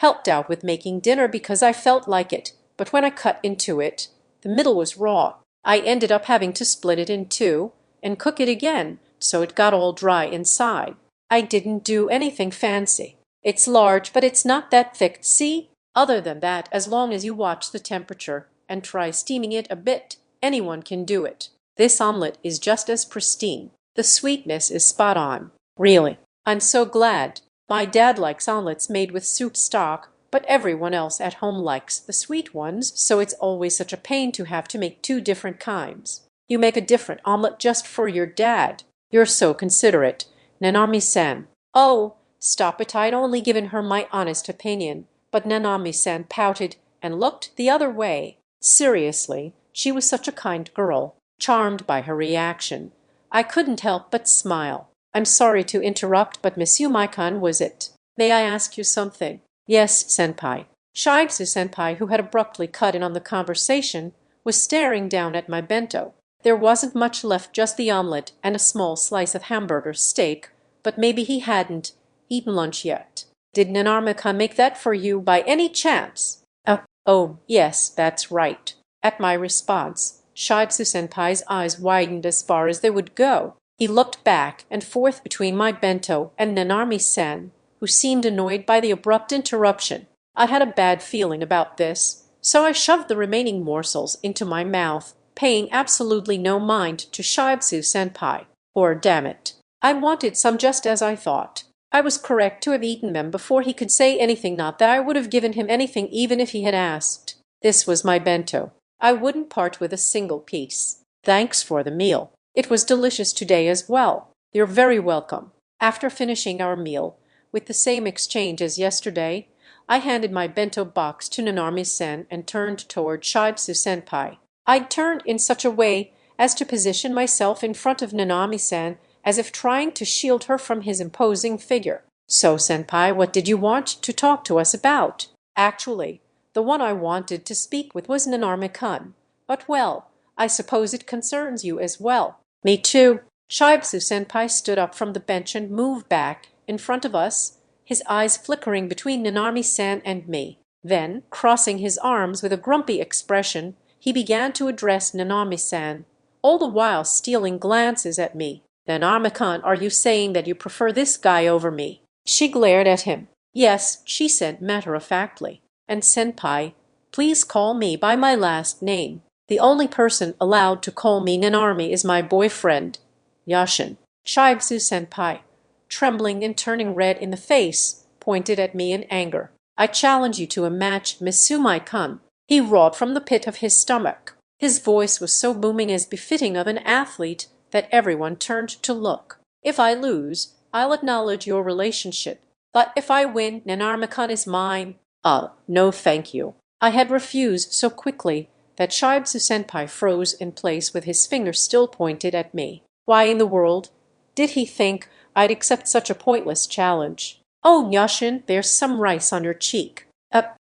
helped out with making dinner because I felt like it, but when I cut into it, the middle was raw. I ended up having to split it in two and cook it again, so it got all dry inside. I didn't do anything fancy. It's large, but it's not that thick, see? Other than that, as long as you watch the temperature and try steaming it a bit, anyone can do it. This omelet is just as pristine. The sweetness is spot on. Really. I'm so glad. My dad likes omelets made with soup stock, but everyone else at home likes the sweet ones, so it's always such a pain to have to make two different kinds. You make a different omelet just for your dad. You're so considerate, Nanami-san. Oh, stop it, I'd only given her my honest opinion, but Nanami-san pouted and looked the other way. Seriously, she was such a kind girl, charmed by her reaction. I couldn't help but smile. I'm sorry to interrupt, but Miss Yumai-kun, was it? May I ask you something? Yes, senpai. Shibutsu-senpai, who had abruptly cut in on the conversation, was staring down at my bento. There wasn't much left, just the omelet and a small slice of hamburger steak, but maybe he hadn't eaten lunch yet. Did Nanami-kun make that for you by any chance? Oh, yes, that's right. At my response, Shibutsu-senpai's eyes widened as far as they would go. He looked back and forth between my bento and Nanami-san, who seemed annoyed by the abrupt interruption. I had a bad feeling about this, so I shoved the remaining morsels into my mouth, paying absolutely no mind to Shibutsu-senpai. Or, damn it, I wanted some just as I thought. I was correct to have eaten them before he could say anything, not that I would have given him anything even if he had asked. This was my bento. I wouldn't part with a single piece. Thanks for the meal. It was delicious today as well. You're very welcome. After finishing our meal, with the same exchange as yesterday, I handed my bento box to Nanami-san and turned toward Shibutsu-senpai. I'd turned in such a way as to position myself in front of Nanami-san, as if trying to shield her from his imposing figure. So, senpai, what did you want to talk to us about? Actually, the one I wanted to speak with was Nanami-kun. But well, I suppose it concerns you as well. Me too. Shibutsu-senpai stood up from the bench and moved back in front of us, his eyes flickering between Nanami-san and me. Then, crossing his arms with a grumpy expression, he began to address Nanami-san, all the while stealing glances at me. Nanami-kun, are you saying that you prefer this guy over me? She glared at him. Yes, she said matter-of-factly. And senpai, please call me by my last name. The only person allowed to call me Nanami is my boyfriend, Yashin. Shibutsu-senpai, trembling and turning red in the face, pointed at me in anger. I challenge you to a match, Miss Yumai-kun. He roared from the pit of his stomach. His voice was so booming as befitting of an athlete that everyone turned to look. If I lose, I'll acknowledge your relationship. But if I win, Nanami-kun is mine. No thank you. I had refused so quickly that Shibutsu-senpai froze in place with his finger still pointed at me. Why in the world did he think I'd accept such a pointless challenge? Oh, Yashin, there's some rice on your cheek.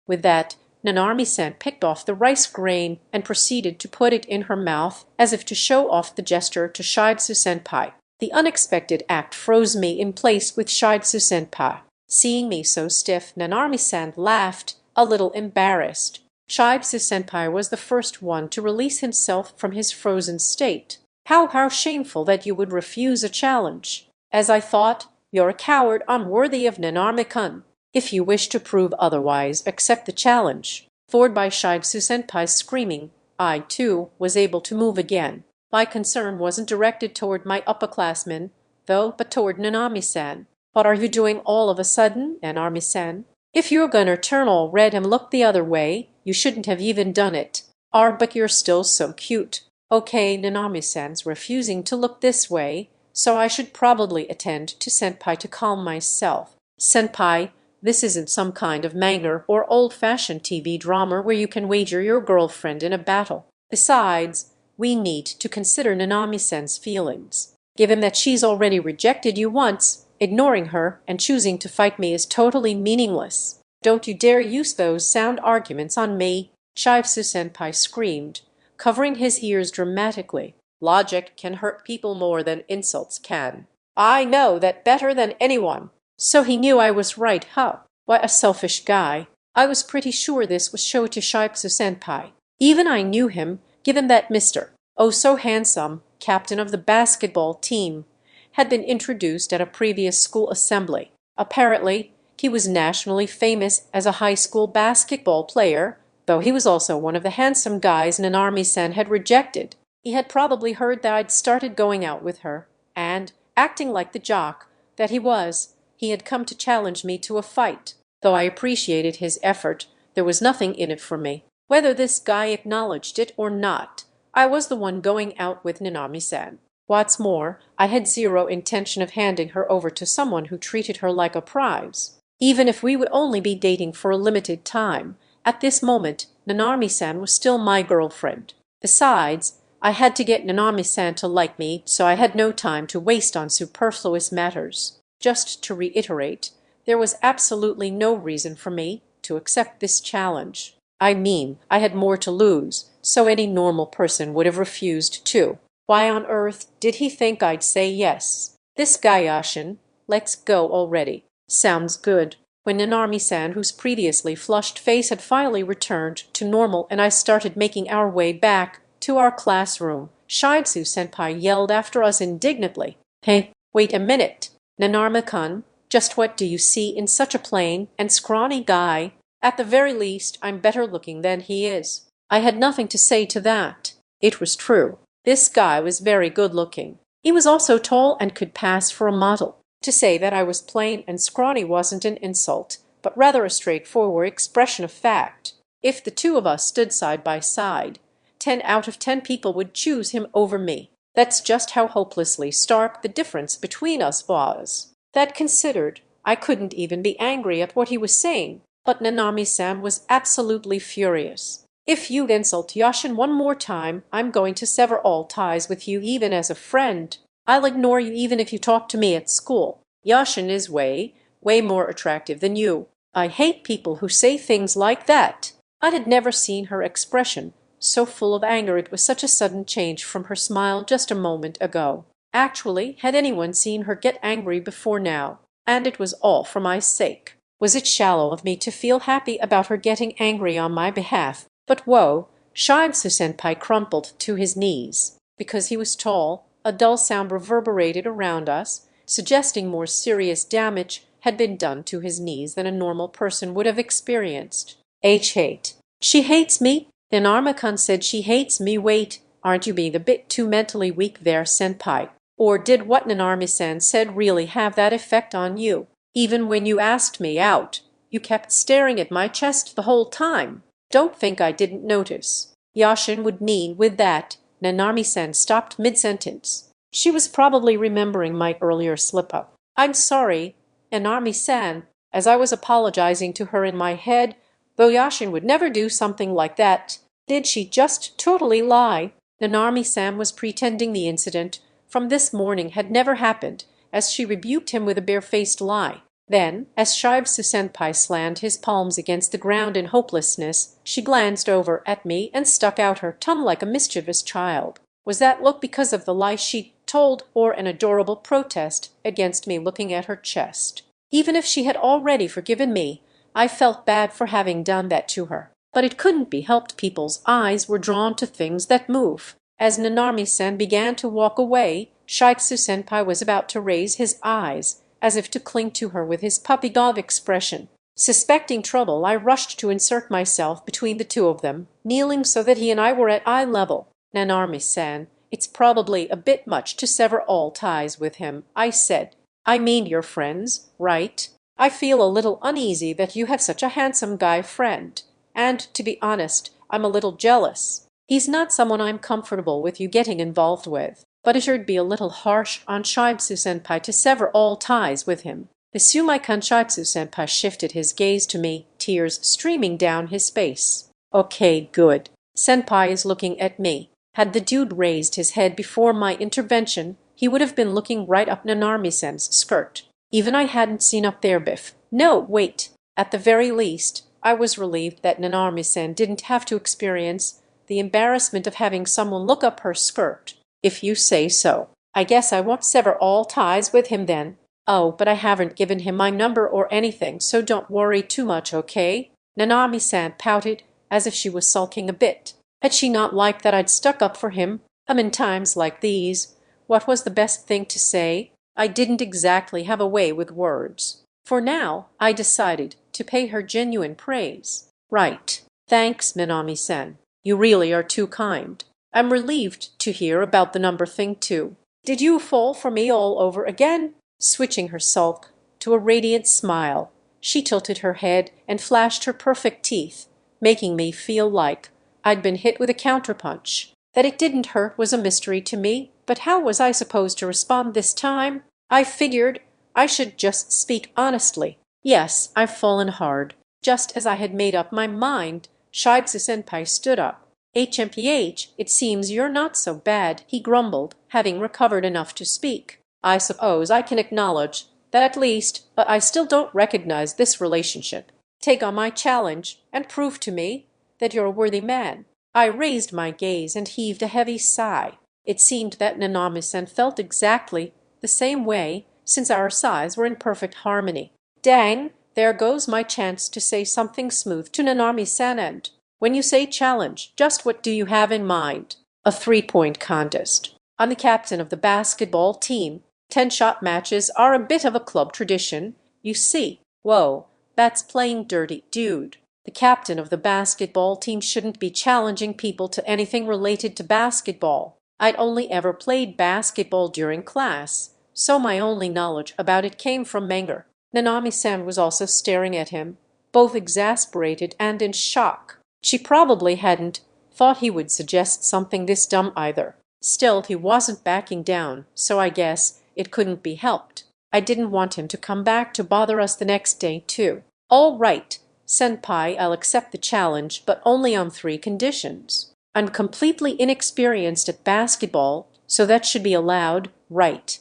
With that, Nanami-san picked off the rice grain and proceeded to put it in her mouth as if to show off the gesture to Shibutsu-senpai. The unexpected act froze me in place with Shibutsu-senpai. Seeing me so stiff, Nanami-san laughed, a little embarrassed. Shibutsu-senpai was the first one to release himself from his frozen state. How shameful that you would refuse a challenge. As I thought, you're a coward unworthy of Nanami-kun. If you wish to prove otherwise, accept the challenge. Floored by Shibutsu-senpai's screaming, I, too, was able to move again. My concern wasn't directed toward my upperclassmen, though, but toward Nanami-san. What are you doing all of a sudden, Nanami-san? If you're gonna turn all red and look the other way, you shouldn't have even done it. But you're still so cute. Okay, Nanami-san's refusing to look this way, so I should probably attend to senpai to calm myself. Senpai, this isn't some kind of manga or old-fashioned TV drama where you can wager your girlfriend in a battle. Besides, we need to consider Nanami-san's feelings. Given that she's already rejected you once, ignoring her and choosing to fight me is totally meaningless. Don't you dare use those sound arguments on me, Shibutsu-senpai screamed, covering his ears dramatically. Logic can hurt people more than insults can. I know that better than anyone. So he knew I was right, huh? Why, a selfish guy. I was pretty sure this was Shoichi Shiatsu-senpai. Even I knew him, given that Mr. Oh so handsome, captain of the basketball team, had been introduced at a previous school assembly. Apparently, he was nationally famous as a high school basketball player, though he was also one of the handsome guys Nanami-san had rejected. He had probably heard that I'd started going out with her, and, acting like the jock that he was, he had come to challenge me to a fight. Though I appreciated his effort, there was nothing in it for me. Whether this guy acknowledged it or not, I was the one going out with Nanami-san. What's more, I had zero intention of handing her over to someone who treated her like a prize. Even if we would only be dating for a limited time, at this moment Nanami-san was still my girlfriend. Besides, I had to get Nanami-san to like me, so I had no time to waste on superfluous matters. Just to reiterate, there was absolutely no reason for me to accept this challenge. I mean, I had more to lose, so any normal person would have refused too. Why on earth did he think I'd say yes? This guy Yashin, let's go already. Sounds good. When Nanami-san, whose previously flushed face had finally returned to normal, and I started making our way back to our classroom, Shiatsu-senpai yelled after us indignantly. Hey, wait a minute. Nanami-kun, just what do you see in such a plain and scrawny guy? At the very least, I'm better looking than he is. I had nothing to say to that. It was true. This guy was very good looking. He was also tall and could pass for a model. To say that I was plain and scrawny wasn't an insult, but rather a straightforward expression of fact. If the two of us stood side by side, 10 out of 10 people would choose him over me. That's just how hopelessly stark the difference between us was. That considered, I couldn't even be angry at what he was saying, but Nanami-san was absolutely furious. If you insult Yashin one more time, I'm going to sever all ties with you even as a friend. I'll ignore you even if you talk to me at school. Yashin is way more attractive than you. I hate people who say things like that. I had never seen her expression so full of anger. It was such a sudden change from her smile just a moment ago. Actually, had anyone seen her get angry before now? And it was all for my sake. Was it shallow of me to feel happy about her getting angry on my behalf? But whoa, Shiatsu-senpai crumpled to his knees. Because he was tall, a dull sound reverberated around us, suggesting more serious damage had been done to his knees than a normal person would have experienced. Hate. She hates me? Then Nanami-kun said she hates me. Wait, aren't you being a bit too mentally weak there, senpai? Or did what Nanami-san said really have that effect on you? Even when you asked me out, you kept staring at my chest the whole time. Don't think I didn't notice. Yashin would mean with that. Nanami-san stopped mid-sentence. She was probably remembering my earlier slip-up. I'm sorry, Nanami-san, as I was apologizing to her in my head, though Yashin would never do something like that. Did she just totally lie? Nanami-san was pretending the incident from this morning had never happened, as she rebuked him with a bare-faced lie. Then, as Shiatsu-senpai slammed his palms against the ground in hopelessness, she glanced over at me and stuck out her tongue like a mischievous child. Was that look because of the lie she told, or an adorable protest against me looking at her chest? Even if she had already forgiven me, I felt bad for having done that to her. But it couldn't be helped. People's eyes were drawn to things that move. As Nanami-san began to walk away, Shiatsu-senpai was about to raise his eyes, as if to cling to her with his puppy dog expression. Suspecting trouble, I rushed to insert myself between the two of them, kneeling so that he and I were at eye level. Nanami-san, it's probably a bit much to sever all ties with him, I said. I mean you're friends, right? I feel a little uneasy that you have such a handsome guy friend. And, to be honest, I'm a little jealous. He's not someone I'm comfortable with you getting involved with. But it should be a little harsh on Shiatsu-senpai to sever all ties with him. The Sumaikan Shiatsu-senpai shifted his gaze to me, tears streaming down his face. Okay, good. Senpai is looking at me. Had the dude raised his head before my intervention, he would have been looking right up Nanami-san's skirt. Even I hadn't seen up there, Biff. No, wait. At the very least, I was relieved that Nanami-san didn't have to experience the embarrassment of having someone look up her skirt. If you say so. I guess I won't sever all ties with him then. Oh, but I haven't given him my number or anything, so don't worry too much, okay? Nanami-san pouted, as if she was sulking a bit. Had she not liked that I'd stuck up for him? In times like these, what was the best thing to say? I didn't exactly have a way with words. For now, I decided to pay her genuine praise. Right. Thanks, Nanami-san. You really are too kind. I'm relieved to hear about the number thing, too. Did you fall for me all over again? Switching her sulk to a radiant smile, she tilted her head and flashed her perfect teeth, making me feel like I'd been hit with a counterpunch. That it didn't hurt was a mystery to me, but how was I supposed to respond this time? I figured I should just speak honestly. Yes, I've fallen hard. Just as I had made up my mind, Shigetsu-senpai stood up. HMPH, it seems you're not so bad, he grumbled, having recovered enough to speak. I suppose I can acknowledge that at least, but I still don't recognize this relationship. Take on my challenge and prove to me that you're a worthy man. I raised my gaze and heaved a heavy sigh. It seemed that Nanami-san felt exactly the same way, since our sighs were in perfect harmony. Dang, there goes my chance to say something smooth to Nanami-san. And when you say challenge, just what do you have in mind? A 3-point contest. I'm the captain of the basketball team. 10-shot matches are a bit of a club tradition, you see. Whoa, that's playing dirty, dude. The captain of the basketball team shouldn't be challenging people to anything related to basketball. I'd only ever played basketball during class, so my only knowledge about it came from manga. Nanami-san was also staring at him, both exasperated and in shock. She probably hadn't thought he would suggest something this dumb either. Still, he wasn't backing down, so I guess it couldn't be helped. I didn't want him to come back to bother us the next day, too. All right, senpai, I'll accept the challenge, but only on 3 conditions. I'm completely inexperienced at basketball, so that should be allowed, right?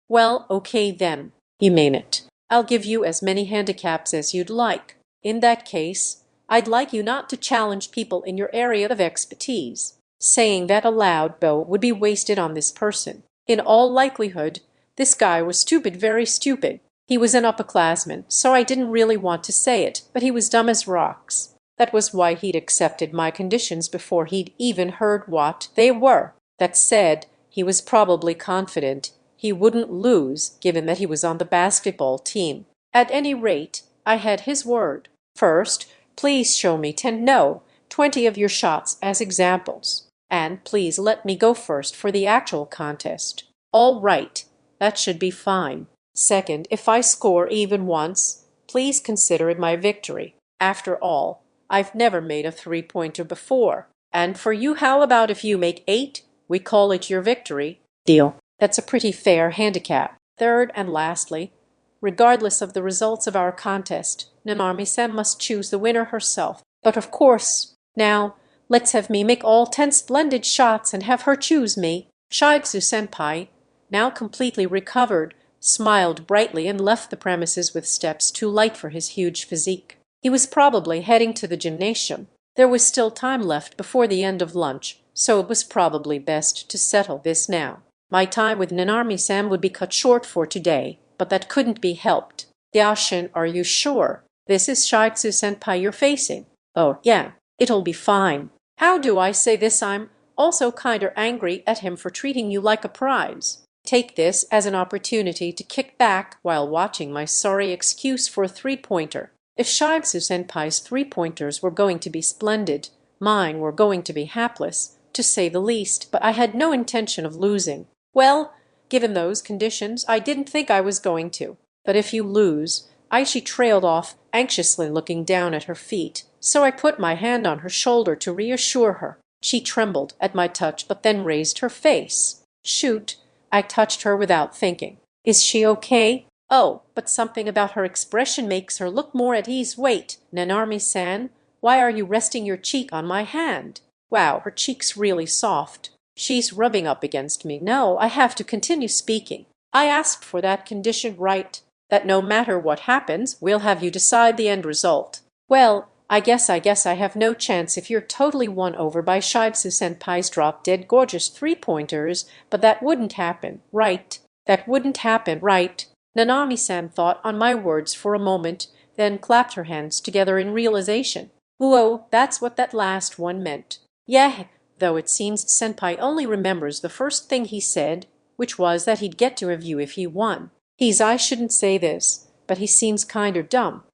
Well, okay then. You mean it. I'll give you as many handicaps as you'd like. In that case, I'd like you not to challenge people in your area of expertise. Saying that aloud, though, would be wasted on this person. In all likelihood, this guy was stupid, very stupid. He was an upperclassman, so I didn't really want to say it, but he was dumb as rocks. That was why he'd accepted my conditions before he'd even heard what they were. That said, he was probably confident he wouldn't lose, given that he was on the basketball team. At any rate, I had his word. First, please show me 20 of your shots as examples. And please let me go first for the actual contest. All right, that should be fine. Second, if I score even once, please consider it my victory. After all, I've never made a 3-pointer before. And for you, how about if you make 8? We call it your victory. Deal. That's a pretty fair handicap. Third and lastly, regardless of the results of our contest, Nanami-san must choose the winner herself. But of course, now, let's have me make all 10 splendid shots and have her choose me. Shigetsu-senpai, now completely recovered, smiled brightly and left the premises with steps too light for his huge physique. He was probably heading to the gymnasium. There was still time left before the end of lunch, so it was probably best to settle this now. My time with Nanami-san would be cut short for today, but that couldn't be helped. Yashin, are you sure? This is Shigetsu-senpai you're facing. Oh, yeah, it'll be fine. How do I say this? I'm also kinda angry at him for treating you like a prize. Take this as an opportunity to kick back while watching my sorry excuse for a 3-pointer. If Shigetsu-senpai's 3-pointers were going to be splendid, mine were going to be hapless, to say the least, but I had no intention of losing. Well, given those conditions, I didn't think I was going to. But if you lose, she trailed off, anxiously looking down at her feet, so I put my hand on her shoulder to reassure her. She trembled at my touch, but then raised her face. Shoot, I touched her without thinking. Is she okay? Oh, but something about her expression makes her look more at ease. Wait, Nanami-san, why are you resting your cheek on my hand? Wow, her cheek's really soft. She's rubbing up against me. No, I have to continue speaking. I asked for that condition, right? That no matter what happens, we'll have you decide the end result. Well, I guess I have no chance if you're totally won over by Shigetsu-senpai's drop-dead gorgeous 3-pointers, but that wouldn't happen, right? That wouldn't happen, right? Nanami-san thought on my words for a moment, then clapped her hands together in realization. Whoa, that's what that last one meant. Yeah, though it seems Senpai only remembers the first thing he said, which was that he'd get to review if he won. I shouldn't say this, but he seems kinder dumb.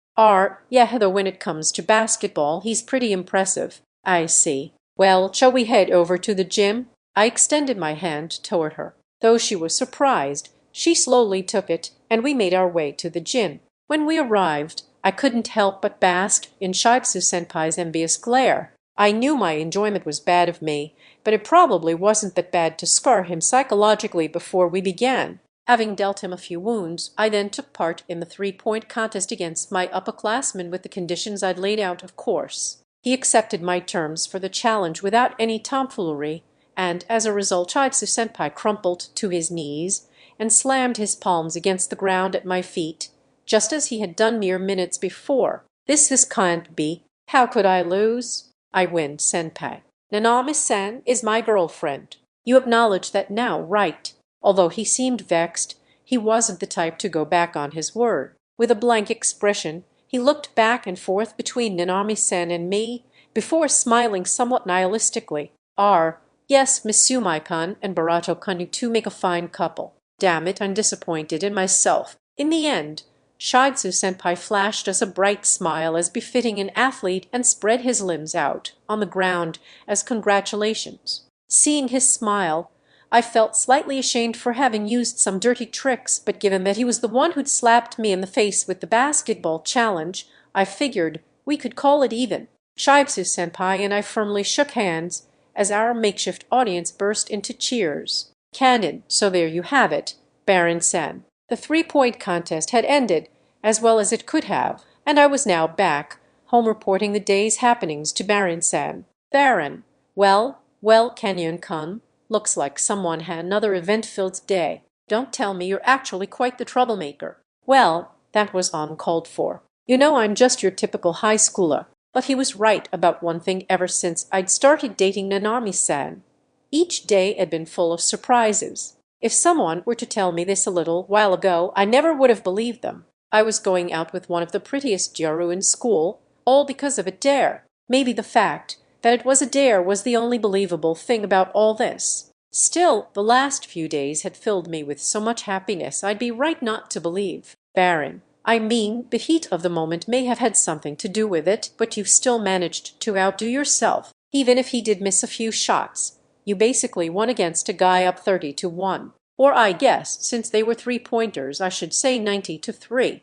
Yeah, though when it comes to basketball, he's pretty impressive. I see. Well, shall we head over to the gym? I extended my hand toward her. Though she was surprised, she slowly took it, and we made our way to the gym. When we arrived, I couldn't help but bask in Shibsu-senpai's envious glare. I knew my enjoyment was bad of me, but it probably wasn't that bad to scar him psychologically before we began. Having dealt him a few wounds, I then took part in the three-point contest against my upperclassmen with the conditions I'd laid out, of course. He accepted my terms for the challenge without any tomfoolery, and as a result Shibsu-senpai crumpled to his knees and slammed his palms against the ground at my feet, just as he had done mere minutes before. This can't be. How could I lose? I win, senpai. Nanami-san is my girlfriend. You acknowledge that now, right? Although he seemed vexed, he wasn't the type to go back on his word. With a blank expression, he looked back and forth between Nanami-san and me, before smiling somewhat nihilistically. Yes, Mitsumai-kun and Barato-kun, you two make a fine couple. Damn it, I'm disappointed in myself. In the end, Shibsu-senpai flashed us a bright smile as befitting an athlete and spread his limbs out on the ground as congratulations. Seeing his smile, I felt slightly ashamed for having used some dirty tricks, but given that he was the one who'd slapped me in the face with the basketball challenge, I figured we could call it even. Shibsu-senpai and I firmly shook hands as our makeshift audience burst into cheers. Canon, so there you have it, Baron-san. The three-point contest had ended, as well as it could have, and I was now back, home reporting the day's happenings to Baron-san. Baron, well, Kenyon-kun, looks like someone had another event-filled day. Don't tell me you're actually quite the troublemaker. Well, that was uncalled for. You know I'm just your typical high schooler. But he was right about one thing ever since I'd started dating Nanami-san. Each day had been full of surprises. If someone were to tell me this a little while ago, I never would have believed them. I was going out with one of the prettiest Gyaru in school, all because of a dare. Maybe the fact that it was a dare was the only believable thing about all this. Still, the last few days had filled me with so much happiness I'd be right not to believe. Baron, I mean, the heat of the moment may have had something to do with it, but you still managed to outdo yourself. Even if he did miss a few shots, you basically won against a guy up 30-1. Or I guess, since they were three-pointers, I should say 90-3.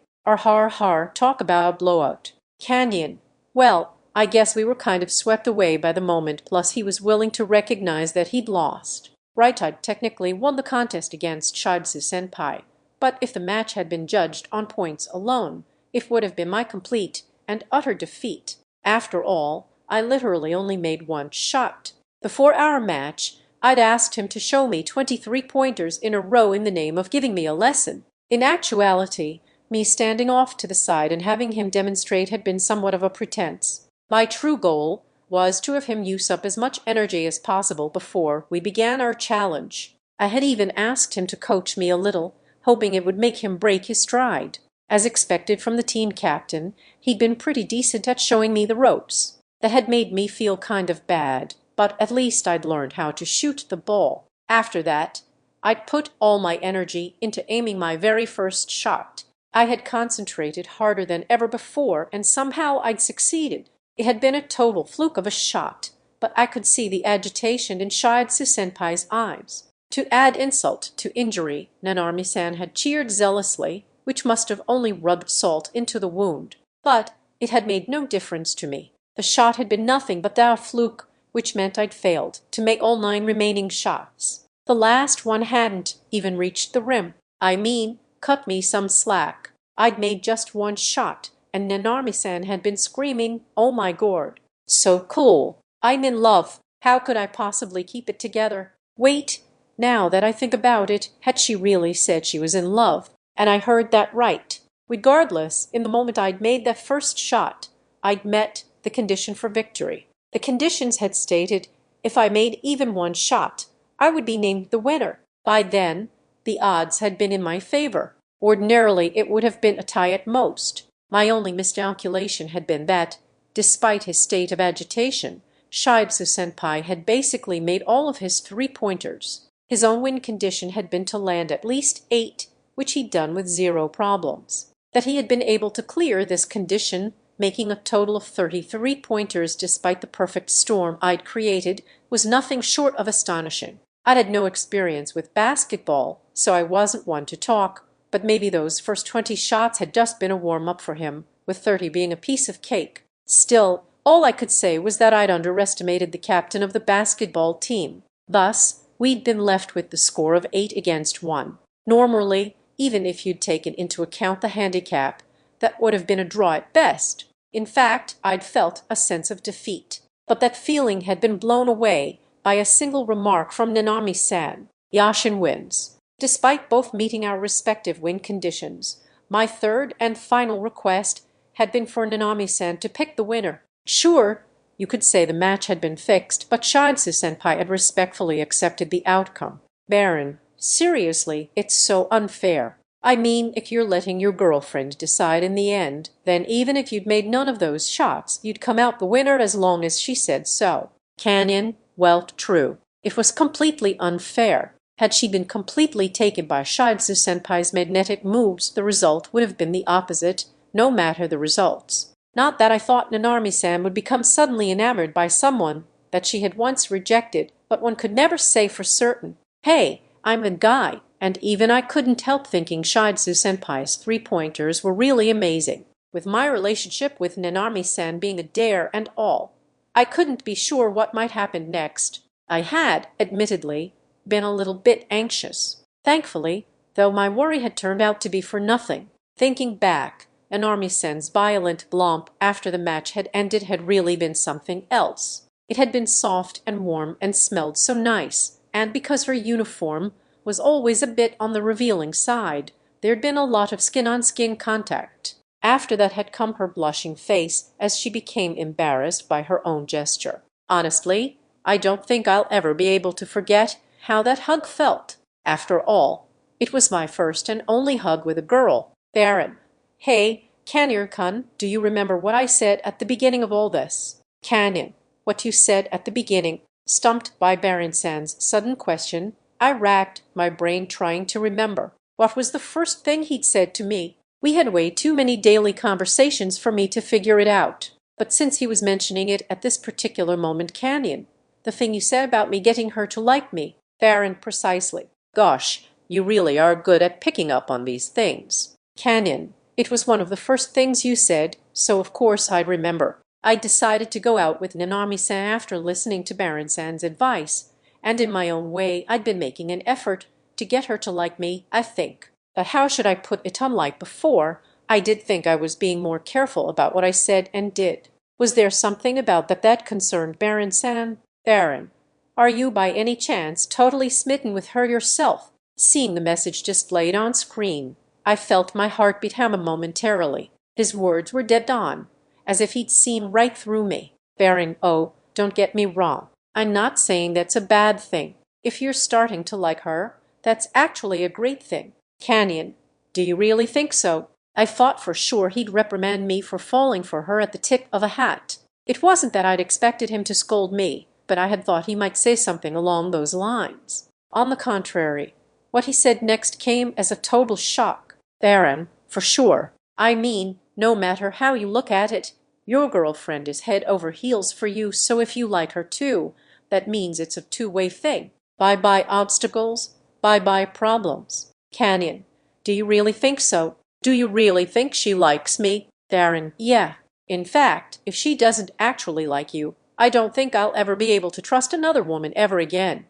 Talk about a blowout. Canyon. Well, I guess we were kind of swept away by the moment, plus he was willing to recognize that he'd lost. Right, I'd technically won the contest against Shibsu-senpai. But if the match had been judged on points alone, it would have been my complete and utter defeat. After all, I literally only made one shot. The 4-hour match, I'd asked him to show me 23-pointers in a row in the name of giving me a lesson. In actuality, me standing off to the side and having him demonstrate had been somewhat of a pretense. My true goal was to have him use up as much energy as possible before we began our challenge. I had even asked him to coach me a little, hoping it would make him break his stride. As expected from the team captain, he'd been pretty decent at showing me the ropes. That had made me feel kind of bad, but at least I'd learned how to shoot the ball. After that, I'd put all my energy into aiming my very first shot. I had concentrated harder than ever before, and somehow I'd succeeded. It had been a total fluke of a shot, but I could see the agitation in Shibsu-senpai's eyes. To add insult to injury, Nanami-san had cheered zealously, which must have only rubbed salt into the wound. But it had made no difference to me. The shot had been nothing but that fluke, which meant I'd failed to make all 9 remaining shots. The last one hadn't even reached the rim. I mean, cut me some slack. I'd made just one shot, and Nanami-san had been screaming, "Oh my God, so cool. I'm in love. How could I possibly keep it together?" Wait, now that I think about it, had she really said she was in love? And I heard that right. Regardless, in the moment I'd made that first shot, I'd met the condition for victory. The conditions had stated if I made even one shot, I would be named the winner. By then, the odds had been in my favor. Ordinarily it would have been a tie at most. My only miscalculation had been that, despite his state of agitation, Shiatsu-senpai had basically made all of his three-pointers. His own win condition had been to land at least 8, which he'd done with 0 problems. That he had been able to clear this condition, making a total of 33 pointers despite the perfect storm I'd created, was nothing short of astonishing. I'd had no experience with basketball, so I wasn't one to talk, but maybe those first 20 shots had just been a warm-up for him, with 30 being a piece of cake. Still, all I could say was that I'd underestimated the captain of the basketball team. Thus, we'd been left with the score of 8-1. Normally, even if you'd taken into account the handicap, that would have been a draw at best. In fact, I'd felt a sense of defeat. But that feeling had been blown away by a single remark from Nanami-san. Yashin wins. Despite both meeting our respective win conditions, my third and final request had been for Nanami-san to pick the winner. Sure, you could say the match had been fixed, but Shiatsu-senpai had respectfully accepted the outcome. Baron, seriously, it's so unfair. I mean, if you're letting your girlfriend decide in the end, then even if you'd made none of those shots, you'd come out the winner as long as she said so. Canyon, well, true. It was completely unfair. Had she been completely taken by Shiatsu-senpai's magnetic moves, the result would have been the opposite, no matter the results. Not that I thought Nanami-san would become suddenly enamored by someone that she had once rejected, but one could never say for certain. Hey, I'm a guy, and even I couldn't help thinking Shiatsu-senpai's three-pointers were really amazing. With my relationship with Nanami-san being a dare and all, I couldn't be sure what might happen next. I had, admittedly, been a little bit anxious. Thankfully, though, my worry had turned out to be for nothing. Thinking back, Nanami-san's violent blomp after the match had ended had really been something else. It had been soft and warm and smelled so nice, and because her uniform was always a bit on the revealing side, there'd been a lot of skin-on-skin contact. After that had come her blushing face as she became embarrassed by her own gesture. Honestly, I don't think I'll ever be able to forget how that hug felt. After all, it was my first and only hug with a girl. Baron, hey, Kanyer-kun, do you remember what I said at the beginning of all this? Kanyon, what you said at the beginning. Stumped by Baron-san's sudden question, I racked my brain trying to remember. What was the first thing he'd said to me? We had way too many daily conversations for me to figure it out. But since he was mentioning it at this particular moment, Canyon, the thing you said about me getting her to like me. Baron, precisely. Gosh, you really are good at picking up on these things. Canyon, it was one of the first things you said, so of course I'd remember. I decided to go out with Nanami-san after listening to Baron-san's advice, and in my own way I'd been making an effort to get her to like me, I think. But how should I put it, unlike before, I did think I was being more careful about what I said and did. Was there something about that concerned Baron-san? Baron, are you by any chance totally smitten with her yourself? Seeing the message displayed on screen, I felt my heart beat hammer momentarily. His words were dead on, as if he'd seen right through me. Baron, oh, don't get me wrong. I'm not saying that's a bad thing. If you're starting to like her, that's actually a great thing. Canyon, do you really think so? I thought for sure he'd reprimand me for falling for her at the tip of a hat. It wasn't that I'd expected him to scold me, but I had thought he might say something along those lines. On the contrary, what he said next came as a total shock. Baron, for sure. I mean, no matter how you look at it, your girlfriend is head over heels for you, so if you like her too, that means it's a two-way thing. Bye-bye obstacles, bye-bye problems. Canyon, do you really think so? Do you really think she likes me? Baron, yeah. In fact, if she doesn't actually like you, I don't think I'll ever be able to trust another woman ever again.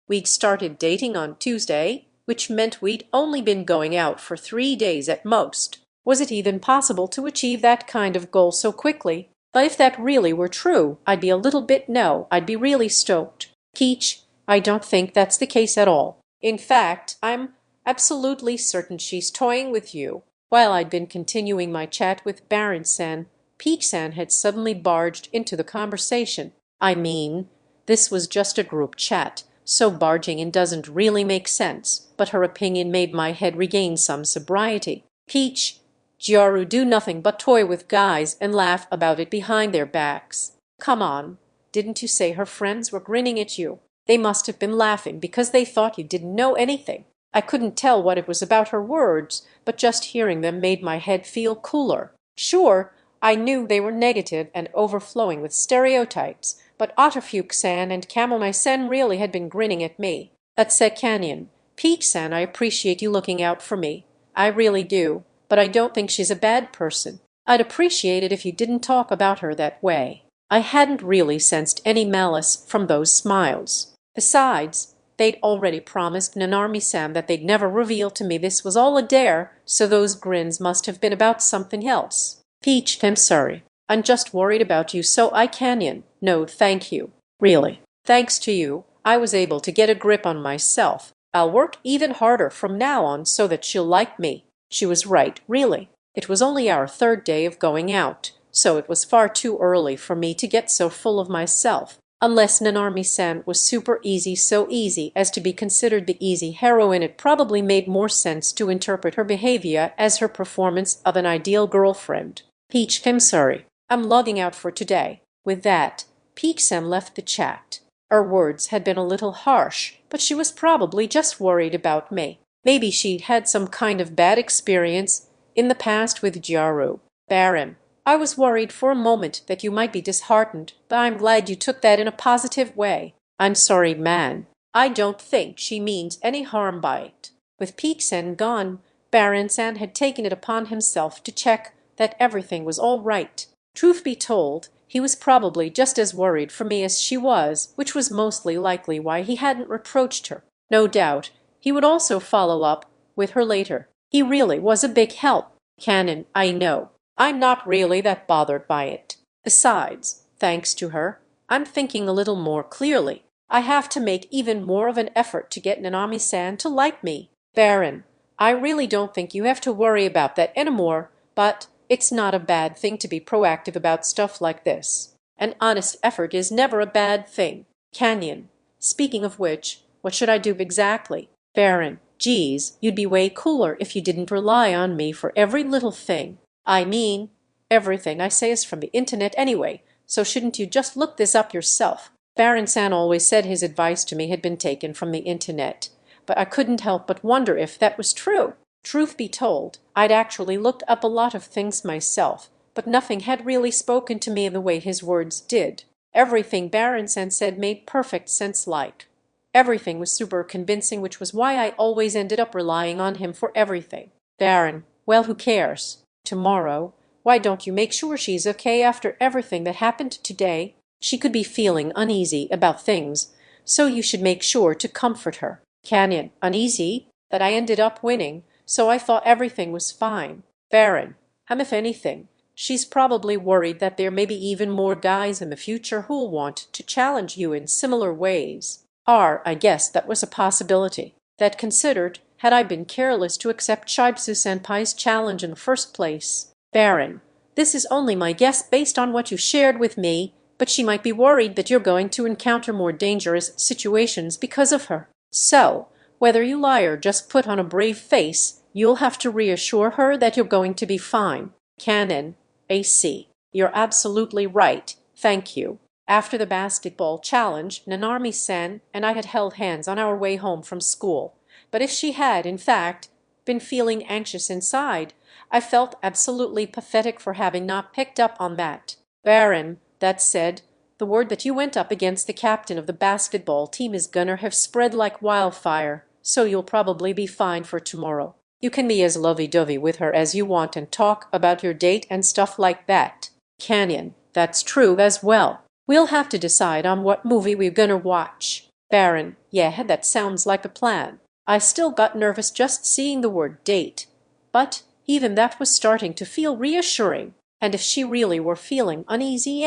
We'd started dating on Tuesday, which meant we'd only been going out for 3 days at most. Was it even possible to achieve that kind of goal so quickly? But if that really were true, I'd be really stoked. Keech, I don't think that's the case at all. In fact, I'm absolutely certain she's toying with you. While I'd been continuing my chat with Baron-san, Peach-san had suddenly barged into the conversation. I mean, this was just a group chat, so barging in doesn't really make sense, but her opinion made my head regain some sobriety. Peach, Gyaru do nothing but toy with guys and laugh about it behind their backs. Come on, didn't you say her friends were grinning at you? They must have been laughing because they thought you didn't know anything. I couldn't tell what it was about her words, but just hearing them made my head feel cooler. Sure, I knew they were negative and overflowing with stereotypes, but Otterfuke-san and Kamome-san really had been grinning at me. That's a Canyon. Peach-san, I appreciate you looking out for me. I really do, but I don't think she's a bad person. I'd appreciate it if you didn't talk about her that way. I hadn't really sensed any malice from those smiles. Besides, they'd already promised Nanarmi-san that they'd never reveal to me this was all a dare, so those grins must have been about something else. Peach, I'm sorry. I'm just worried about you, so I canyon. No, thank you. Really. Thanks to you, I was able to get a grip on myself. I'll work even harder from now on so that she'll like me. She was right, really. It was only our third day of going out, so it was far too early for me to get so full of myself. Unless Nanarmi-san was super easy, so easy as to be considered the easy heroine, it probably made more sense to interpret her behavior as her performance of an ideal girlfriend. Peach, I'm sorry. I'm logging out for today. With that, Peach-san left the chat. Her words had been a little harsh, but she was probably just worried about me. Maybe she'd had some kind of bad experience in the past with Gyaru. Baron, I was worried for a moment that you might be disheartened, but I'm glad you took that in a positive way. I'm sorry, man. I don't think she means any harm by it. With Peach-san gone, Baron-san had taken it upon himself to check that everything was all right. Truth be told, he was probably just as worried for me as she was, which was mostly likely why he hadn't reproached her. No doubt, he would also follow up with her later. He really was a big help. Canon, I know. I'm not really that bothered by it. Besides, thanks to her, I'm thinking a little more clearly. I have to make even more of an effort to get Nanami-san to like me. Baron, I really don't think you have to worry about that anymore, but it's not a bad thing to be proactive about stuff like this. An honest effort is never a bad thing. Canyon, speaking of which, what should I do exactly? Baron, geez, you'd be way cooler if you didn't rely on me for every little thing. I mean, everything I say is from the internet anyway, so shouldn't you just look this up yourself? Baron-san always said his advice to me had been taken from the internet, but I couldn't help but wonder if that was true. Truth be told, I'd actually looked up a lot of things myself, but nothing had really spoken to me the way his words did. Everything Baron-san said made perfect sense, like. Everything was super convincing, which was why I always ended up relying on him for everything. Baron, well, who cares? Tomorrow, why don't you make sure she's okay after everything that happened today? She could be feeling uneasy about things, so you should make sure to comfort her. Canyon, uneasy? That I ended up winning, so I thought everything was fine. Baron, if anything, she's probably worried that there may be even more guys in the future who'll want to challenge you in similar ways. I guess that was a possibility. That considered, had I been careless to accept Shibsu-senpai's challenge in the first place? Baron, this is only my guess based on what you shared with me, but she might be worried that you're going to encounter more dangerous situations because of her. So, whether you lie or just put on a brave face, you'll have to reassure her that you're going to be fine. Canon, AC. You're absolutely right. Thank you. After the basketball challenge, Nanarmi-san and I had held hands on our way home from school. But if she had, in fact, been feeling anxious inside, I felt absolutely pathetic for having not picked up on that. Baron, that said, the word that you went up against the captain of the basketball team is gonna have spread like wildfire, so you'll probably be fine for tomorrow. You can be as lovey-dovey with her as you want and talk about your date and stuff like that. Canyon, that's true as well. We'll have to decide on what movie we're gonna watch. Baron, yeah, that sounds like a plan. I still got nervous just seeing the word date, but even that was starting to feel reassuring. And if she really were feeling uneasy,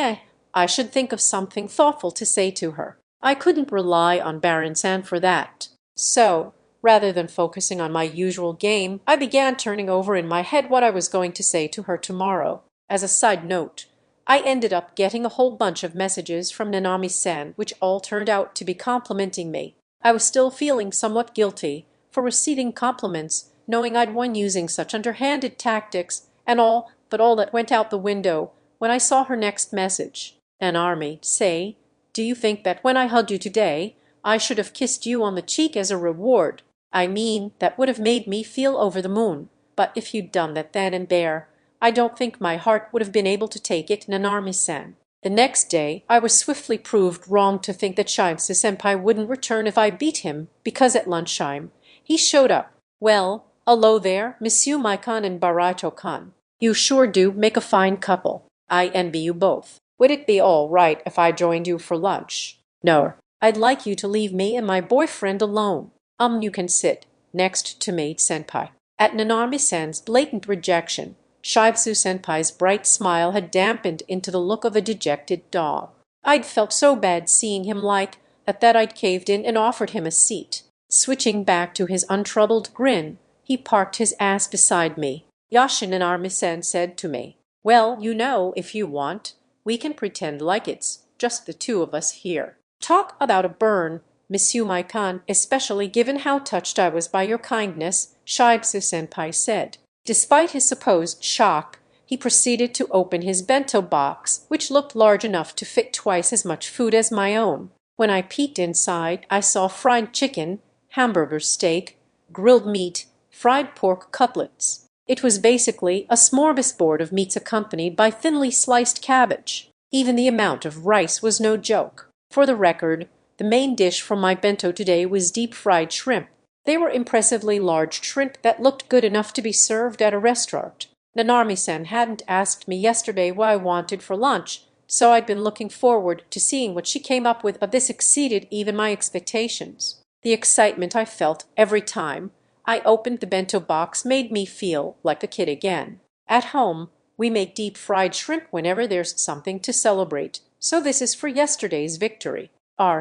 I should think of something thoughtful to say to her. I couldn't rely on Baron-san for that. So, rather than focusing on my usual game, I began turning over in my head what I was going to say to her tomorrow. As a side note, I ended up getting a whole bunch of messages from Nanami-san, which all turned out to be complimenting me. I was still feeling somewhat guilty for receiving compliments, knowing I'd won using such underhanded tactics, and all that went out the window when I saw her next message. An army, say, do you think that when I hugged you today, I should have kissed you on the cheek as a reward? I mean, that would have made me feel over the moon. But if you'd done that then and there, I don't think my heart would have been able to take it, Nanami-san. The next day, I was swiftly proved wrong to think that Shiatsu-senpai wouldn't return if I beat him, because at lunchtime he showed up. Well, hello there, Monsieur Maikon and Barato-kan. You sure do make a fine couple. I envy you both. Would it be all right if I joined you for lunch? No, I'd like you to leave me and my boyfriend alone. You can sit next to me, senpai. At Nanami-san's blatant rejection, Shiatsu-senpai's bright smile had dampened into the look of a dejected dog. I'd felt so bad seeing him like that I'd caved in and offered him a seat. Switching back to his untroubled grin, he parked his ass beside me. Yashin Nanami-san said to me, well, you know, if you want, we can pretend like it's just the two of us here. Talk about a burn, Monsieur Maikon, especially given how touched I was by your kindness, Shiatsu-senpai said. Despite his supposed shock, he proceeded to open his bento box, which looked large enough to fit twice as much food as my own. When I peeked inside, I saw fried chicken, hamburger steak, grilled meat, fried pork cutlets. It was basically a smorgasbord of meats accompanied by thinly sliced cabbage. Even the amount of rice was no joke. For the record, the main dish from my bento today was deep-fried shrimp. They were impressively large shrimp that looked good enough to be served at a restaurant. Nanami-san hadn't asked me yesterday what I wanted for lunch, so I'd been looking forward to seeing what she came up with, but this exceeded even my expectations. The excitement I felt every time I opened the bento box made me feel like a kid again. At home, we make deep-fried shrimp whenever there's something to celebrate, so this is for yesterday's victory.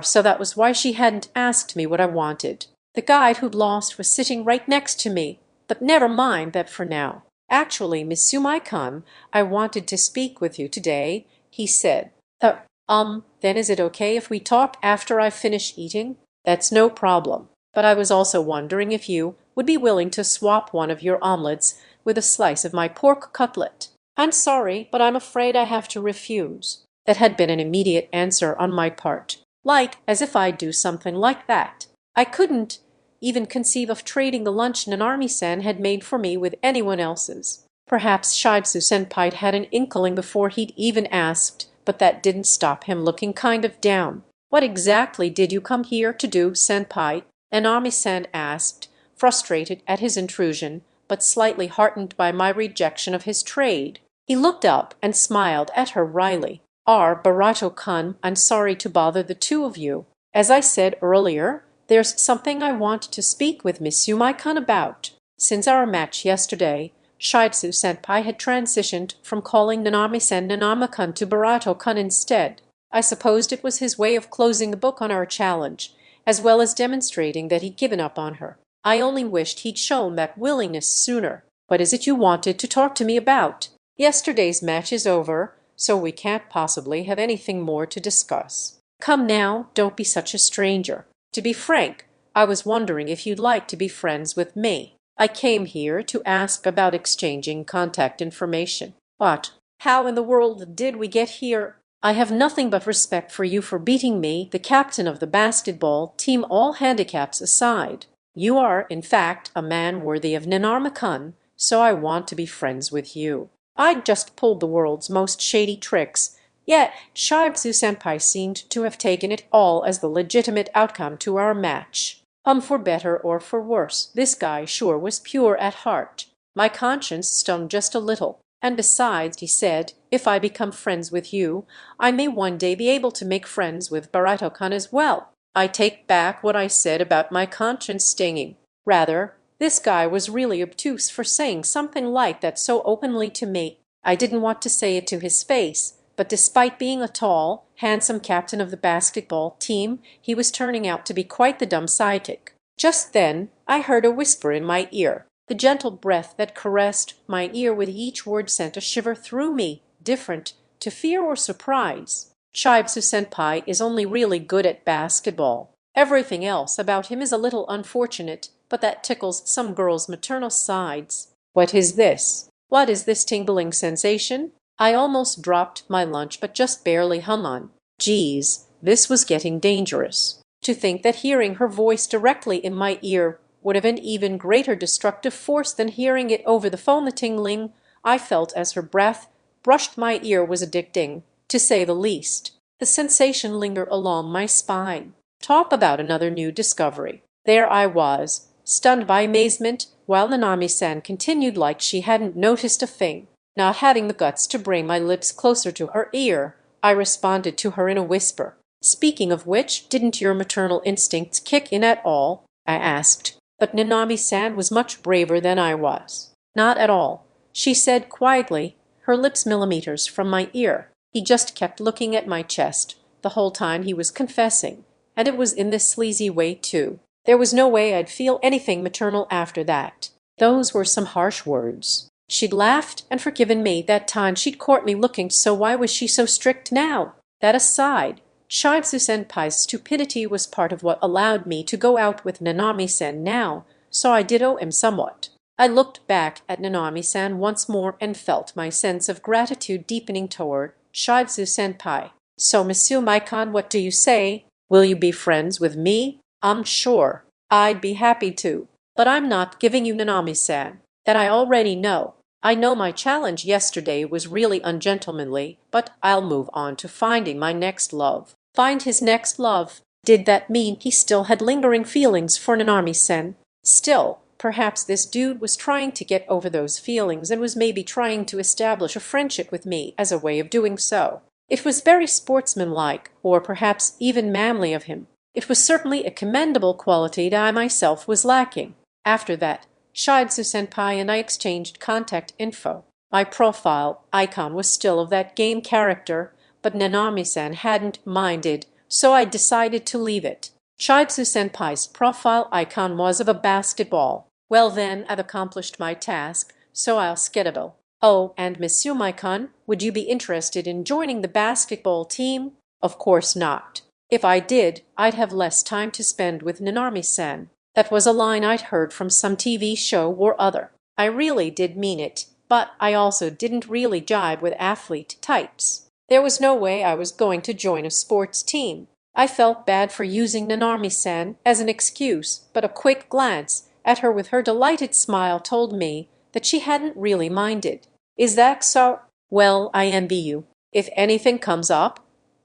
So that was why she hadn't asked me what I wanted. The guide who'd lost was sitting right next to me, but never mind that for now. Actually, Monsieur Maikon, I wanted to speak with you today, he said. Then is it okay if we talk after I finish eating? That's no problem. But I was also wondering if you would be willing to swap one of your omelets with a slice of my pork cutlet. I'm sorry, but I'm afraid I have to refuse. That had been an immediate answer on my part. Like as if I'd do something like that. I couldn't even conceive of trading the lunch Nanami-san had made for me with anyone else's. Perhaps Shiatsu-senpai had an inkling before he'd even asked, but that didn't stop him looking kind of down. What exactly did you come here to do, senpai? Nanami-san asked, frustrated at his intrusion, but slightly heartened by my rejection of his trade. He looked up and smiled at her wryly. Barato-kun, I'm sorry to bother the two of you. As I said earlier, there's something I want to speak with Monsieur Maikon about. Since our match yesterday, Shiatsu-senpai had transitioned from calling Nanami-san Nanami-kun to Barato-kun instead. I supposed it was his way of closing the book on our challenge, as well as demonstrating that he'd given up on her. I only wished he'd shown that willingness sooner. What is it you wanted to talk to me about? Yesterday's match is over, so we can't possibly have anything more to discuss. Come now, don't be such a stranger. To be frank, I was wondering if you'd like to be friends with me. I came here to ask about exchanging contact information. What? How in the world did we get here? I have nothing but respect for you for beating me, the captain of the basketball team, all handicaps aside. You are, in fact, a man worthy of Nanami-kun, so I want to be friends with you. I'd just pulled the world's most shady tricks, yet Shiatsu-senpai seemed to have taken it all as the legitimate outcome to our match. For better or for worse, this guy sure was pure at heart. My conscience stung just a little, and besides, he said, if I become friends with you, I may one day be able to make friends with Barato-kun as well. I take back what I said about my conscience stinging. Rather, this guy was really obtuse for saying something like that so openly to me. I didn't want to say it to his face, but despite being a tall, handsome captain of the basketball team, he was turning out to be quite the dumb sidekick. Just then, I heard a whisper in my ear. The gentle breath that caressed my ear with each word sent a shiver through me, different to fear or surprise. Shiatsu-senpai is only really good at basketball. Everything else about him is a little unfortunate, but that tickles some girls' maternal sides. What is this? What is this tingling sensation? I almost dropped my lunch, but just barely hung on. Geez, this was getting dangerous. To think that hearing her voice directly in my ear would have an even greater destructive force than hearing it over the phone. The tingling I felt as her breath brushed my ear was addicting, to say the least. The sensation lingered along my spine. Talk about another new discovery. There I was, stunned by amazement, while Nanami-san continued like she hadn't noticed a thing. Not having the guts to bring my lips closer to her ear, I responded to her in a whisper. "Speaking of which, didn't your maternal instincts kick in at all?" I asked. But Nanami-san was much braver than I was. "Not at all," she said quietly, her lips millimeters from my ear. "He just kept looking at my chest the whole time he was confessing, and it was in this sleazy way too. There was no way I'd feel anything maternal after that." Those were some harsh words. She'd laughed and forgiven me that time she'd caught me looking, so why was she so strict now? That aside, Shiatsu-senpai's stupidity was part of what allowed me to go out with Nanami-san now, so I did owe him somewhat. I looked back at Nanami-san once more and felt my sense of gratitude deepening toward Shiatsu-senpai. "So, Monsieur Maikon, what do you say? Will you be friends with me?" "I'm sure I'd be happy to. But I'm not giving you Nanami-san. That I already know. I know my challenge yesterday was really ungentlemanly, but I'll move on to finding my next love." Find his next love? Did that mean he still had lingering feelings for Nanami-san? Still, perhaps this dude was trying to get over those feelings and was maybe trying to establish a friendship with me as a way of doing so. It was very sportsmanlike, or perhaps even manly of him. It was certainly a commendable quality that I myself was lacking. After that, Shiatsu-senpai and I exchanged contact info. My profile icon was still of that game character, but Nanami-san hadn't minded, so I decided to leave it. Shiatsu-senpai's profile icon was of a basketball. Well then, I've accomplished my task, so I'll skedaddle. "Oh, and Monsieur Maikon, would you be interested in joining the basketball team?" "Of course not. If I did, I'd have less time to spend with Nanami-san." That was a line I'd heard from some TV show or other. I really did mean it, but I also didn't really jibe with athlete types. There was no way I was going to join a sports team. I felt bad for using Nanami-san as an excuse, but a quick glance at her with her delighted smile told me that she hadn't really minded. "Is that so? Well, I envy you. If anything comes up,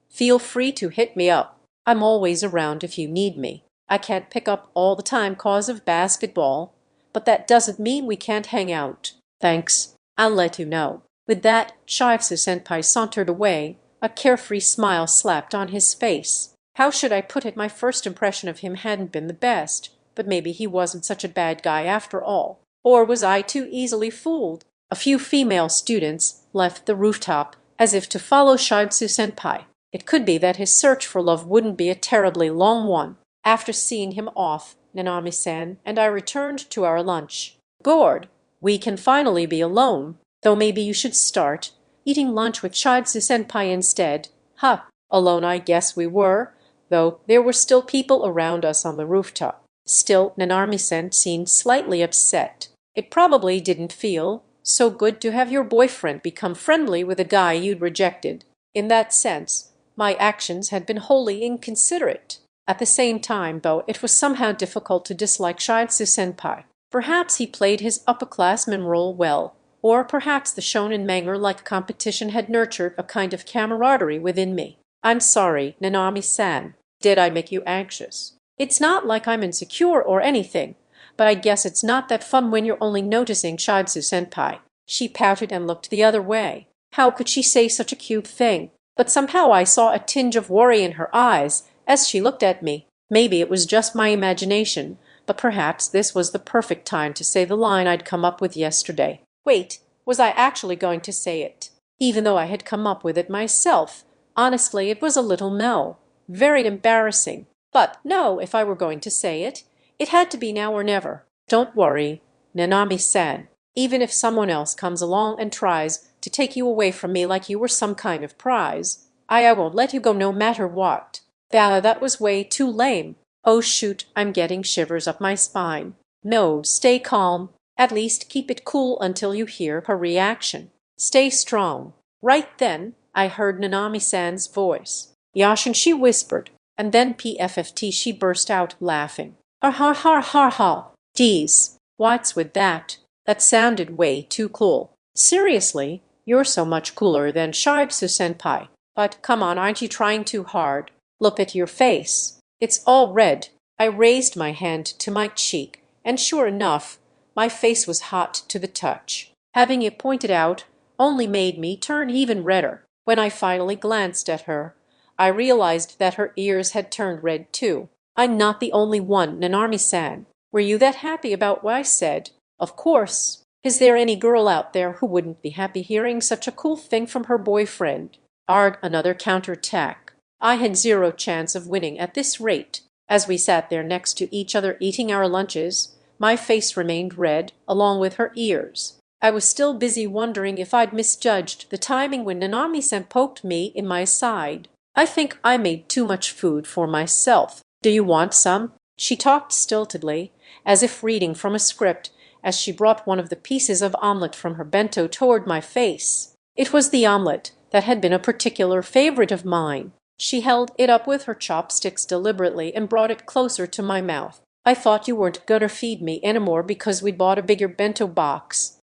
feel free to hit me up. I'm always around if you need me. I can't pick up all the time cause of basketball, but that doesn't mean we can't hang out." "Thanks. I'll let you know." With that, Shiatsu-senpai sauntered away. A carefree smile slapped on his face. How should I put it? My first impression of him hadn't been the best, but maybe he wasn't such a bad guy after all. Or was I too easily fooled? A few female students left the rooftop as if to follow Shiatsu-senpai. It could be that his search for love wouldn't be a terribly long one. After seeing him off, Nanami-san and I returned to our lunch. "Good. We can finally be alone, though maybe you should start eating lunch with Shiatsu-senpai instead." "Huh, alone I guess we were, though there were still people around us on the rooftop." Still, Nanami-san seemed slightly upset. "It probably didn't feel so good to have your boyfriend become friendly with a guy you'd rejected. In that sense, my actions had been wholly inconsiderate." At the same time, though, it was somehow difficult to dislike Shiatsu-senpai. Perhaps he played his upperclassman role well, or perhaps the shonen manga-like competition had nurtured a kind of camaraderie within me. "I'm sorry, Nanami-san. Did I make you anxious?" "It's not like I'm insecure or anything, but I guess it's not that fun when you're only noticing Shiatsu-senpai." She pouted and looked the other way. How could she say such a cute thing? But somehow I saw a tinge of worry in her eyes as she looked at me. Maybe it was just my imagination, but perhaps this was the perfect time to say the line I'd come up with yesterday. Wait, was I actually going to say it? Even though I had come up with it myself, honestly, it was a little no. Very embarrassing. But no, if I were going to say it, it had to be now or never. "Don't worry, Nanami-san. Even if someone else comes along and tries to take you away from me like you were some kind of prize, I won't let you go no matter what." That was way too lame. Oh shoot, I'm getting shivers up my spine. No, stay calm. At least keep it cool until you hear her reaction. Stay strong. Right then, I heard Nanami-san's voice. Yashin, she whispered, and then PFFT, she burst out laughing. Ha ha ha ha ha. Geez, what's with that? That sounded way too cool. Seriously, you're so much cooler than Shibsu-senpai. But come on, aren't you trying too hard? Look at your face. It's all red. I raised my hand to my cheek, and sure enough, my face was hot to the touch. Having it pointed out only made me turn even redder. When I finally glanced at her, I realized that her ears had turned red too. I'm not the only one, Nanami-san. Were you that happy about what I said? Of course. Is there any girl out there who wouldn't be happy hearing such a cool thing from her boyfriend? Arg, another counterattack. I had zero chance of winning at this rate. As we sat there next to each other eating our lunches, my face remained red, along with her ears. I was still busy wondering if I'd misjudged the timing when Nanami-san poked me in my side. I think I made too much food for myself. Do you want some? She talked stiltedly, as if reading from a script, as she brought one of the pieces of omelette from her bento toward my face. It was the omelette that had been a particular favorite of mine. She held it up with her chopsticks deliberately and brought it closer to my mouth. I thought you weren't gonna feed me anymore because we'd bought a bigger bento box.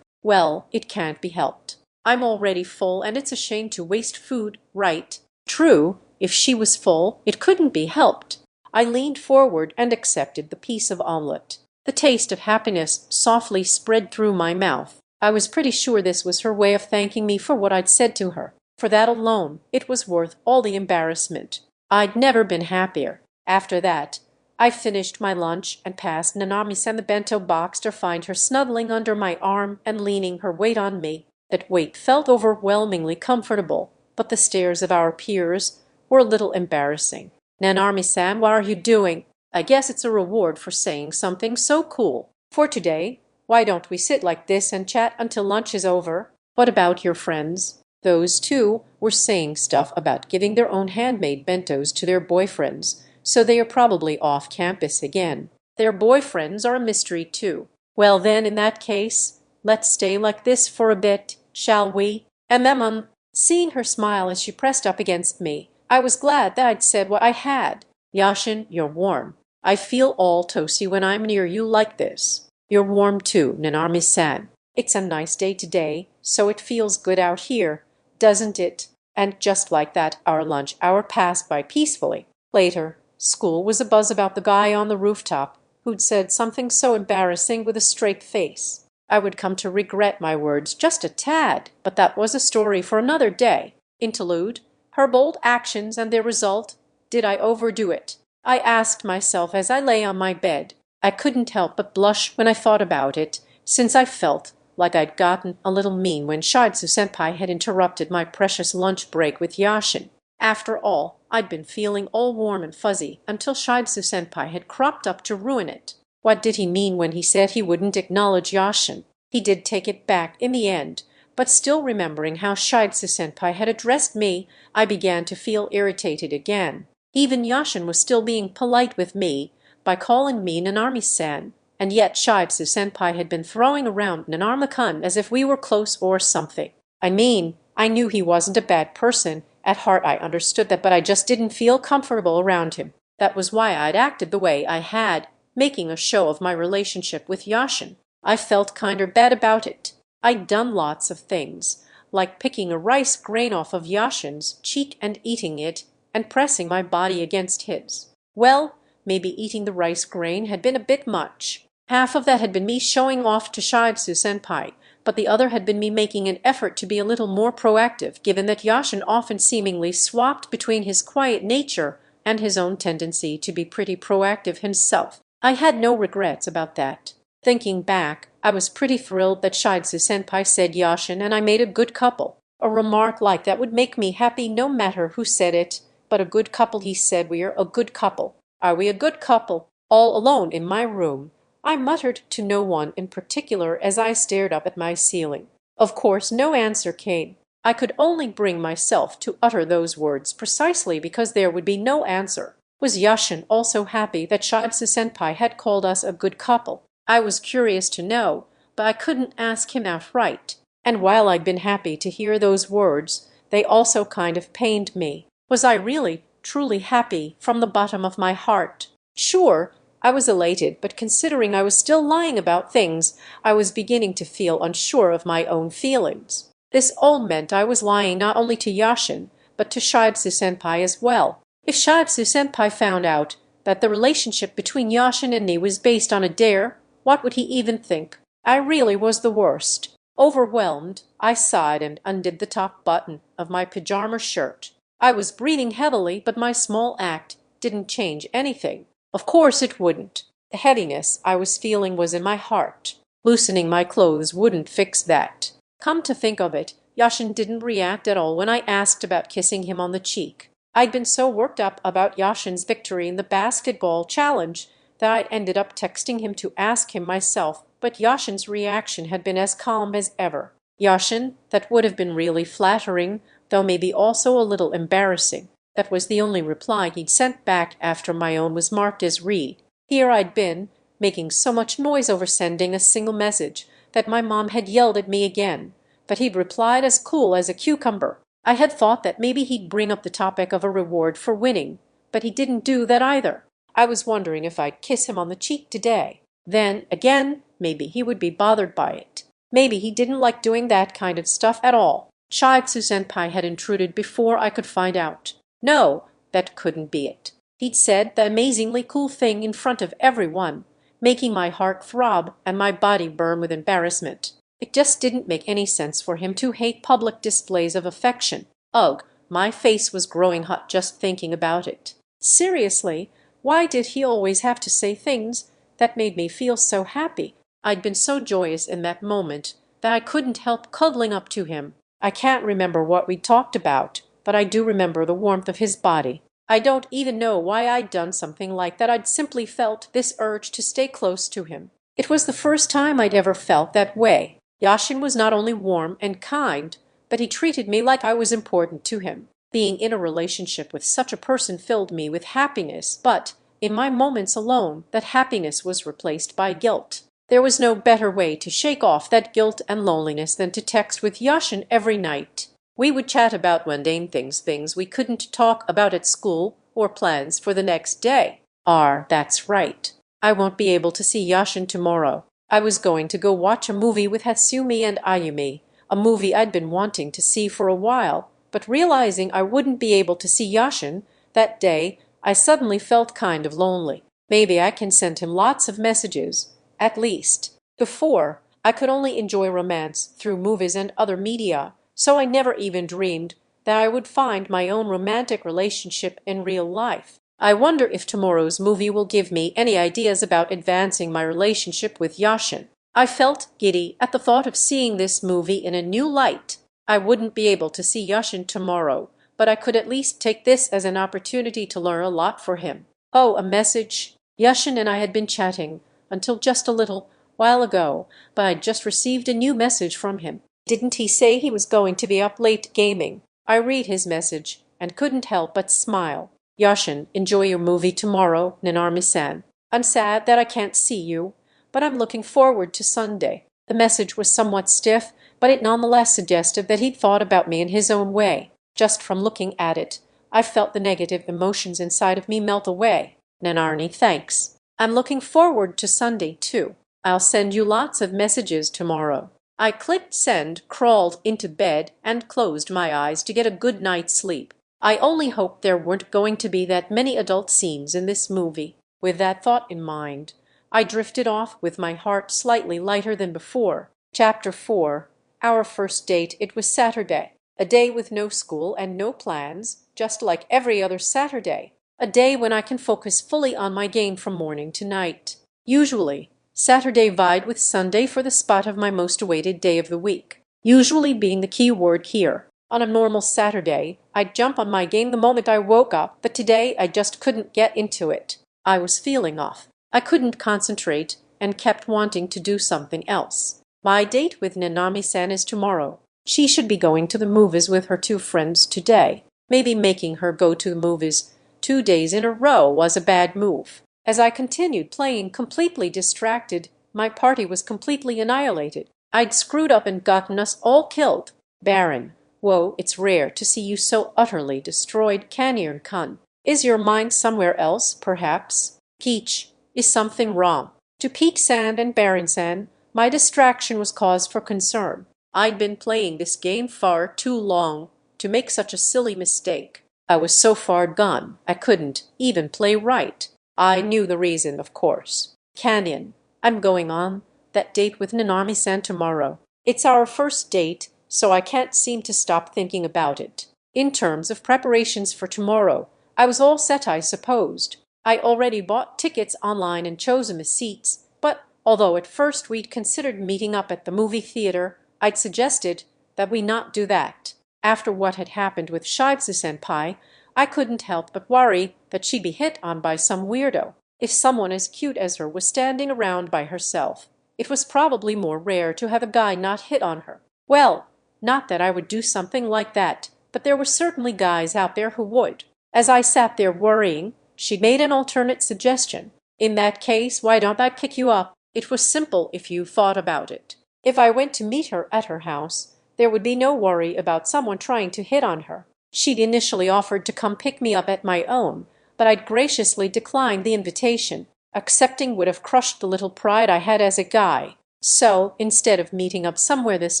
Well, it can't be helped. I'm already full and it's a shame to waste food, right? True, if she was full, it couldn't be helped. I leaned forward and accepted the piece of omelette. The taste of happiness softly spread through my mouth. I was pretty sure this was her way of thanking me for what I'd said to her. For that alone, it was worth all the embarrassment. I'd never been happier. After that, I finished my lunch and passed Nanami-san the bento box to find her snuggling under my arm and leaning her weight on me. That weight felt overwhelmingly comfortable, but the stares of our peers were a little embarrassing. Nanami-san, what are you doing? I guess it's a reward for saying something so cool. For today, why don't we sit like this and chat until lunch is over? What about your friends? Those two were saying stuff about giving their own handmade bentos to their boyfriends, so they are probably off campus again. Their boyfriends are a mystery too. Well then, in that case, let's stay like this for a bit, shall we? And then, seeing her smile as she pressed up against me, I was glad that I'd said what I had. Yashin, you're warm. I feel all toasty when I'm near you like this. You're warm too, Nanami-san. It's a nice day today, so it feels good out here, doesn't it? And just like that, our lunch hour passed by peacefully. Later, school was abuzz about the guy on the rooftop who'd said something so embarrassing with a straight face. I would come to regret my words just a tad, but that was a story for another day. Interlude, her bold actions and their result. Did I overdo it? I asked myself as I lay on my bed. I couldn't help but blush when I thought about it, since I felt like I'd gotten a little mean when Shibsu-senpai had interrupted my precious lunch break with Yashin. After all, I'd been feeling all warm and fuzzy until Shibsu-senpai had cropped up to ruin it. What did he mean when he said he wouldn't acknowledge Yashin? He did take it back in the end, but still remembering how Shibsu-senpai had addressed me, I began to feel irritated again. Even Yashin was still being polite with me by calling me Nanami-san, and yet Shibsu-senpai had been throwing around Nanarma-kun as if we were close or something. I mean, I knew he wasn't a bad person. At heart I understood that, but I just didn't feel comfortable around him. That was why I'd acted the way I had, making a show of my relationship with Yashin. I felt kinder bad about it. I'd done lots of things, like picking a rice grain off of Yashin's cheek and eating it, and pressing my body against his. Well, maybe eating the rice grain had been a bit much. Half of that had been me showing off to Shibsu-senpai, but the other had been me making an effort to be a little more proactive, given that Yashin often seemingly swapped between his quiet nature and his own tendency to be pretty proactive himself. I had no regrets about that. Thinking back, I was pretty thrilled that Shibsu-senpai said Yashin and I made a good couple. A remark like that would make me happy no matter who said it. But a good couple, he said. We're a good couple. Are we a good couple? All alone in my room, I muttered to no one in particular as I stared up at my ceiling. Of course, no answer came. I could only bring myself to utter those words precisely because there would be no answer. Was Yashin also happy that Shibsu-senpai had called us a good couple? I was curious to know, but I couldn't ask him outright. And while I'd been happy to hear those words, they also kind of pained me. Was I really, truly happy from the bottom of my heart? Sure, I was elated, but considering I was still lying about things, I was beginning to feel unsure of my own feelings. This all meant I was lying not only to Yashin, but to Shibsu-senpai as well. If Shibsu-senpai found out that the relationship between Yashin and me was based on a dare, what would he even think? I really was the worst. Overwhelmed, I sighed and undid the top button of my pajama shirt. I was breathing heavily, but my small act didn't change anything. Of course it wouldn't. The heaviness I was feeling was in my heart. Loosening my clothes wouldn't fix that. Come to think of it, Yashin didn't react at all when I asked about kissing him on the cheek. I'd been so worked up about Yashin's victory in the basketball challenge that I ended up texting him to ask him myself, but Yashin's reaction had been as calm as ever. Yashin, that would have been really flattering, though maybe also a little embarrassing. That was the only reply he'd sent back after my own was marked as read. Here I'd been, making so much noise over sending a single message that my mom had yelled at me again, but he'd replied as cool as a cucumber. I had thought that maybe he'd bring up the topic of a reward for winning, but he didn't do that either. I was wondering if I'd kiss him on the cheek today. Then, again, maybe he would be bothered by it. Maybe he didn't like doing that kind of stuff at all. Shibsu-senpai had intruded before I could find out. No, that couldn't be it. He'd said the amazingly cool thing in front of everyone, making my heart throb and my body burn with embarrassment. It just didn't make any sense for him to hate public displays of affection. Ugh, my face was growing hot just thinking about it. Seriously, why did he always have to say things that made me feel so happy? I'd been so joyous in that moment that I couldn't help cuddling up to him. I can't remember what we talked about, but I do remember the warmth of his body. I don't even know why I'd done something like that. I'd simply felt this urge to stay close to him. It was the first time I'd ever felt that way. Yashin was not only warm and kind, but he treated me like I was important to him. Being in a relationship with such a person filled me with happiness, but in my moments alone, that happiness was replaced by guilt. There was no better way to shake off that guilt and loneliness than to text with Yashin every night. We would chat about mundane things we couldn't talk about at school, or plans for the next day. That's right. I won't be able to see Yashin tomorrow. I was going to go watch a movie with Hatsumi and Ayumi, a movie I'd been wanting to see for a while, but realizing I wouldn't be able to see Yashin that day, I suddenly felt kind of lonely. Maybe I can send him lots of messages, at least. Before, I could only enjoy romance through movies and other media, so I never even dreamed that I would find my own romantic relationship in real life. I wonder if tomorrow's movie will give me any ideas about advancing my relationship with Yashin. I felt giddy at the thought of seeing this movie in a new light. I wouldn't be able to see Yashin tomorrow, but I could at least take this as an opportunity to learn a lot for him. Oh, a message. Yashin and I had been chatting until just a little while ago, but I'd just received a new message from him. Didn't he say he was going to be up late gaming? I read his message and couldn't help but smile. Yashin, enjoy your movie tomorrow, Nanarmi-san. I'm sad that I can't see you, but I'm looking forward to Sunday. The message was somewhat stiff, but it nonetheless suggested that he'd thought about me in his own way. Just from looking at it, I felt the negative emotions inside of me melt away. Nanarni, thanks. I'm looking forward to Sunday, too. I'll send you lots of messages tomorrow. I clicked send, crawled into bed, and closed my eyes to get a good night's sleep. I only hoped there weren't going to be that many adult scenes in this movie. With that thought in mind, I drifted off with my heart slightly lighter than before. Chapter 4. Our first date. It was Saturday. A day with no school and no plans, just like every other Saturday. A day when I can focus fully on my game from morning to night. Usually, Saturday vied with Sunday for the spot of my most awaited day of the week. Usually being the key word here. On a normal Saturday, I'd jump on my game the moment I woke up, but today I just couldn't get into it. I was feeling off. I couldn't concentrate and kept wanting to do something else. My date with Nanami-san is tomorrow. She should be going to the movies with her two friends today. Maybe making her go to the movies 2 days in a row was a bad move. As I continued playing completely distracted, my party was completely annihilated. I'd screwed up and gotten us all killed. Baron, whoa, it's rare to see you so utterly destroyed, Canyon Kun. Is your mind somewhere else, perhaps? Peach, is something wrong? To Peach-san and Baron-san, my distraction was cause for concern. I'd been playing this game far too long to make such a silly mistake. I was so far gone, I couldn't even play right. I knew the reason, of course. Canyon, I'm going on that date with Nanami-san tomorrow. It's our first date, so I can't seem to stop thinking about it. In terms of preparations for tomorrow, I was all set, I supposed. I already bought tickets online and chosen the seats, but although at first we'd considered meeting up at the movie theater, I'd suggested that we not do that. After what had happened with Shibuya-senpai, I couldn't help but worry that she'd be hit on by some weirdo. If someone as cute as her was standing around by herself, it was probably more rare to have a guy not hit on her. Well, not that I would do something like that, but there were certainly guys out there who would. As I sat there worrying, she made an alternate suggestion. In that case, why don't I pick you up? It was simple if you thought about it. If I went to meet her at her house, there would be no worry about someone trying to hit on her. She'd initially offered to come pick me up at my own, but I'd graciously declined the invitation. Accepting would have crushed the little pride I had as a guy. So, instead of meeting up somewhere this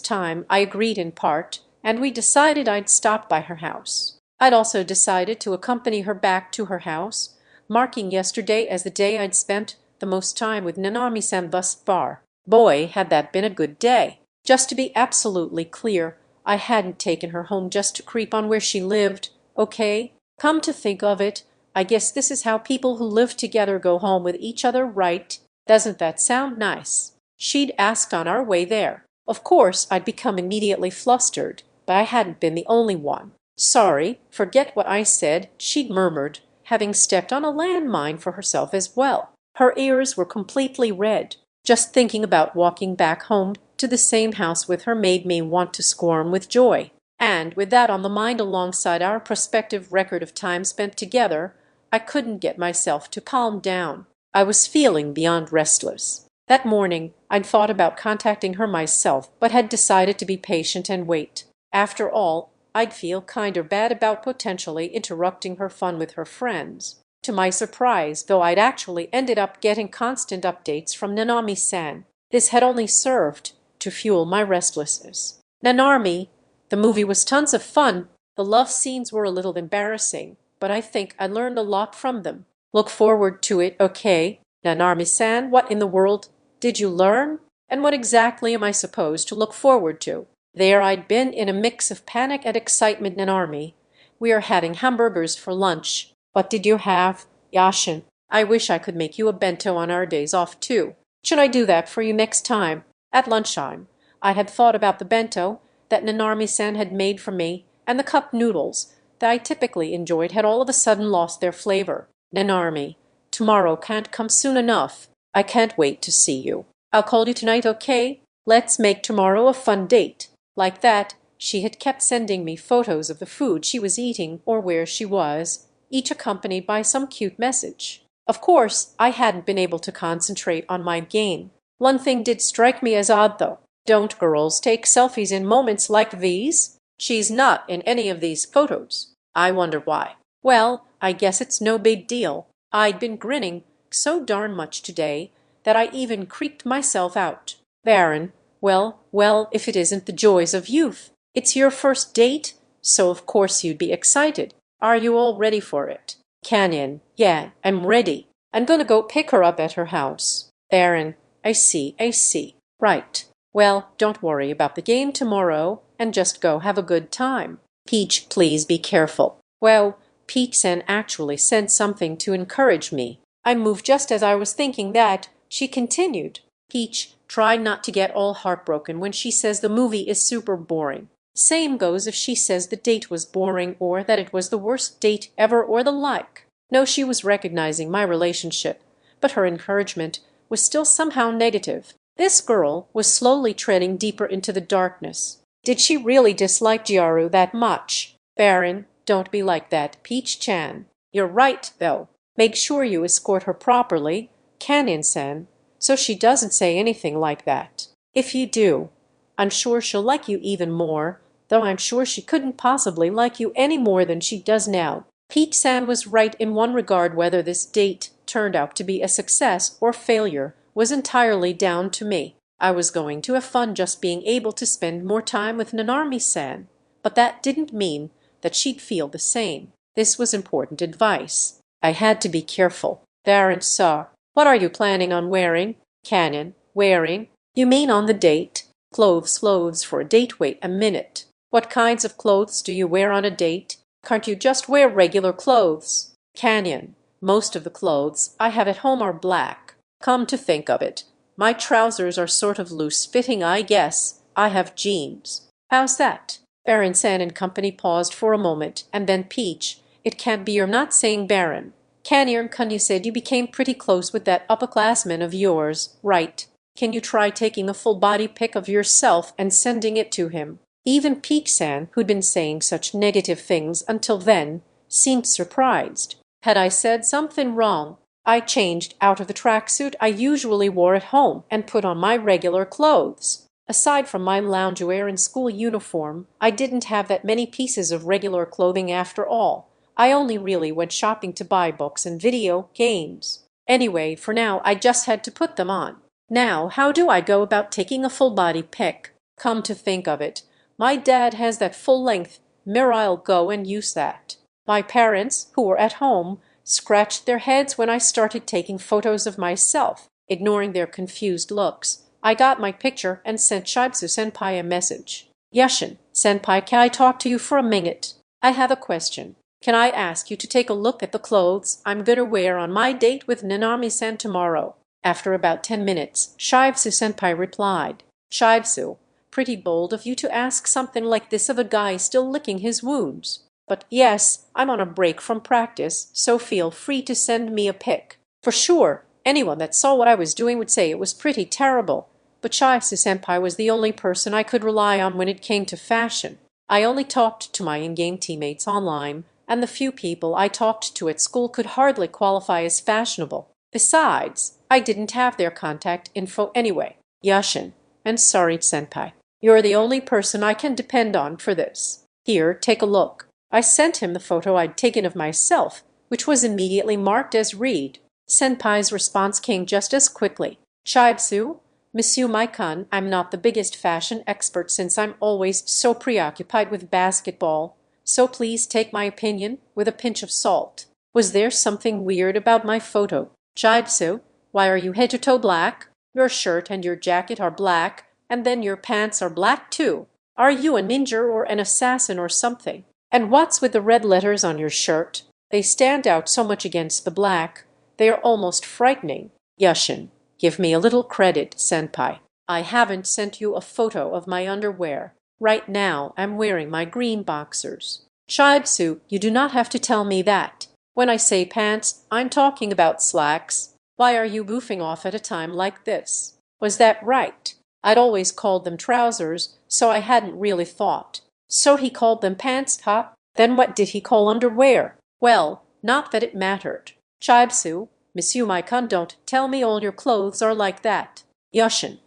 time, I agreed in part, and we decided I'd stop by her house. I'd also decided to accompany her back to her house, marking yesterday as the day I'd spent the most time with Nanami-san thus far. Boy, had that been a good day. Just to be absolutely clear, I hadn't taken her home just to creep on where she lived, okay? Come to think of it, I guess this is how people who live together go home with each other, right? Doesn't that sound nice? She'd asked on our way there. Of course, I'd become immediately flustered, but I hadn't been the only one. Sorry, forget what I said, she'd murmured, having stepped on a landmine for herself as well. Her ears were completely red. Just thinking about walking back home to the same house with her made me want to squirm with joy. And with that on the mind alongside our prospective record of time spent together, I couldn't get myself to calm down. I was feeling beyond restless. That morning, I'd thought about contacting her myself, but had decided to be patient and wait. After all, I'd feel kinder bad about potentially interrupting her fun with her friends. To my surprise, though, I'd actually ended up getting constant updates from Nanami-san. This had only served to fuel my restlessness. Nanami, the movie was tons of fun. The love scenes were a little embarrassing, but I think I learned a lot from them. Look forward to it, okay? Nanami-san, what in the world did you learn? And what exactly am I supposed to look forward to? There I'd been in a mix of panic and excitement. Nanami, we are having hamburgers for lunch. What did you have? Yashin, I wish I could make you a bento on our days off too. Should I do that for you next time? At lunchtime, I had thought about the bento that Nanami-san had made for me, and the cup noodles that I typically enjoyed had all of a sudden lost their flavor. Nanami, tomorrow can't come soon enough. I can't wait to see you. I'll call you tonight, okay? Let's make tomorrow a fun date. Like that, she had kept sending me photos of the food she was eating or where she was, each accompanied by some cute message. Of course, I hadn't been able to concentrate on my game. One thing did strike me as odd, though. Don't girls take selfies in moments like these? She's not in any of these photos. I wonder why. Well, I guess it's no big deal. I'd been grinning so darn much today that I even creeped myself out. Baron, well, if it isn't the joys of youth. It's your first date, so of course you'd be excited. Are you all ready for it? Canyon, yeah, I'm ready. I'm gonna go pick her up at her house. Baron, I see. Right. Well, don't worry about the game tomorrow, and just go have a good time. Peach, please be careful. Well, Peach-san actually sent something to encourage me. I moved just as I was thinking that, she continued. Peach, try not to get all heartbroken when she says the movie is super boring. Same goes if she says the date was boring or that it was the worst date ever or the like. No, she was recognizing my relationship, but her encouragement was still somehow negative. This girl was slowly treading deeper into the darkness. Did she really dislike Jiaru that much? Baron, don't be like that, Peach-chan. You're right, though. Make sure you escort her properly, Canyon-san, so she doesn't say anything like that. If you do, I'm sure she'll like you even more, though I'm sure she couldn't possibly like you any more than she does now. Peach-san was right in one regard. Whether this date turned out to be a success or failure was entirely down to me. I was going to have fun just being able to spend more time with Nanami-san, but that didn't mean that she'd feel the same. This was important advice. I had to be careful. Baron saw. What are you planning on wearing? Canyon. Wearing? You mean on the date? Clothes for a date. Wait a minute. What kinds of clothes do you wear on a date? Can't you just wear regular clothes? Canyon. Most of the clothes I have at home are black. Come to think of it, my trousers are sort of loose-fitting, I guess. I have jeans. How's that? Baron San and company paused for a moment, and then Peach. It can't be you're not saying Baron. Canyon, you said you became pretty close with that upperclassman of yours, right? Can you try taking a full-body pic of yourself and sending it to him? Even Peach-san, who'd been saying such negative things until then, seemed surprised. Had I said something wrong? I changed out of the tracksuit I usually wore at home and put on my regular clothes. Aside from my loungewear and school uniform, I didn't have that many pieces of regular clothing after all. I only really went shopping to buy books and video games. Anyway, for now I just had to put them on. Now, how do I go about taking a full-body pic? Come to think of it, my dad has that full-length mirror. I'll go and use that. My parents, who were at home, scratched their heads when I started taking photos of myself. Ignoring their confused looks, I got my picture and sent Shibutsu-senpai a message. Yashin, senpai, can I talk to you for a minute? I have a question. Can I ask you to take a look at the clothes I'm gonna wear on my date with Nanami-san tomorrow? After about 10 minutes, Shibutsu-senpai replied. Shibutsu, pretty bold of you to ask something like this of a guy still licking his wounds. But yes, I'm on a break from practice, so feel free to send me a pic. For sure, anyone that saw what I was doing would say it was pretty terrible. But Shibutsu-senpai was the only person I could rely on when it came to fashion. I only talked to my in-game teammates online, and the few people I talked to at school could hardly qualify as fashionable. Besides, I didn't have their contact info anyway. Yashin, and sorry, senpai. You're the only person I can depend on for this. Here, take a look. I sent him the photo I'd taken of myself, which was immediately marked as read. Senpai's response came just as quickly. Shibutsu, Monsieur Maikon, I'm not the biggest fashion expert since I'm always so preoccupied with basketball, so please take my opinion with a pinch of salt. Was there something weird about my photo? Shibutsu, why are you head to toe black? Your shirt and your jacket are black, and then your pants are black too. Are you a ninja or an assassin or something? And what's with the red letters on your shirt? They stand out so much against the black. They are almost frightening. Yashin, give me a little credit, senpai. I haven't sent you a photo of my underwear. Right now I'm wearing my green boxers. Shibutsu, you do not have to tell me that. When I say pants, I'm talking about slacks. Why are you goofing off at a time like this? Was that right? I'd always called them trousers, so I hadn't really thought. So he called them pants, huh? Then what did he call underwear? Well, not that it mattered. Shibutsu, Monsieur Maikon, don't tell me all your clothes are like that. Yashin,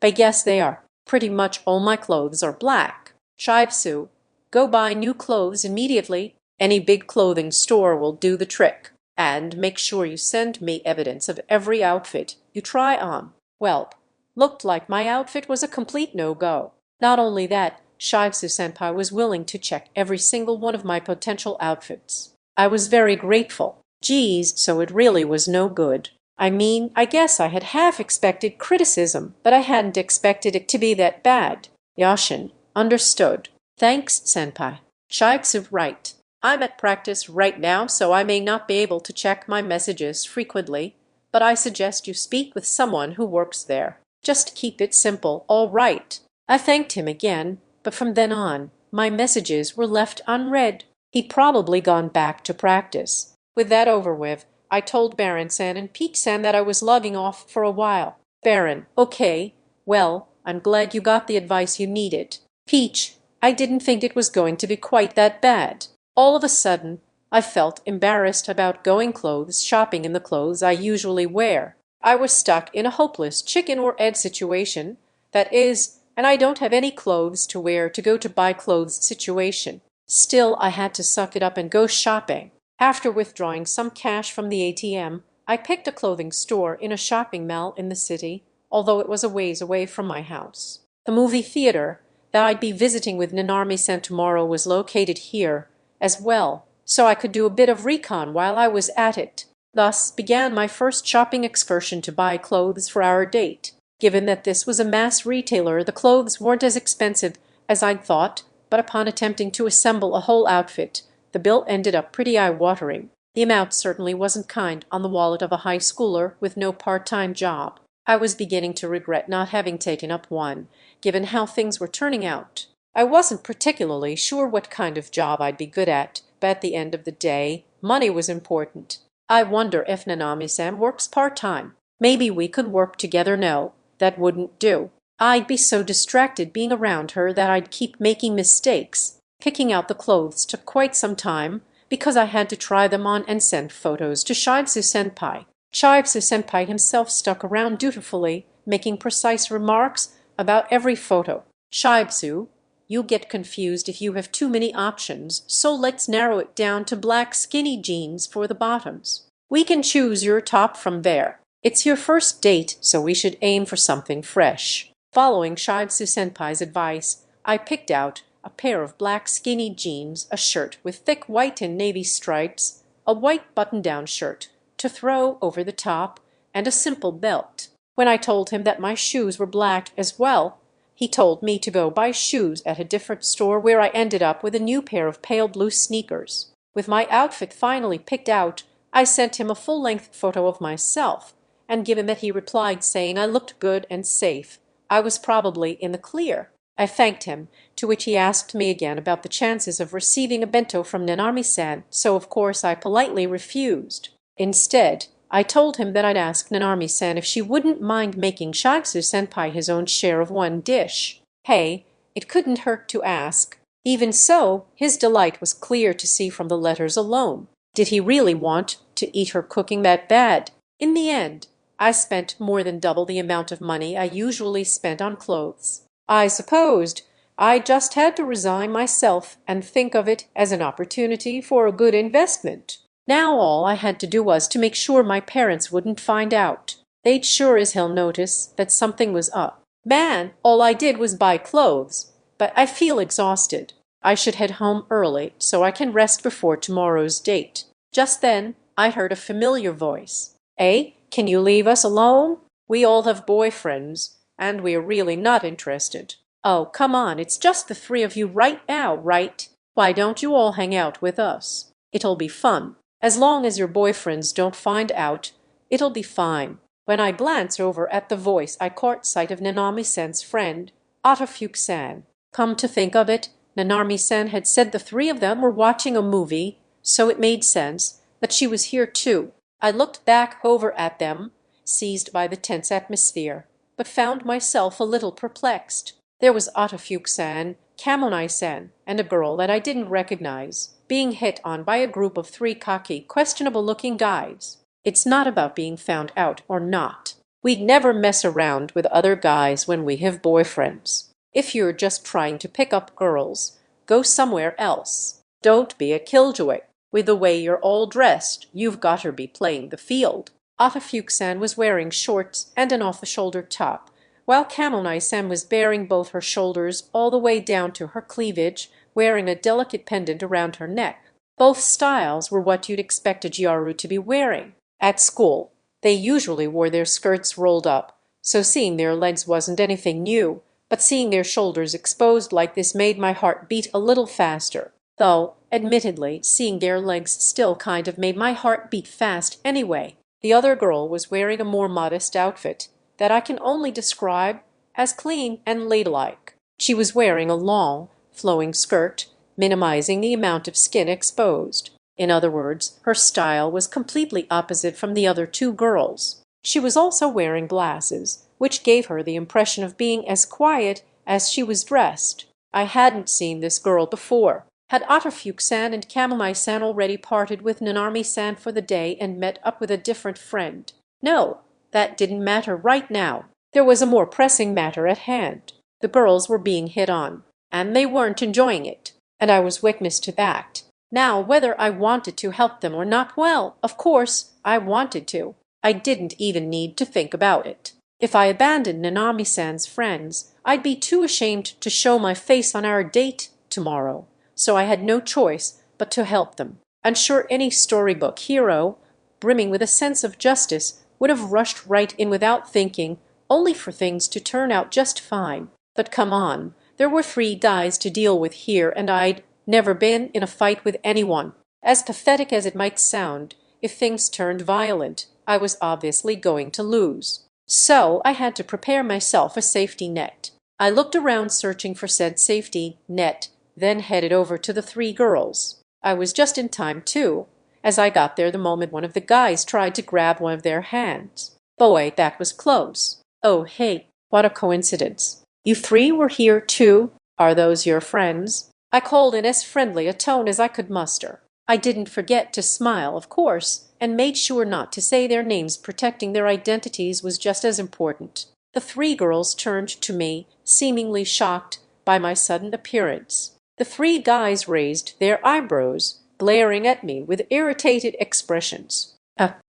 I guess they are. Pretty much all my clothes are black. Shibutsu, go buy new clothes immediately. Any big clothing store will do the trick. And make sure you send me evidence of every outfit you try on. Well, looked like my outfit was a complete no-go. Not only that, Shibutsu-senpai was willing to check every single one of my potential outfits. I was very grateful. Geez, so it really was no good. I mean, I guess I had half expected criticism, but I hadn't expected it to be that bad. Yashin, understood. Thanks, senpai. Shibutsu, right. I'm at practice right now, so I may not be able to check my messages frequently, but I suggest you speak with someone who works there. Just keep it simple, all right. I thanked him again, but from then on, my messages were left unread. He'd probably gone back to practice. With that over with, I told Baron-san and Peach-san that I was logging off for a while. Baron, okay. Well, I'm glad you got the advice you needed. Peach, I didn't think it was going to be quite that bad. All of a sudden, I felt embarrassed about going clothes shopping in the clothes I usually wear. I was stuck in a hopeless chicken or egg situation, that is, and I don't have any clothes to wear to go to buy clothes situation. Still, I had to suck it up and go shopping. After withdrawing some cash from the ATM, I picked a clothing store in a shopping mall in the city, although it was a ways away from my house. The movie theater that I'd be visiting with Nanarmi-san tomorrow was located here as well, so I could do a bit of recon while I was at it. Thus began my first shopping excursion to buy clothes for our date. Given that this was a mass retailer, the clothes weren't as expensive as I'd thought, but upon attempting to assemble a whole outfit, the bill ended up pretty eye-watering. The amount certainly wasn't kind on the wallet of a high schooler with no part-time job. I was beginning to regret not having taken up one, given how things were turning out. I wasn't particularly sure what kind of job I'd be good at, but at the end of the day, money was important. I wonder if Nanami-san works part-time. Maybe we could work together. No, that wouldn't do. I'd be so distracted being around her that I'd keep making mistakes. Picking out the clothes took quite some time because I had to try them on and send photos to Shibsu-senpai. Shibsu-senpai himself stuck around dutifully, making precise remarks about every photo. Shibsu, you get confused if you have too many options, so let's narrow it down to black skinny jeans for the bottoms. We can choose your top from there. It's your first date, so we should aim for something fresh. Following Shibsu-senpai's advice, I picked out a pair of black skinny jeans, a shirt with thick white and navy stripes, a white button-down shirt to throw over the top, and a simple belt. When I told him that my shoes were black as well, he told me to go buy shoes at a different store, where I ended up with a new pair of pale blue sneakers. With my outfit finally picked out, I sent him a full-length photo of myself, and given that he replied saying I looked good and safe, I was probably in the clear. I thanked him, to which he asked me again about the chances of receiving a bento from Nanami-san, so of course I politely refused. Instead, I told him that I'd ask Nanami-san if she wouldn't mind making Shibsu-senpai his own share of one dish. Hey, it couldn't hurt to ask. Even so, his delight was clear to see from the letters alone. Did he really want to eat her cooking that bad? In the end, I spent more than double the amount of money I usually spent on clothes. I supposed I just had to resign myself and think of it as an opportunity for a good investment. Now all I had to do was to make sure my parents wouldn't find out. They'd sure as hell notice that something was up. Man, all I did was buy clothes, but I feel exhausted. I should head home early so I can rest before tomorrow's date. Just then, I heard a familiar voice. "Eh, can you leave us alone? We all have boyfriends, and we're really not interested. Oh, come on, it's just the three of you right now, right? Why don't you all hang out with us? It'll be fun. As long as your boyfriends don't find out, it'll be fine." When I glanced over at the voice, I caught sight of Nanami-san's friend, Autofuke-san. Come to think of it, Nanami-san had said the three of them were watching a movie, so it made sense that she was here too. I looked back over at them, seized by the tense atmosphere, but found myself a little perplexed. There was Autofuke-san, Kamonai-san, and a girl that I didn't recognize, being hit on by a group of three cocky, questionable-looking guys. It's not about being found out or not. We'd never mess around with other guys when we have boyfriends. If you're just trying to pick up girls, go somewhere else. Don't be a killjoy. With the way you're all dressed, you've gotta be playing the field. Autofuke-san was wearing shorts and an off-the-shoulder top, while Kamonai-san was baring both her shoulders all the way down to her cleavage, wearing a delicate pendant around her neck. Both styles were what you'd expect a Gyaru to be wearing. At school, they usually wore their skirts rolled up, so seeing their legs wasn't anything new, but seeing their shoulders exposed like this made my heart beat a little faster. Though, admittedly, seeing their legs still kind of made my heart beat fast anyway. The other girl was wearing a more modest outfit that I can only describe as clean and ladylike. She was wearing a long, flowing skirt, minimizing the amount of skin exposed. In other words, her style was completely opposite from the other two girls. She was also wearing glasses, which gave her the impression of being as quiet as she was dressed. I hadn't seen this girl before. Had Otterfuke-san and Kamui-san already parted with Nanami-san for the day and met up with a different friend? No, that didn't matter right now. There was a more pressing matter at hand. The girls were being hit on, and they weren't enjoying it, and I was witness to that. Now, whether I wanted to help them or not, well, of course, I wanted to. I didn't even need to think about it. If I abandoned Nanami-san's friends, I'd be too ashamed to show my face on our date tomorrow. So I had no choice but to help them. I'm sure any storybook hero, brimming with a sense of justice, would have rushed right in without thinking, only for things to turn out just fine. But come on, there were 3 guys to deal with here, and I'd never been in a fight with anyone. As pathetic as it might sound, if things turned violent, I was obviously going to lose. So I had to prepare myself a safety net. I looked around searching for said safety net, then headed over to the 3 girls. I was just in time, too, as I got there the moment one of the guys tried to grab one of their hands. Boy, that was close. Oh, hey, what a coincidence. You 3 were here, too? Are those your friends? I called in as friendly a tone as I could muster. I didn't forget to smile, of course, and made sure not to say their names. Protecting their identities was just as important. The 3 girls turned to me, seemingly shocked by my sudden appearance. The 3 guys raised their eyebrows, glaring at me with irritated expressions.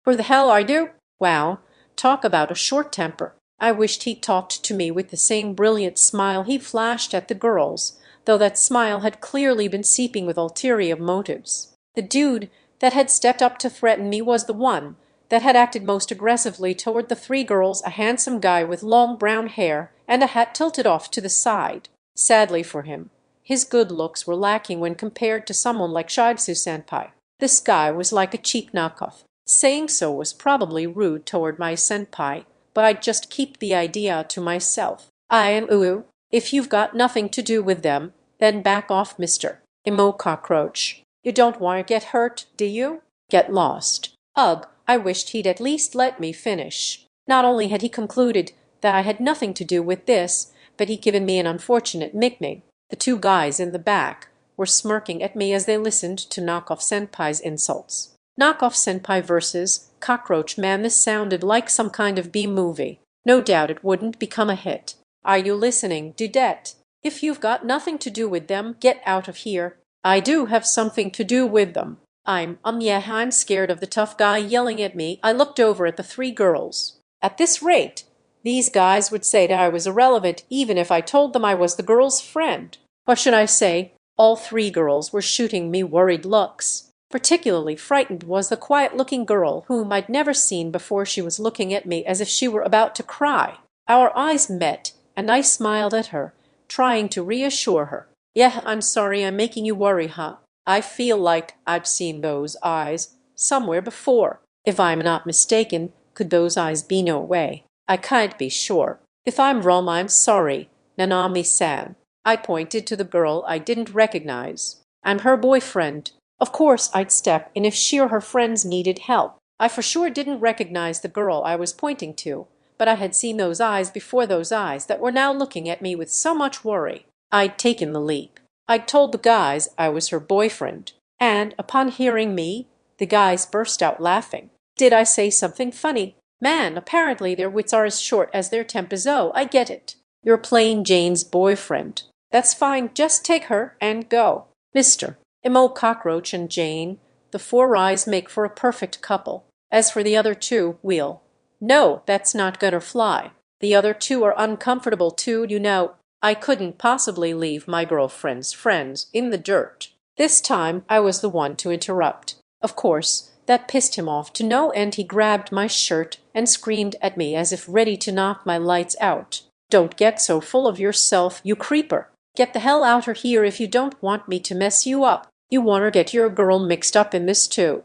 Who the hell are you? Wow, talk about a short temper. I wished he talked to me with the same brilliant smile he flashed at the girls, though that smile had clearly been seeping with ulterior motives. The dude that had stepped up to threaten me was the one that had acted most aggressively toward the 3 girls, a handsome guy with long brown hair and a hat tilted off to the side. Sadly for him, his good looks were lacking when compared to someone like Shigesu-senpai. This guy was like a cheap knockoff. Saying so was probably rude toward my senpai, but I'd just keep the idea to myself. If you've got nothing to do with them, then back off, Mr. Emo Cockroach. You don't want to get hurt, do you? Get lost. Ugh, I wished he'd at least let me finish. Not only had he concluded that I had nothing to do with this, but he'd given me an unfortunate nickname. The 2 guys in the back were smirking at me as they listened to Knockoff Senpai's insults. Knockoff Senpai versus Cockroach Man, this sounded like some kind of B-movie. No doubt it wouldn't become a hit. Are you listening, Dudette? If you've got nothing to do with them, get out of here. I do have something to do with them. I'm scared of the tough guy yelling at me. I looked over at the 3 girls. At this rate, these guys would say that I was irrelevant even if I told them I was the girl's friend. What should I say? All 3 girls were shooting me worried looks. Particularly frightened was the quiet-looking girl whom I'd never seen before. She was looking at me as if she were about to cry. Our eyes met, and I smiled at her, trying to reassure her. Yeah, I'm sorry I'm making you worry, huh? I feel like I've seen those eyes somewhere before. If I'm not mistaken, could those eyes be no way? I can't be sure. If I'm wrong, I'm sorry. Nanami-san. I pointed to the girl I didn't recognize. I'm her boyfriend. Of course I'd step in if she or her friends needed help. I for sure didn't recognize the girl I was pointing to, but I had seen those eyes before, those eyes that were now looking at me with so much worry. I'd taken the leap. I'd told the guys I was her boyfriend, and upon hearing me, the guys burst out laughing. Did I say something funny? Man, apparently their wits are as short as their tempers. Oh, I get it. You're plain Jane's boyfriend. That's fine, just take her and go. Mr. Emo Cockroach and Jane, the 4 eyes make for a perfect couple. As for the other 2, no, that's not gonna fly. The other 2 are uncomfortable too, you know. I couldn't possibly leave my girlfriend's friends in the dirt. This time I was the one to interrupt. Of course, that pissed him off to no end. He grabbed my shirt and screamed at me as if ready to knock my lights out. Don't get so full of yourself, you creeper. Get the hell out of here if you don't want me to mess you up. You wanna get your girl mixed up in this too.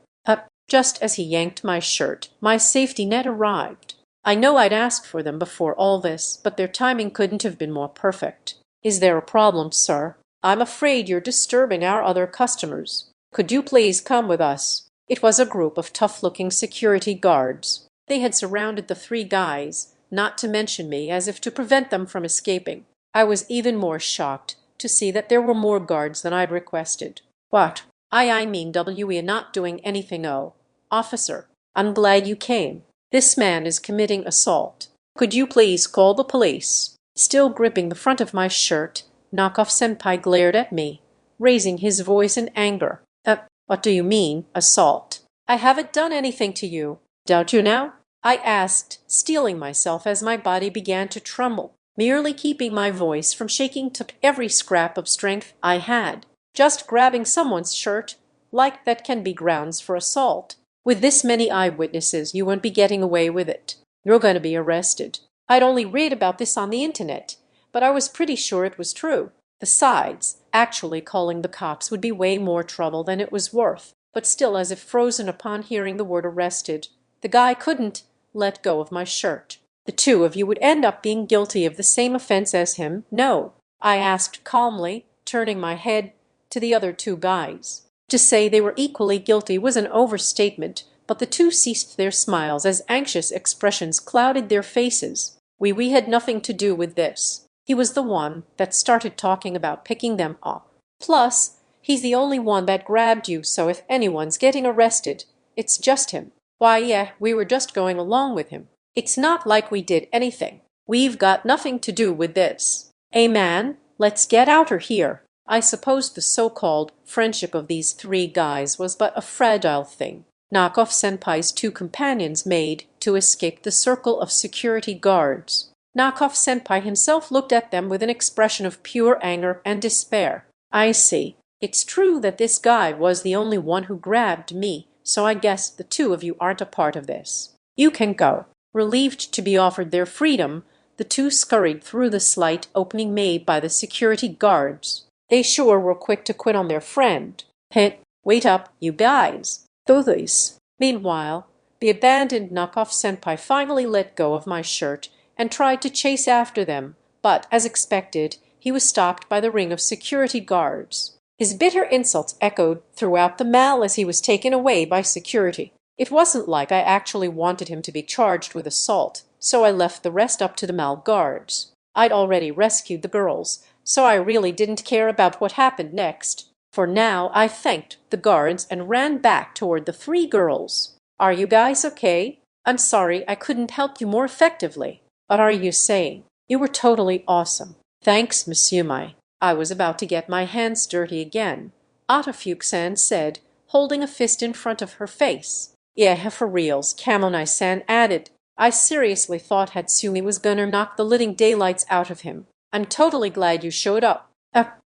Just as he yanked my shirt, my safety net arrived. I know I'd asked for them before all this, but their timing couldn't have been more perfect. Is there a problem, sir? I'm afraid you're disturbing our other customers. Could you please come with us? It was a group of tough-looking security guards. They had surrounded the 3 guys, not to mention me, as if to prevent them from escaping. I was even more shocked to see that there were more guards than I'd requested. What? I mean we are not doing anything. Oh, officer, I'm glad you came. This man is committing assault. Could you please call the police? Still gripping the front of my shirt, Knockoff-senpai glared at me, raising his voice in anger. What do you mean, assault? I haven't done anything to you. Don't you now? I asked, steeling myself as my body began to tremble, merely keeping my voice from shaking to every scrap of strength I had. Just grabbing someone's shirt, like that can be grounds for assault. With this many eyewitnesses, you won't be getting away with it. You're going to be arrested. I'd only read about this on the internet, but I was pretty sure it was true. Besides, actually calling the cops would be way more trouble than it was worth. But still, as if frozen upon hearing the word arrested, the guy couldn't let go of my shirt. The two of you would end up being guilty of the same offense as him, no? I asked calmly, turning my head to the other two guys. To say they were equally guilty was an overstatement, but the two ceased their smiles as anxious expressions clouded their faces. We had nothing to do with this. He was the one that started talking about picking them up. Plus, he's the only one that grabbed you, so if anyone's getting arrested, it's just him. Why, yeah, we were just going along with him. It's not like we did anything. We've got nothing to do with this. Hey man, let's get outer here. I suppose the so-called friendship of these three guys was but a fragile thing Knockoff-senpai's two companions made to escape the circle of security guards. Knockoff-senpai himself looked at them with an expression of pure anger and despair. I see. It's true that this guy was the only one who grabbed me, so I guess the two of you aren't a part of this. You can go. Relieved to be offered their freedom, the two scurried through the slight opening made by the security guards. They sure were quick to quit on their friend. Hey, wait up, you guys. Do this. Meanwhile, the abandoned Knockoff-senpai finally let go of my shirt and tried to chase after them, but, as expected, he was stopped by the ring of security guards. His bitter insults echoed throughout the mall as he was taken away by security. It wasn't like I actually wanted him to be charged with assault, so I left the rest up to the mall guards. I'd already rescued the girls, so I really didn't care about what happened next. For now, I thanked the guards and ran back toward the three girls. Are you guys okay? I'm sorry I couldn't help you more effectively. What are you saying? You were totally awesome. Thanks, Monsieur Mai. I was about to get my hands dirty again. Atafuke-san said, holding a fist in front of her face. Yeah, for reals, Kamonai-san added. I seriously thought Hatsumi was gonna knock the living daylights out of him. I'm totally glad you showed up.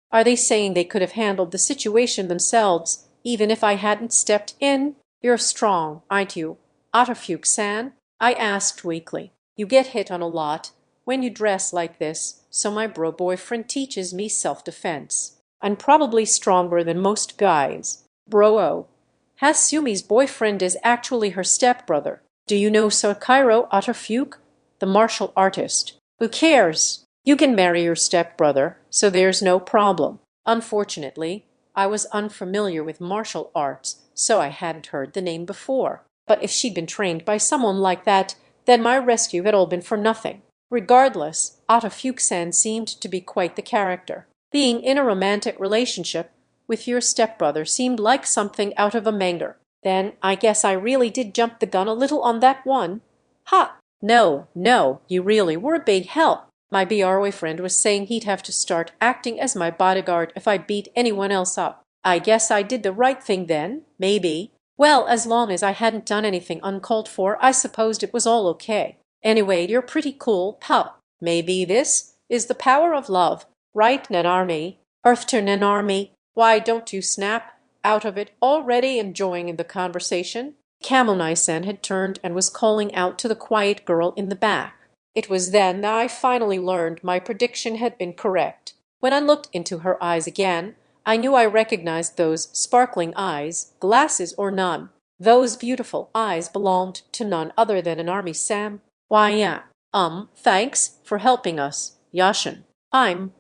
Are they saying they could have handled the situation themselves, even if I hadn't stepped in? You're strong, aren't you, Atafuke-san? I asked weakly. You get hit on a lot when you dress like this, so my bro-boyfriend teaches me self-defense. I'm probably stronger than most guys. Bro-oh. Hasumi's boyfriend is actually her stepbrother. Do you know Sokairo Atafuke, the martial artist? Who cares? You can marry your stepbrother, so there's no problem. Unfortunately, I was unfamiliar with martial arts, so I hadn't heard the name before. But if she'd been trained by someone like that, then my rescue had all been for nothing. Regardless, Atafuke-san seemed to be quite the character. Being in a romantic relationship with your stepbrother seemed like something out of a manga. Then I guess I really did jump the gun a little on that one. Ha! No, you really were a big help. My boyfriend was saying he'd have to start acting as my bodyguard if I beat anyone else up. I guess I did the right thing then, maybe. Well, as long as I hadn't done anything uncalled for, I supposed it was all okay. Anyway, you're pretty cool, pal. Maybe this is the power of love, right, Nanarmi? Earth to Nanarmi, why don't you snap out of it already enjoying the conversation? Kamonai-san had turned and was calling out to the quiet girl in the back. It was then that I finally learned my prediction had been correct. When I looked into her eyes again, I knew I recognized those sparkling eyes, glasses or none. Those beautiful eyes belonged to none other than Nanarmi-san. Why, yeah. Thanks for helping us, Yashin. I'm,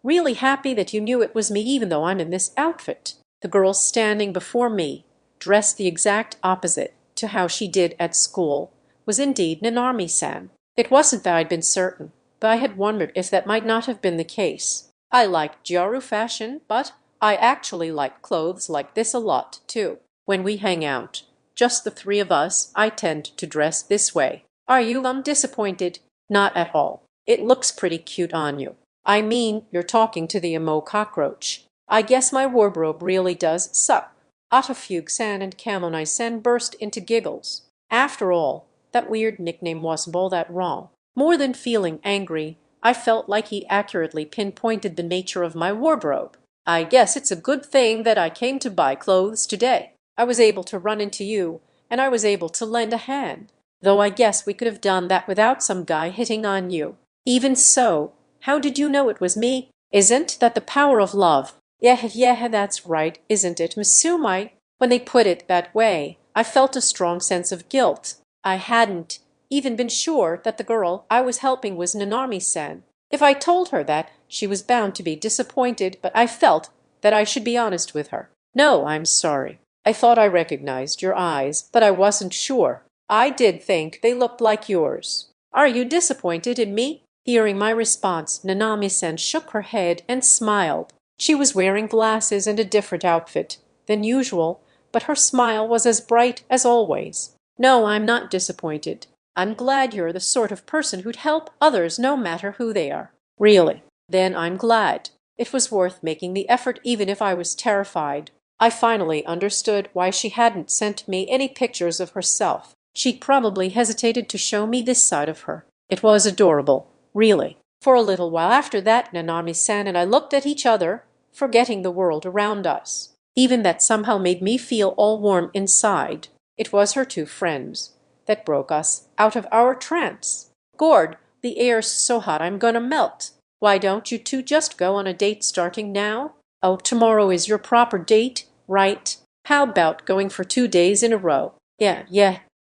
really happy that you knew it was me even though I'm in this outfit. The girl standing before me, dressed the exact opposite to how she did at school, was indeed Nanarmi-san. It wasn't that I'd been certain, but I had wondered if that might not have been the case. I like Gyaru fashion, but I actually like clothes like this a lot, too. When we hang out, just the three of us, I tend to dress this way. Are you disappointed? Not at all. It looks pretty cute on you. I mean, you're talking to the emo cockroach. I guess my wardrobe really does suck. Atafugue-san and Kamoni-san burst into giggles. After all, that weird nickname wasn't all that wrong. More than feeling angry, I felt like he accurately pinpointed the nature of my wardrobe. I guess it's a good thing that I came to buy clothes today. I was able to run into you, and I was able to lend a hand. Though I guess we could have done that without some guy hitting on you. Even so, how did you know it was me? Isn't that the power of love? Yeah, that's right, isn't it, Misumai? When they put it that way, I felt a strong sense of guilt. I hadn't even been sure that the girl I was helping was Nanami-san. If I told her that, she was bound to be disappointed, but I felt that I should be honest with her. No, I'm sorry. I thought I recognized your eyes, but I wasn't sure. I did think they looked like yours. Are you disappointed in me? Hearing my response, Nanami-san shook her head and smiled. She was wearing glasses and a different outfit than usual, but her smile was as bright as always. No, I'm not disappointed. I'm glad you're the sort of person who'd help others no matter who they are. Really? Then I'm glad. It was worth making the effort even if I was terrified. I finally understood why she hadn't sent me any pictures of herself. She'd probably hesitated to show me this side of her. It was adorable, really. For a little while after that, Nanami-san and I looked at each other, forgetting the world around us. Even that somehow made me feel all warm inside. It was her two friends that broke us out of our trance. Gord, the air's so hot I'm gonna melt. Why don't you two just go on a date starting now? Oh, tomorrow is your proper date, right? How about going for 2 days in a row? Yeah,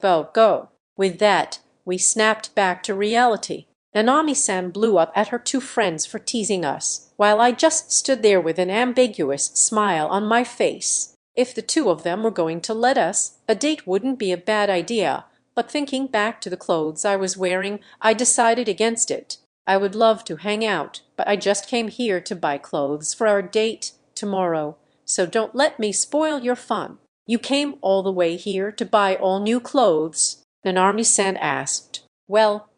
go. With that, we snapped back to reality. Nanami-san blew up at her two friends for teasing us, while I just stood there with an ambiguous smile on my face. If the two of them were going to let us, a date wouldn't be a bad idea, but thinking back to the clothes I was wearing, I decided against it. I would love to hang out, but I just came here to buy clothes for our date tomorrow, so don't let me spoil your fun. You came all the way here to buy all new clothes? Nanami-san asked. Well,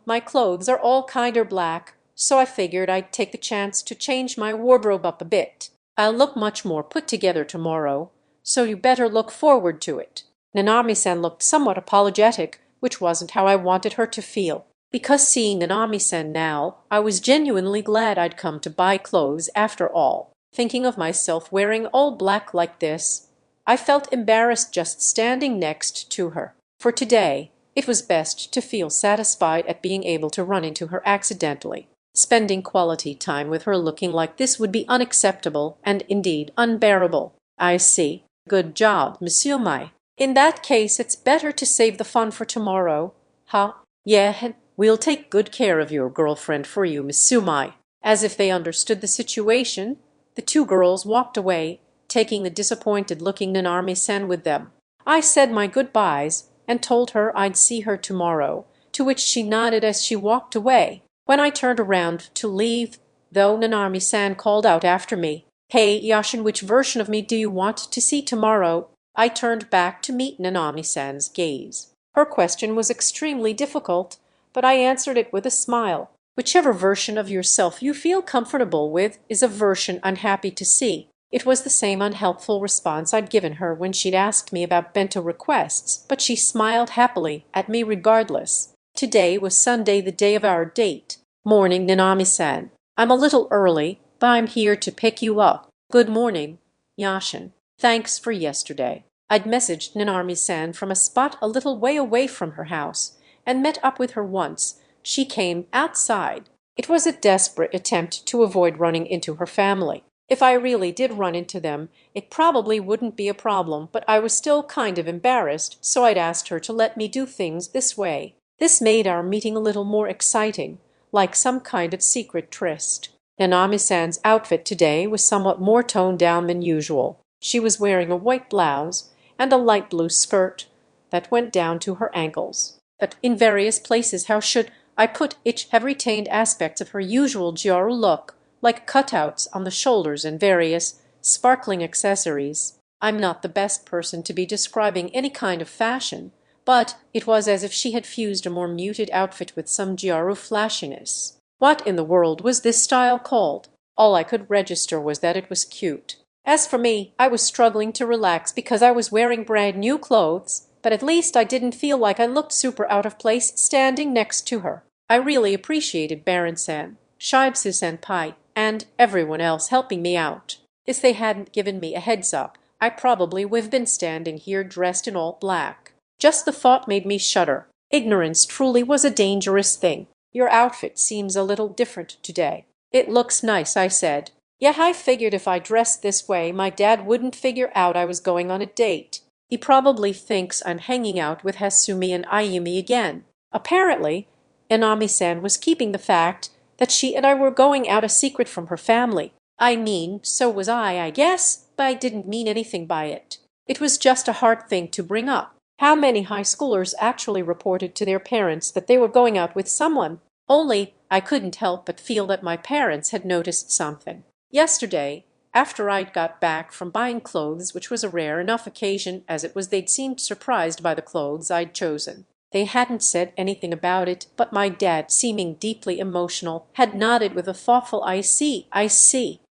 my clothes are all kinder black, so I figured I'd take the chance to change my wardrobe up a bit. I'll look much more put together tomorrow, so you better look forward to it. Nanami-san looked somewhat apologetic, which wasn't how I wanted her to feel. Because seeing Nanami-san now, I was genuinely glad I'd come to buy clothes after all. Thinking of myself wearing all black like this, I felt embarrassed just standing next to her. For today, it was best to feel satisfied at being able to run into her accidentally. Spending quality time with her looking like this would be unacceptable and indeed unbearable. I see. Good job, Monsieur Mai. In that case, it's better to save the fun for tomorrow. Huh? Yeah, we'll take good care of your girlfriend for you, Monsieur Mai. As if they understood the situation, the two girls walked away, taking the disappointed-looking Nanami-san with them. I said my goodbyes and told her I'd see her tomorrow, to which she nodded as she walked away. When I turned around to leave, though, Nanami-san called out after me, Hey, Yashin, which version of me do you want to see tomorrow? I turned back to meet Nanami-san's gaze. Her question was extremely difficult, but I answered it with a smile. Whichever version of yourself you feel comfortable with is a version I'm happy to see. It was the same unhelpful response I'd given her when she'd asked me about bento requests, but she smiled happily at me regardless. Today was Sunday, the day of our date. Morning, Nanami-san. I'm a little early, but I'm here to pick you up. Good morning, Yashin. Thanks for yesterday. I'd messaged Nanami-san from a spot a little way away from her house and met up with her once. She came outside. It was a desperate attempt to avoid running into her family. If I really did run into them, it probably wouldn't be a problem, but I was still kind of embarrassed, so I'd asked her to let me do things this way. This made our meeting a little more exciting, like some kind of secret tryst. Nanami-san's outfit today was somewhat more toned down than usual. She was wearing a white blouse and a light blue skirt that went down to her ankles. But in various places, how should I put it, have retained aspects of her usual Gyaru look, like cutouts on the shoulders and various sparkling accessories. I'm not the best person to be describing any kind of fashion, but it was as if she had fused a more muted outfit with some Giaru flashiness. What in the world was this style called? All I could register was that it was cute. As for me, I was struggling to relax because I was wearing brand new clothes, but at least I didn't feel like I looked super out of place standing next to her. I really appreciated Baron-san, Shibsu-senpai, and everyone else helping me out. If they hadn't given me a heads up, I probably would have been standing here dressed in all black. Just the thought made me shudder. Ignorance truly was a dangerous thing. Your outfit seems a little different today. It looks nice, I said. Yeah, I figured if I dressed this way, my dad wouldn't figure out I was going on a date. He probably thinks I'm hanging out with Hasumi and Ayumi again. Apparently, Inami-san was keeping the fact that she and I were going out a secret from her family. I mean, so was I guess, but I didn't mean anything by it. It was just a hard thing to bring up. How many high schoolers actually reported to their parents that they were going out with someone? Only I couldn't help but feel that my parents had noticed something. Yesterday, after I'd got back from buying clothes, which was a rare enough occasion as it was they'd seemed surprised by the clothes I'd chosen. They hadn't said anything about it, but my dad, seeming deeply emotional, had nodded with a thoughtful I see.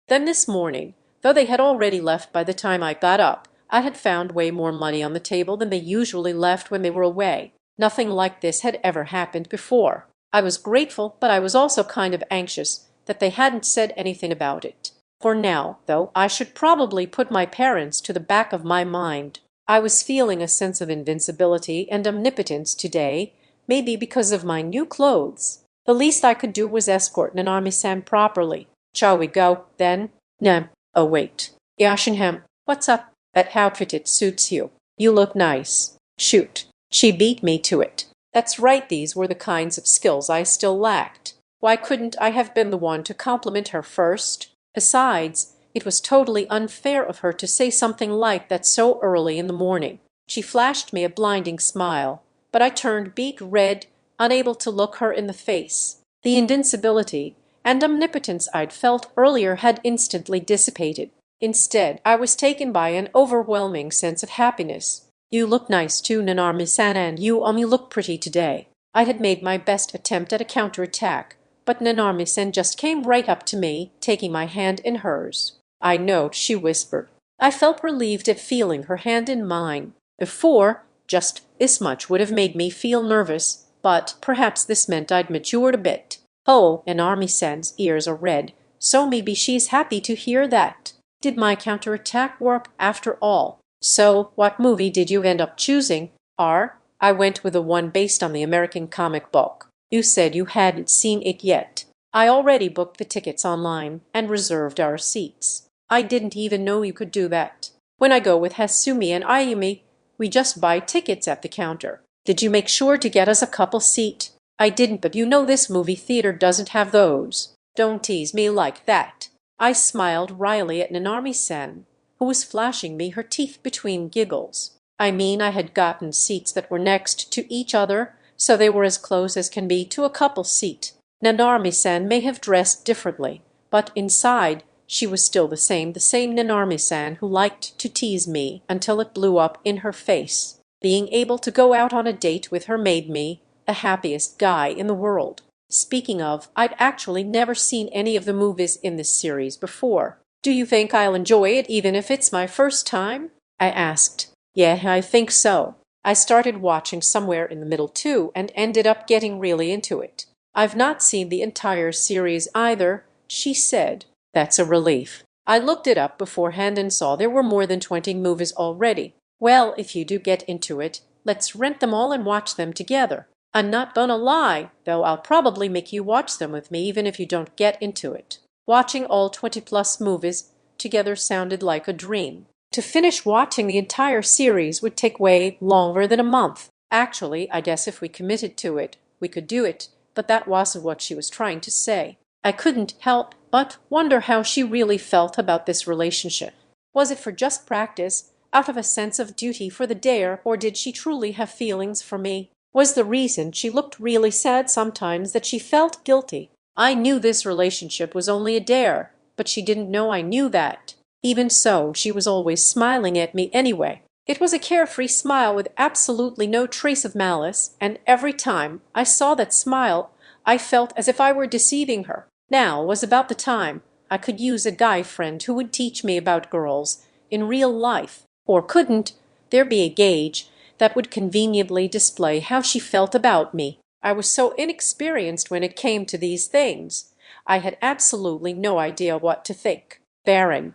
Then this morning, though they had already left by the time I got up, I had found way more money on the table than they usually left when they were away. Nothing like this had ever happened before. I was grateful, but I was also kind of anxious that they hadn't said anything about it. For now, though, I should probably put my parents to the back of my mind. I was feeling a sense of invincibility and omnipotence today, maybe because of my new clothes. The least I could do was escort Nanami-san properly. Shall we go, then? No. Oh, wait. Yashinham, what's up? That outfit, it suits you. You look nice. Shoot. She beat me to it. That's right, these were the kinds of skills I still lacked. Why couldn't I have been the one to compliment her first? Besides, it was totally unfair of her to say something like that so early in the morning. She flashed me a blinding smile, but I turned beet red, unable to look her in the face. The invincibility and omnipotence I'd felt earlier had instantly dissipated. Instead, I was taken by an overwhelming sense of happiness. You look nice too, Nanami-san, and you look pretty today. I had made my best attempt at a counterattack, but Nanami-san just came right up to me, taking my hand in hers. I know, she whispered. I felt relieved at feeling her hand in mine. Before, just this much would have made me feel nervous, but perhaps this meant I'd matured a bit. Oh, Nanami-san's ears are red, so maybe she's happy to hear that. Did my counterattack work after all? So, what movie did you end up choosing? I went with the one based on the American comic book. You said you hadn't seen it yet. I already booked the tickets online and reserved our seats. I didn't even know you could do that. When I go with Hasumi and Ayumi, we just buy tickets at the counter. Did you make sure to get us a couple seat? I didn't, but you know this movie theater doesn't have those. Don't tease me like that. I smiled wryly at Nanami-san, who was flashing me her teeth between giggles. I mean, I had gotten seats that were next to each other, so they were as close as can be to a couple seat. Nanami-san may have dressed differently, but inside she was still the same Nanami-san who liked to tease me until it blew up in her face. Being able to go out on a date with her made me the happiest guy in the world. Speaking of, I'd actually never seen any of the movies in this series before. Do you think I'll enjoy it even if it's my first time? I asked. Yeah, I think so. I started watching somewhere in the middle too and ended up getting really into it. I've not seen the entire series either, she said. That's a relief. I looked it up beforehand and saw there were more than 20 movies already. Well, if you do get into it, let's rent them all and watch them together. I'm not gonna lie, though I'll probably make you watch them with me even if you don't get into it. Watching all 20+ movies together sounded like a dream. To finish watching the entire series would take way longer than a month. Actually, I guess if we committed to it, we could do it, but that wasn't what she was trying to say. I couldn't help but wonder how she really felt about this relationship. Was it for just practice, out of a sense of duty for the dare, or did she truly have feelings for me? Was the reason she looked really sad sometimes that she felt guilty? I knew this relationship was only a dare, but she didn't know I knew that. Even so, she was always smiling at me anyway. It was a carefree smile with absolutely no trace of malice, and every time I saw that smile I felt as if I were deceiving her. Now was about the time I could use a guy friend who would teach me about girls in real life. Or couldn't there be a gauge that would conveniently display how she felt about me? I was so inexperienced when it came to these things. I had absolutely no idea what to think. Baron,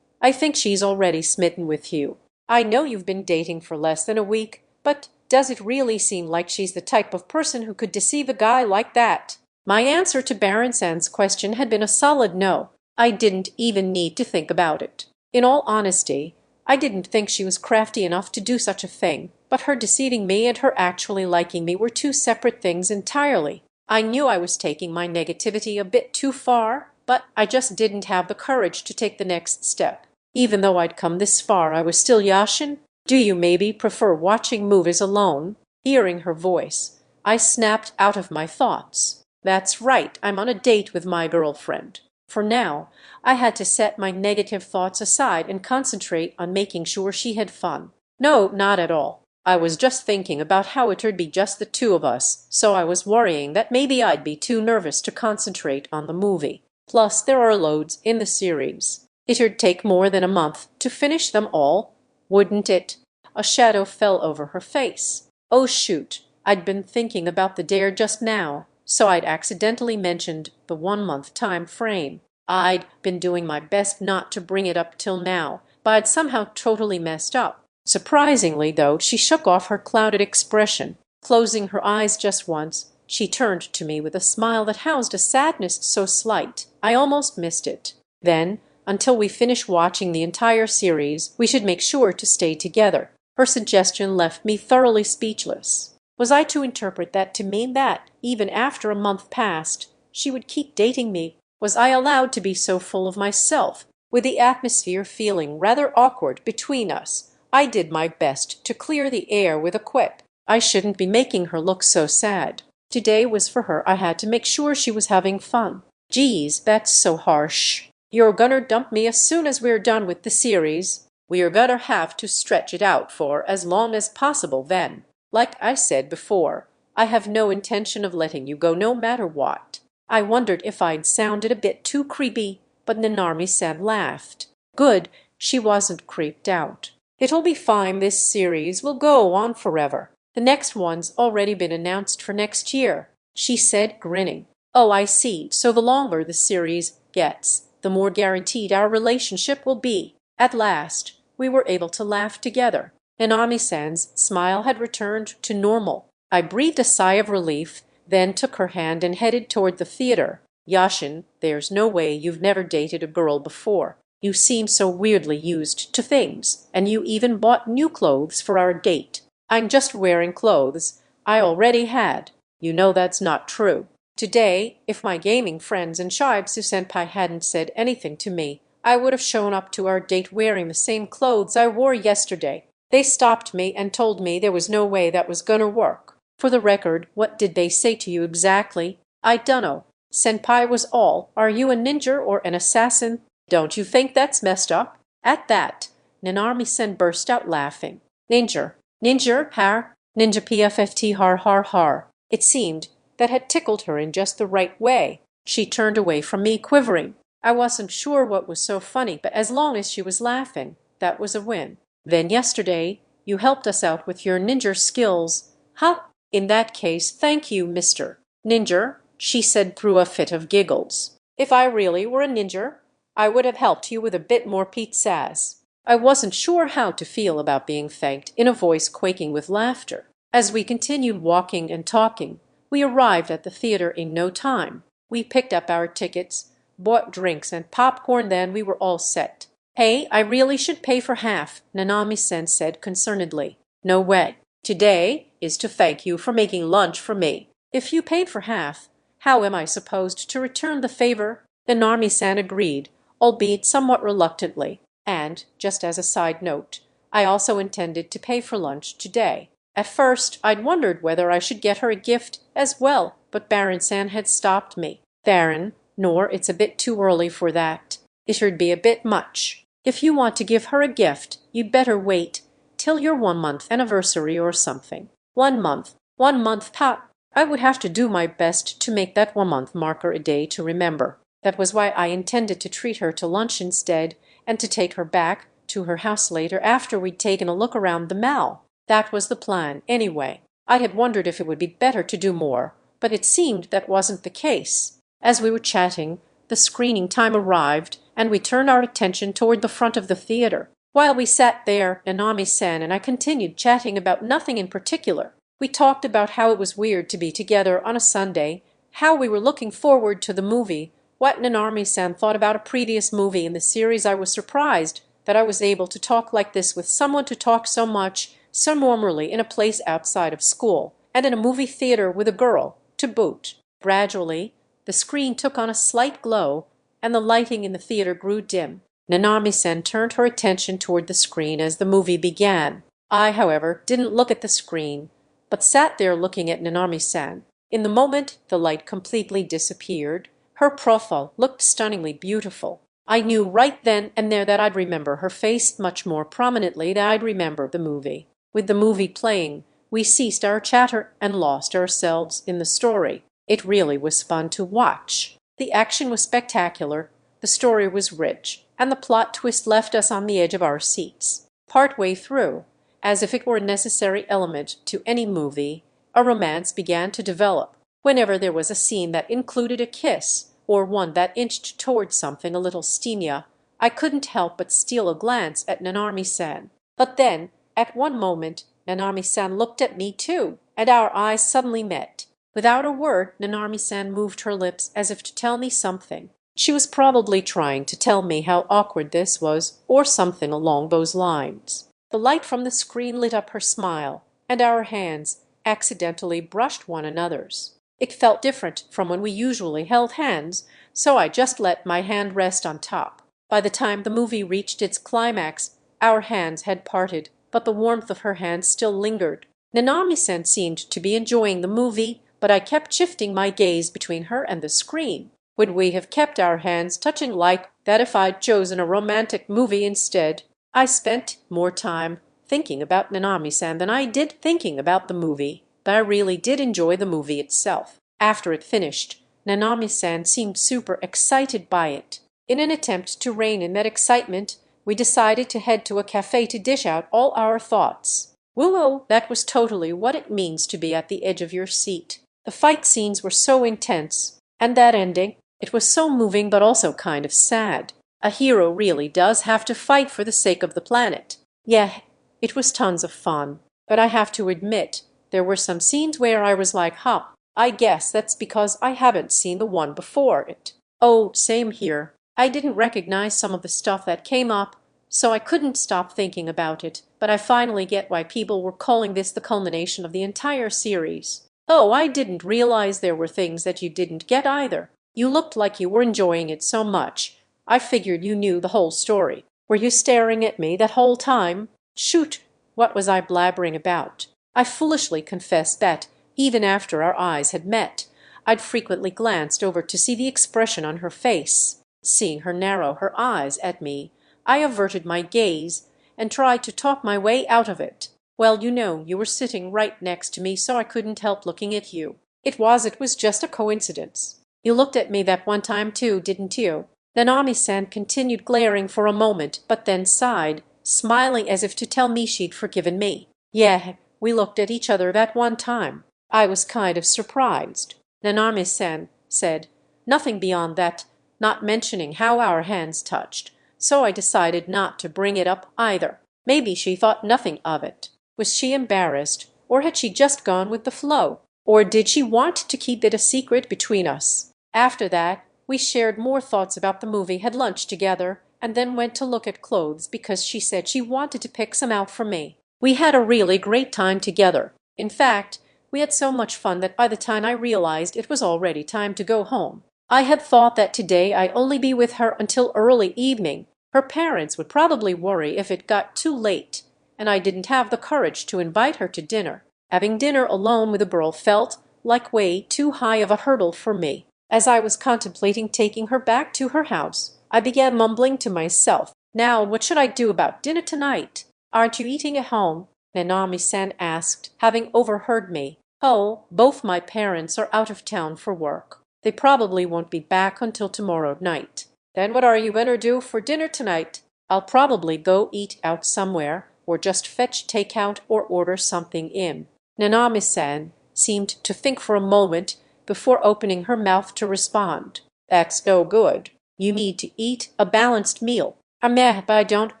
I think she's already smitten with you. I know you've been dating for less than a week, but does it really seem like she's the type of person who could deceive a guy like that? My answer to Baron Sand's question had been a solid no. I didn't even need to think about it. In all honesty, I didn't think she was crafty enough to do such a thing, but her deceiving me and her actually liking me were two separate things entirely. I knew I was taking my negativity a bit too far, but I just didn't have the courage to take the next step. Even though I'd come this far, I was still Yashin. Do you maybe prefer watching movies alone? Hearing her voice, I snapped out of my thoughts. That's right, I'm on a date with my girlfriend. For now, I had to set my negative thoughts aside and concentrate on making sure she had fun. No, not at all. I was just thinking about how it'd be just the two of us, so I was worrying that maybe I'd be too nervous to concentrate on the movie. Plus, there are loads in the series. It'd take more than a month to finish them all, wouldn't it? A shadow fell over her face. Oh shoot, I'd been thinking about the dare just now, so I'd accidentally mentioned the 1 month time frame. I'd been doing my best not to bring it up till now, but I'd somehow totally messed up. Surprisingly, though, she shook off her clouded expression. Closing her eyes just once, she turned to me with a smile that housed a sadness so slight I almost missed it. Then, until we finish watching the entire series, we should make sure to stay together. Her suggestion left me thoroughly speechless. Was I to interpret that to mean that, even after a month passed, she would keep dating me? Was I allowed to be so full of myself, with the atmosphere feeling rather awkward between us? I did my best to clear the air with a quip. I shouldn't be making her look so sad. Today was for her. I had to make sure she was having fun. Geez, that's so harsh. You're gonna dump me as soon as we're done with the series. We're gonna have to stretch it out for as long as possible then. Like I said before, I have no intention of letting you go no matter what. I wondered if I'd sounded a bit too creepy, but Nanarmi-san laughed. Good, she wasn't creeped out. It'll be fine. This series will go on forever. The next one's already been announced for next year, she said, grinning. Oh, I see. So the longer the series gets, the more guaranteed our relationship will be. At last, we were able to laugh together. Nanami-san's smile had returned to normal. I breathed a sigh of relief, then took her hand and headed toward the theater. Yashin, there's no way you've never dated a girl before. You seem so weirdly used to things, and you even bought new clothes for our date. I'm just wearing clothes I already had. You know that's not true. Today, if my gaming friends and Shibsu-senpai hadn't said anything to me, I would have shown up to our date wearing the same clothes I wore yesterday. They stopped me and told me there was no way that was gonna work. For the record, what did they say to you exactly? I dunno. Senpai was all, are you a ninja or an assassin? Don't you think that's messed up? At that, Nanarmi-sen burst out laughing. Ninja. Ninja, har. Ninja pfft har har har. It seemed that had tickled her in just the right way. She turned away from me, quivering. I wasn't sure what was so funny, but as long as she was laughing, that was a win. Then yesterday, you helped us out with your ninja skills. Huh? In that case, thank you, Mr. Ninja, she said through a fit of giggles. If I really were a ninja, I would have helped you with a bit more pizzazz. I wasn't sure how to feel about being thanked in a voice quaking with laughter. As we continued walking and talking, we arrived at the theater in no time. We picked up our tickets, bought drinks and popcorn, then we were all set. Hey, I really should pay for half, Nanami-sen said concernedly. No way. Today is to thank you for making lunch for me. If you paid for half, how am I supposed to return the favor? Nanami-san agreed, albeit somewhat reluctantly. And, just as a side note, I also intended to pay for lunch today. At first, I'd wondered whether I should get her a gift as well, but Baron-san had stopped me. Theron, nor it's a bit too early for that. It'd be a bit much. If you want to give her a gift, you'd better wait till your 1 month anniversary or something. 1 month, 1 month, Pat. I would have to do my best to make that 1 month marker a day to remember. That was why I intended to treat her to lunch instead, and to take her back to her house later after we'd taken a look around the mall. That was the plan, anyway. I had wondered if it would be better to do more, but it seemed that wasn't the case. As we were chatting, the screening time arrived, and we turned our attention toward the front of the theater. While we sat there, Nanami-san and I continued chatting about nothing in particular. We talked about how it was weird to be together on a Sunday, how we were looking forward to the movie, what Nanami-san thought about a previous movie in the series. I was surprised that I was able to talk like this with someone to talk so much, so normally in a place outside of school, and in a movie theater with a girl, to boot. Gradually, the screen took on a slight glow, and the lighting in the theater grew dim. Nanami-san turned her attention toward the screen as the movie began. I, however, didn't look at the screen, but sat there looking at Nanami-san. In the moment the light completely disappeared, her profile looked stunningly beautiful. I knew right then and there that I'd remember her face much more prominently than I'd remember the movie. With the movie playing, we ceased our chatter and lost ourselves in the story. It really was fun to watch. The action was spectacular, the story was rich, and the plot twist left us on the edge of our seats. Partway through, as if it were a necessary element to any movie, a romance began to develop. Whenever there was a scene that included a kiss, or one that inched toward something a little steamier, I couldn't help but steal a glance at Nanami-san. But then, at one moment, Nanami-san looked at me too, and our eyes suddenly met. Without a word, Nanami-san moved her lips as if to tell me something. She was probably trying to tell me how awkward this was, or something along those lines. The light from the screen lit up her smile, and our hands accidentally brushed one another's. It felt different from when we usually held hands, so I just let my hand rest on top. By the time the movie reached its climax, our hands had parted, but the warmth of her hand still lingered. Nanami-san seemed to be enjoying the movie, but I kept shifting my gaze between her and the screen. Would we have kept our hands touching like that if I'd chosen a romantic movie instead? I spent more time thinking about Nanami-san than I did thinking about the movie, but I really did enjoy the movie itself. After it finished, Nanami-san seemed super excited by it. In an attempt to rein in that excitement, we decided to head to a cafe to dish out all our thoughts. Whoa, that was totally what it means to be at the edge of your seat. The fight scenes were so intense, and that ending, it was so moving but also kind of sad. A hero really does have to fight for the sake of the planet. Yeah, it was tons of fun, but I have to admit, there were some scenes where I was like, huh, I guess that's because I haven't seen the one before it. Oh, same here. I didn't recognize some of the stuff that came up, so I couldn't stop thinking about it, but I finally get why people were calling this the culmination of the entire series. Oh, I didn't realize there were things that you didn't get either. You looked like you were enjoying it so much. I figured you knew the whole story. Were you staring at me that whole time? Shoot, what was I blabbering about? I foolishly confessed that, even after our eyes had met, I'd frequently glanced over to see the expression on her face. Seeing her narrow her eyes at me, I averted my gaze and tried to talk my way out of it. Well, you were sitting right next to me, so I couldn't help looking at you. It was just a coincidence. You looked at me that one time too, didn't you? Nanami-san continued glaring for a moment, but then sighed, smiling as if to tell me she'd forgiven me. Yeah, we looked at each other that one time. I was kind of surprised. Nanami-san said, nothing beyond that, not mentioning how our hands touched, so I decided not to bring it up either. Maybe she thought nothing of it. Was she embarrassed, or had she just gone with the flow? Or did she want to keep it a secret between us? After that, we shared more thoughts about the movie, had lunch together, and then went to look at clothes because she said she wanted to pick some out for me. We had a really great time together. In fact, we had so much fun that by the time I realized it was already time to go home. I had thought that today I'd only be with her until early evening. Her parents would probably worry if it got too late, and I didn't have the courage to invite her to dinner. Having dinner alone with a girl felt like way too high of a hurdle for me. As I was contemplating taking her back to her house, I began mumbling to myself, "Now what should I do about dinner tonight?" "Aren't you eating at home?" Nanami-san asked, having overheard me. "Oh, both my parents are out of town for work. They probably won't be back until tomorrow night." "Then what are you going to do for dinner tonight?" "I'll probably go eat out somewhere, or just fetch takeout or order something in." Nanami-san seemed to think for a moment before opening her mouth to respond. "That's no good. You need to eat a balanced meal." I don't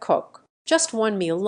cook. Just one meal,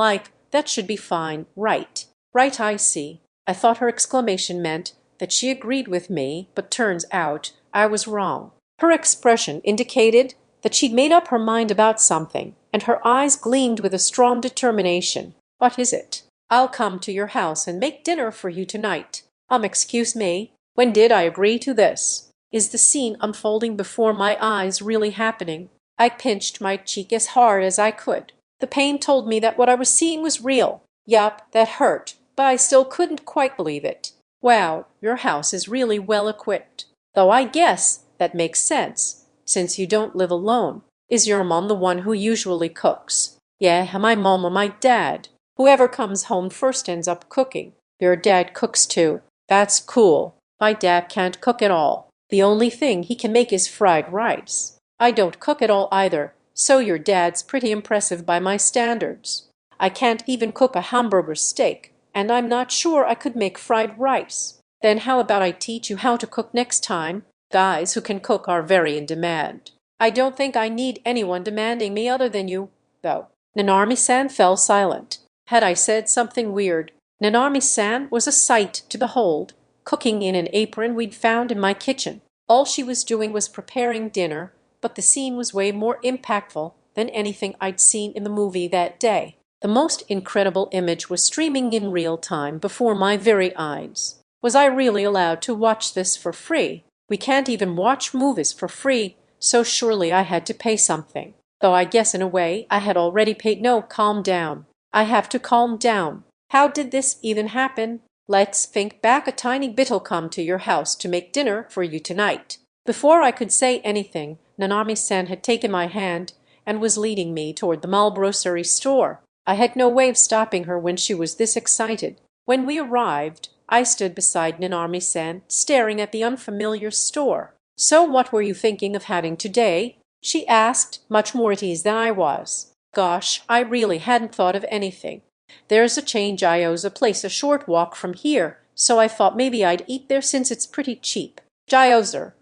that should be fine, right?" "Right, I see." I thought her exclamation meant that she agreed with me, but turns out I was wrong. Her expression indicated that she'd made up her mind about something, and her eyes gleamed with a strong determination. "What is it?" "I'll come to your house and make dinner for you tonight." Excuse me, when did I agree to this? Is the scene unfolding before my eyes really happening? I pinched my cheek as hard as I could. The pain told me that what I was seeing was real. Yup, that hurt, but I still couldn't quite believe it. "Wow, your house is really well equipped. Though I guess that makes sense, since you don't live alone. Is your mom the one who usually cooks?" "Yeah, my mom or my dad. Whoever comes home first ends up cooking." "Your dad cooks too." "That's cool. My dad can't cook at all. The only thing he can make is fried rice." "I don't cook at all either, so your dad's pretty impressive by my standards." "I can't even cook a hamburger steak, and I'm not sure I could make fried rice." "Then how about I teach you how to cook next time? Guys who can cook are very in demand." "I don't think I need anyone demanding me other than you, though." Nanami-san fell silent. Had I said something weird? Nanami-san was a sight to behold, cooking in an apron we'd found in my kitchen. All she was doing was preparing dinner, but the scene was way more impactful than anything I'd seen in the movie that day. The most incredible image was streaming in real time before my very eyes. Was I really allowed to watch this for free? We can't even watch movies for free, so surely I had to pay something. Though I guess in a way I had already paid. No, calm down. I have to calm down. How did this even happen? Let's think back a tiny bit. I'll come to your house to make dinner for you tonight. Before I could say anything, Nanami-san had taken my hand and was leading me toward the mall grocery store. I had no way of stopping her when she was this excited. When we arrived, I stood beside Nanami-san, staring at the unfamiliar store. "So what were you thinking of having today?" she asked, much more at ease than I was. "Gosh, I really hadn't thought of anything. There's a chain gyoza place a short walk from here, so I thought maybe I'd eat there since it's pretty cheap." "Gyoza,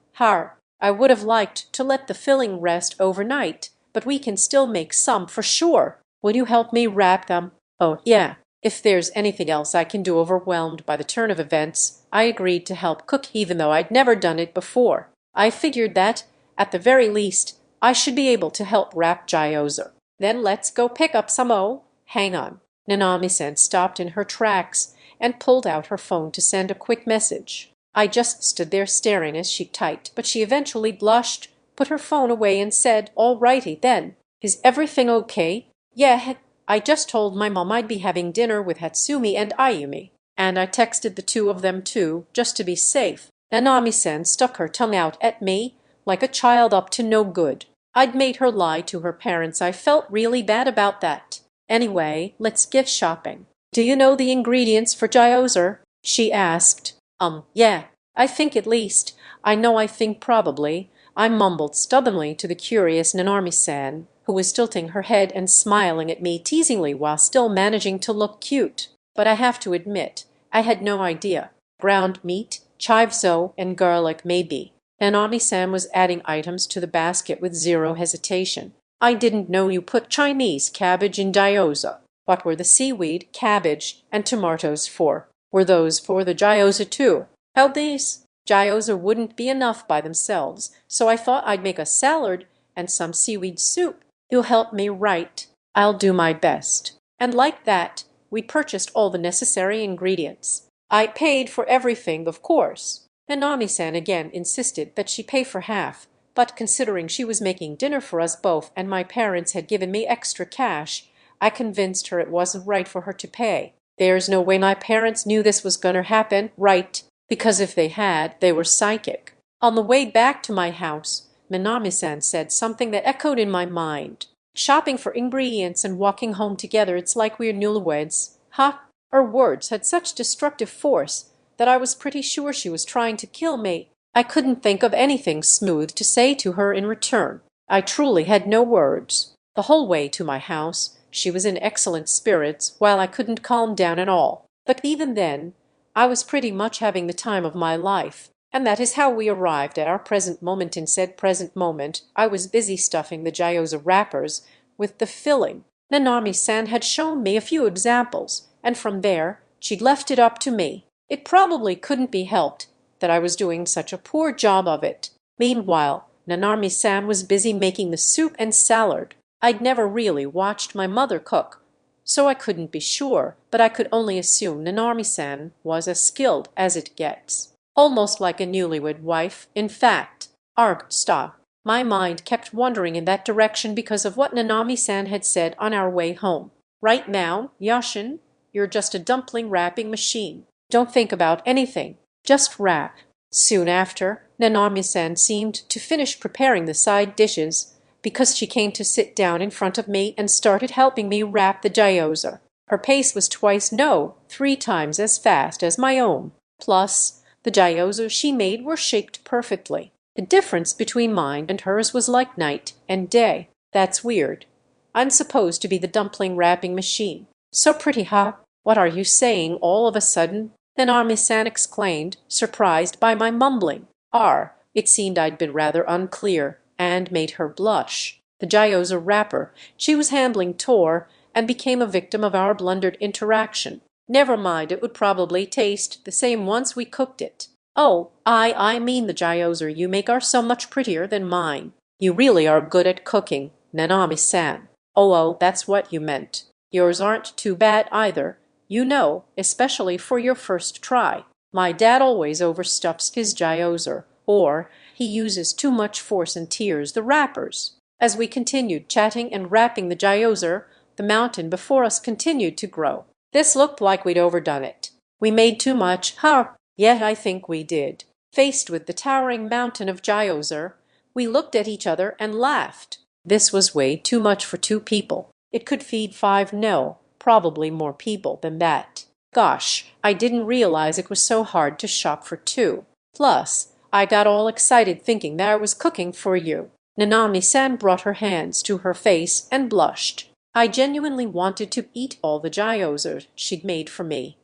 I would have liked to let the filling rest overnight, but we can still make some for sure. Would you help me wrap them?" "Oh, yeah. If there's anything else I can do." Overwhelmed by the turn of events, I agreed to help cook even though I'd never done it before. I figured that, at the very least, I should be able to help wrap gyoza. "Then let's go pick up some." "Oh, hang on." Nanami-san stopped in her tracks and pulled out her phone to send a quick message. I just stood there staring as she typed, but she eventually blushed, put her phone away and said, "All righty then. Is everything okay?" "Yeah, I just told my mom I'd be having dinner with Hatsumi and Ayumi, and I texted the two of them too, just to be safe." Nanami-san stuck her tongue out at me like a child up to no good. I'd made her lie to her parents. I felt really bad about that. "Anyway, let's get shopping." "Do you know the ingredients for gyoza?" she asked. Yeah, I think at least. I think probably." I mumbled stubbornly to the curious Nanami-san, who was tilting her head and smiling at me teasingly while still managing to look cute. But I have to admit, I had no idea. Ground meat, chivezo, and garlic maybe. Nanami-san was adding items to the basket with zero hesitation. "I didn't know you put Chinese cabbage in gyoza." "What were the seaweed, cabbage, and tomatoes for?" "Were those for the gyoza too?" "Held these? Gyoza wouldn't be enough by themselves, so I thought I'd make a salad and some seaweed soup." "You'll help me, right?" "I'll do my best." And like that, we purchased all the necessary ingredients. I paid for everything, of course. Nanami-san again insisted that she pay for half, but considering she was making dinner for us both and my parents had given me extra cash, I convinced her it wasn't right for her to pay. There's no way my parents knew this was going to happen, right? Because if they had, they were psychic. On the way back to my house, Minami-san said something that echoed in my mind. Shopping for ingredients and walking home together, it's like we're newlyweds. Ha! Her words had such destructive force that I was pretty sure she was trying to kill me. I couldn't think of anything smooth to say to her in return. I truly had no words. The whole way to my house she was in excellent spirits, while I couldn't calm down at all. But even then, I was pretty much having the time of my life. And that is how we arrived at our present moment. In said present moment, I was busy stuffing the gyoza wrappers with the filling. Nanami-san had shown me a few examples, and from there she'd left it up to me. It probably couldn't be helped that I was doing such a poor job of it. Meanwhile, Nanami-san was busy making the soup and salad. I'd never really watched my mother cook, so I couldn't be sure, but I could only assume Nanami-san was as skilled as it gets. Almost like a newlywed wife, in fact. Arg, stop. My mind kept wandering in that direction because of what Nanami-san had said on our way home. Right now, Yashin, you're just a dumpling wrapping machine. Don't think about anything. Just wrap. Soon after, Nanami-san seemed to finish preparing the side dishes because she came to sit down in front of me and started helping me wrap the gyoza. Her pace was twice, no, 3 times as fast as my own. Plus, the gyoza she made were shaped perfectly. The difference between mine and hers was like night and day. That's weird. I'm supposed to be the dumpling wrapping machine. So pretty, huh? What are you saying all of a sudden? Nanami-san exclaimed, surprised by my mumbling. It seemed I'd been rather unclear, and made her blush. The gyoza wrapper she was handling tore and became a victim of our blundered interaction. Never mind, it would probably taste the same once we cooked it. Oh, I mean the gyoza you make are so much prettier than mine. You really are good at cooking, Nanami-san. Oh, that's what you meant. Yours aren't too bad either, you know, especially for your first try. My dad always overstuffs his gyoza, or he uses too much force and tears the wrappers. As we continued chatting and wrapping the gyoza, the mountain before us continued to grow. This looked like we'd overdone it. We made too much, yet I think we did. Faced with the towering mountain of gyoza, we looked at each other and laughed. This was way too much for 2 people. It could feed 5, no, probably more people than that. Gosh, I didn't realize it was so hard to shop for 2. Plus, I got all excited thinking that I was cooking for you. Nanami-san brought her hands to her face and blushed. I genuinely wanted to eat all the gyoza she'd made for me.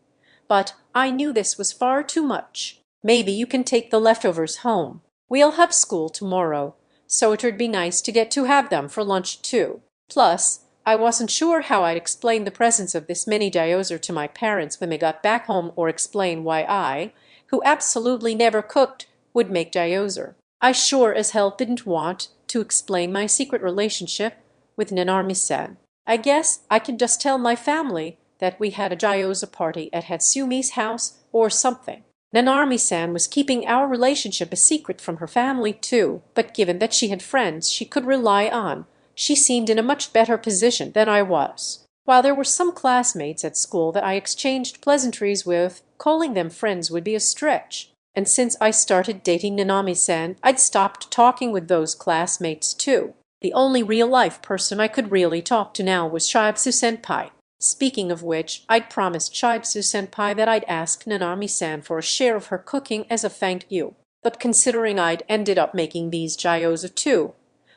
But I knew this was far too much. Maybe you can take the leftovers home. We'll have school tomorrow, so it'd be nice to get to have them for lunch too. Plus, I wasn't sure how I'd explain the presence of this many gyoza to my parents when they got back home, or explain why I, who absolutely never cooked, would make gyoza. I sure as hell didn't want to explain my secret relationship with Nanami-san. I guess I could just tell my family that we had a gyoza party at Hatsumi's house or something. Nanami-san was keeping our relationship a secret from her family too, but given that she had friends she could rely on, she seemed in a much better position than I was. While there were some classmates at school that I exchanged pleasantries with, calling them friends would be a stretch. And since I started dating Nanami-san, I'd stopped talking with those classmates too. The only real-life person I could really talk to now was Shibsu-senpai. Speaking of which, I'd promised Shibsu-senpai that I'd ask Nanami-san for a share of her cooking as a thank you. But considering I'd ended up making these gyoza too,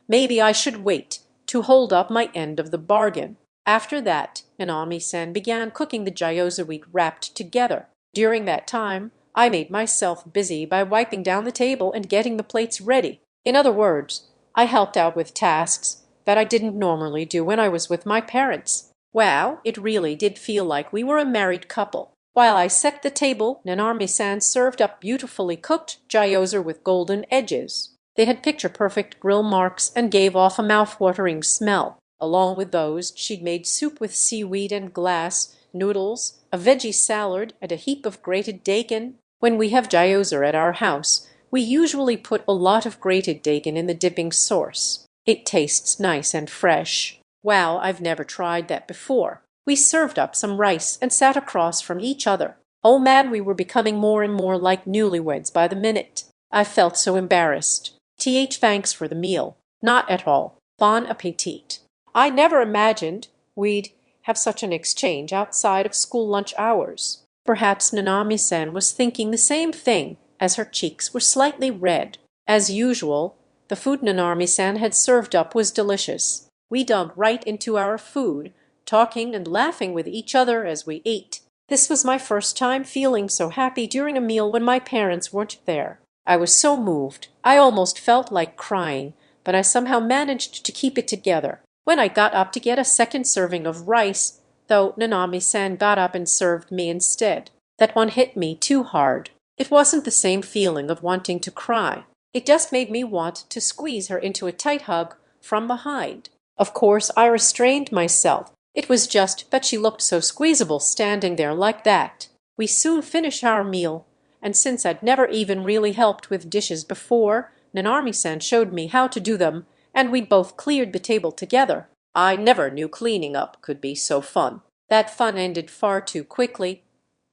maybe I should wait to hold up my end of the bargain. After that, Nanami-san began cooking the gyoza we'd wrapped together. During that time, I made myself busy by wiping down the table and getting the plates ready. In other words, I helped out with tasks that I didn't normally do when I was with my parents. Wow, it really did feel like we were a married couple. While I set the table, Nanami-san served up beautifully cooked gyoza with golden edges. They had picture-perfect grill marks and gave off a mouth-watering smell. Along with those, she'd made soup with seaweed and glass, noodles, a veggie salad, and a heap of grated bacon. When we have gyoza at our house, we usually put a lot of grated bacon in the dipping sauce. It tastes nice and fresh. Wow, I've never tried that before. We served up some rice and sat across from each other. Oh man, we were becoming more and more like newlyweds by the minute. I felt so embarrassed. Thanks for the meal. Not at all. Bon appetit. I never imagined we'd have such an exchange outside of school lunch hours. Perhaps Nanami-san was thinking the same thing, as her cheeks were slightly red. As usual, the food Nanami-san had served up was delicious. We dug right into our food, talking and laughing with each other as we ate. This was my first time feeling so happy during a meal when my parents weren't there. I was so moved. I almost felt like crying, but I somehow managed to keep it together. When I got up to get a second serving of rice, though Nanami-san got up and served me instead, that one hit me too hard. It wasn't the same feeling of wanting to cry. It just made me want to squeeze her into a tight hug from behind. Of course, I restrained myself. It was just that she looked so squeezable standing there like that. We soon finished our meal, and since I'd never even really helped with dishes before, Nanami-san showed me how to do them, and we both cleared the table together. I never knew cleaning up could be so fun. That fun ended far too quickly,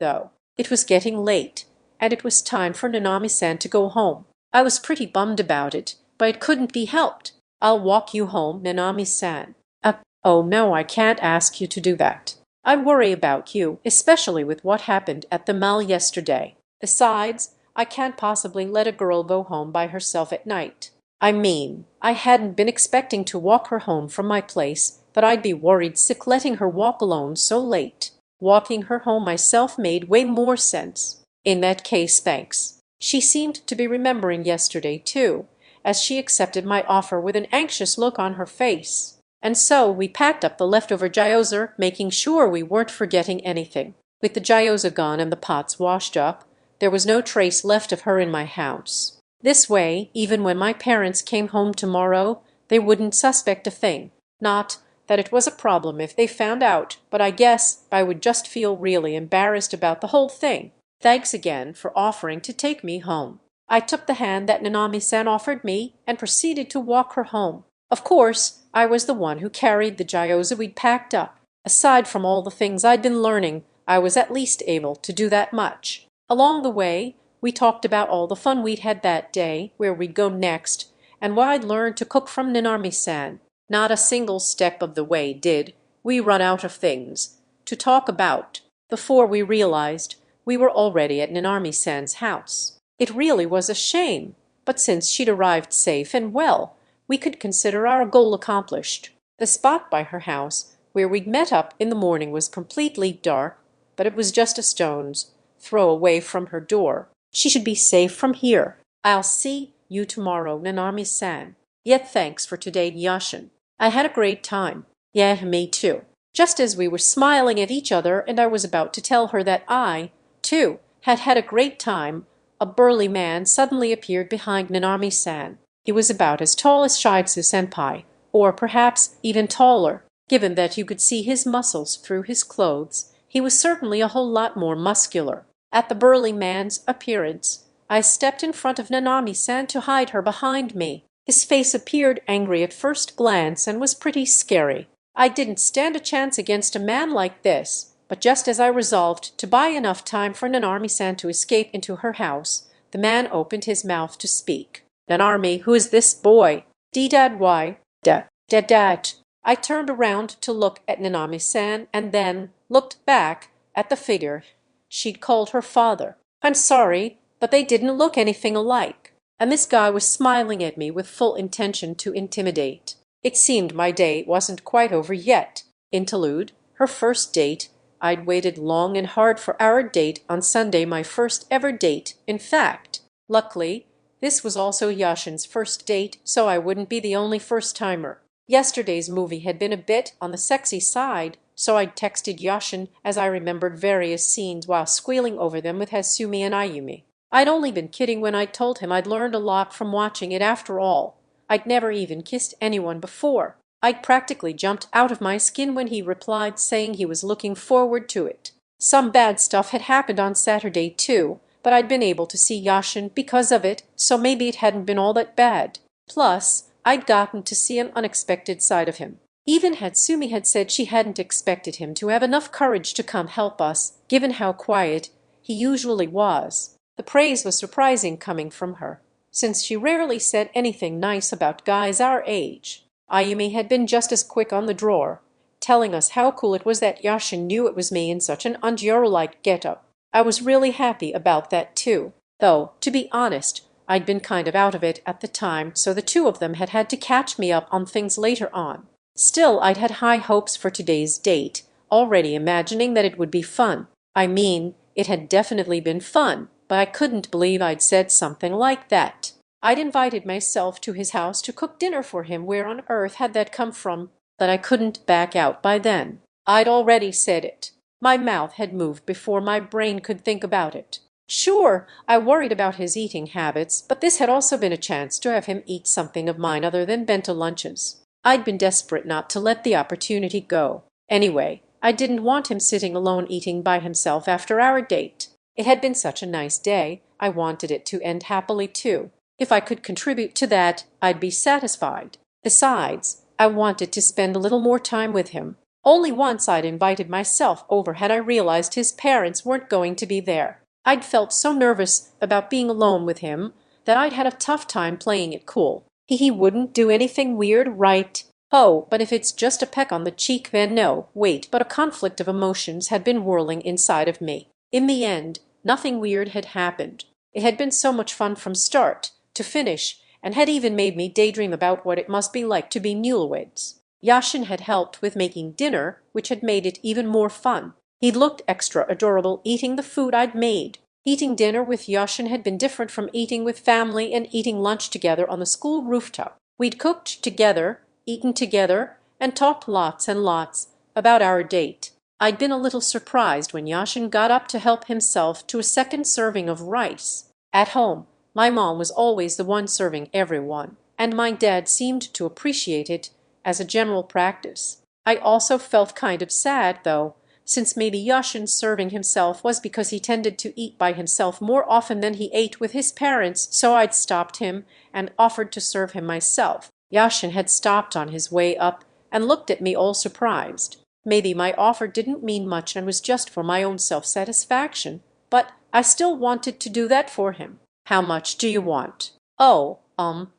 though. It was getting late, and it was time for Nanami-san to go home. I was pretty bummed about it, but it couldn't be helped. I'll walk you home, Nanami-san. Oh no, I can't ask you to do that. I worry about you, especially with what happened at the mall yesterday. Besides, I can't possibly let a girl go home by herself at night. I mean, I hadn't been expecting to walk her home from my place, but I'd be worried sick letting her walk alone so late. Walking her home myself made way more sense. In that case, thanks. She seemed to be remembering yesterday, too, as she accepted my offer with an anxious look on her face. And so we packed up the leftover gyoza, making sure we weren't forgetting anything. With the gyoza gone and the pots washed up, there was no trace left of her in my house. This way, even when my parents came home tomorrow, they wouldn't suspect a thing. Not that it was a problem if they found out, but I guess I would just feel really embarrassed about the whole thing. Thanks again for offering to take me home. I took the hand that Nanami-san offered me and proceeded to walk her home. Of course, I was the one who carried the gyoza we'd packed up. Aside from all the things I'd been learning, I was at least able to do that much. Along the way, we talked about all the fun we'd had that day, where we'd go next, and what I'd learned to cook from Nanami-san. Not a single step of the way did we run out of things to talk about before we realized we were already at Nanami-san's house. It really was a shame, but since she'd arrived safe and well, we could consider our goal accomplished. The spot by her house where we'd met up in the morning was completely dark, but it was just a stone's throw away from her door. She should be safe from here. I'll see you tomorrow, Nanami-san. Yet thanks for today, Yashin. I had a great time. Yeah, me too. Just as we were smiling at each other and I was about to tell her that I, too, had had a great time, a burly man suddenly appeared behind Nanami-san. He was about as tall as Shiatsu-senpai, or perhaps even taller. Given that you could see his muscles through his clothes, he was certainly a whole lot more muscular. At the burly man's appearance, I stepped in front of Nanami-san to hide her behind me. His face appeared angry at first glance and was pretty scary. I didn't stand a chance against a man like this, but just as I resolved to buy enough time for Nanami-san to escape into her house, the man opened his mouth to speak. Nanami, who is this boy? Dad, why? Dad. I turned around to look at Nanami-san and then looked back at the figure she'd called her father. I'm sorry, but they didn't look anything alike. And this guy was smiling at me with full intention to intimidate. It seemed my day wasn't quite over yet. Interlude, her first date. I'd waited long and hard for our date on Sunday, my first ever date, in fact. Luckily, this was also Yashin's first date, so I wouldn't be the only first-timer. Yesterday's movie had been a bit on the sexy side, so I'd texted Yashin as I remembered various scenes while squealing over them with Hasumi and Ayumi. I'd only been kidding when I told him I'd learned a lot from watching it after all. I'd never even kissed anyone before. I'd practically jumped out of my skin when he replied saying he was looking forward to it. Some bad stuff had happened on Saturday too, but I'd been able to see Yashin because of it, so maybe it hadn't been all that bad. Plus, I'd gotten to see an unexpected side of him. Even Hatsumi had said she hadn't expected him to have enough courage to come help us, given how quiet he usually was. The praise was surprising coming from her. since she rarely said anything nice about guys our age. Ayumi had been just as quick on the drawer, telling us how cool it was that Yashin knew it was me in such an Angioro-like getup. I was really happy about that too, though, to be honest, I'd been kind of out of it at the time, so the two of them had had to catch me up on things later on. Still, I'd had high hopes for today's date, already imagining that it would be fun. I mean, it had definitely been fun, but I couldn't believe I'd said something like that. I'd invited myself to his house to cook dinner for him. Where on earth had that come from? But I couldn't back out by then. I'd already said it. My mouth had moved before my brain could think about it. Sure, I worried about his eating habits, but this had also been a chance to have him eat something of mine other than bento lunches. I'd been desperate not to let the opportunity go. Anyway, I didn't want him sitting alone eating by himself after our date. It had been such a nice day, I wanted it to end happily too. If I could contribute to that, I'd be satisfied. Besides, I wanted to spend a little more time with him. Only once I'd invited myself over had I realized his parents weren't going to be there. I'd felt so nervous about being alone with him that I'd had a tough time playing it cool. He wouldn't do anything weird, right? Oh, but if it's just a peck on the cheek, then no. Wait, but a conflict of emotions had been whirling inside of me. In the end, nothing weird had happened. It had been so much fun from start to finish, and had even made me daydream about what it must be like to be newlyweds. Yashin had helped with making dinner, which had made it even more fun. He'd looked extra adorable eating the food I'd made. Eating dinner with Yashin had been different from eating with family and eating lunch together on the school rooftop. We'd cooked together, eaten together, and talked lots and lots about our date. I'd been a little surprised when Yashin got up to help himself to a second serving of rice. At home, my mom was always the one serving everyone, and my dad seemed to appreciate it as a general practice. I also felt kind of sad, though, since maybe Yashin serving himself was because he tended to eat by himself more often than he ate with his parents, so I'd stopped him and offered to serve him myself. Yashin had stopped on his way up and looked at me all surprised. Maybe my offer didn't mean much and was just for my own self-satisfaction, but I still wanted to do that for him. How much do you want? Oh,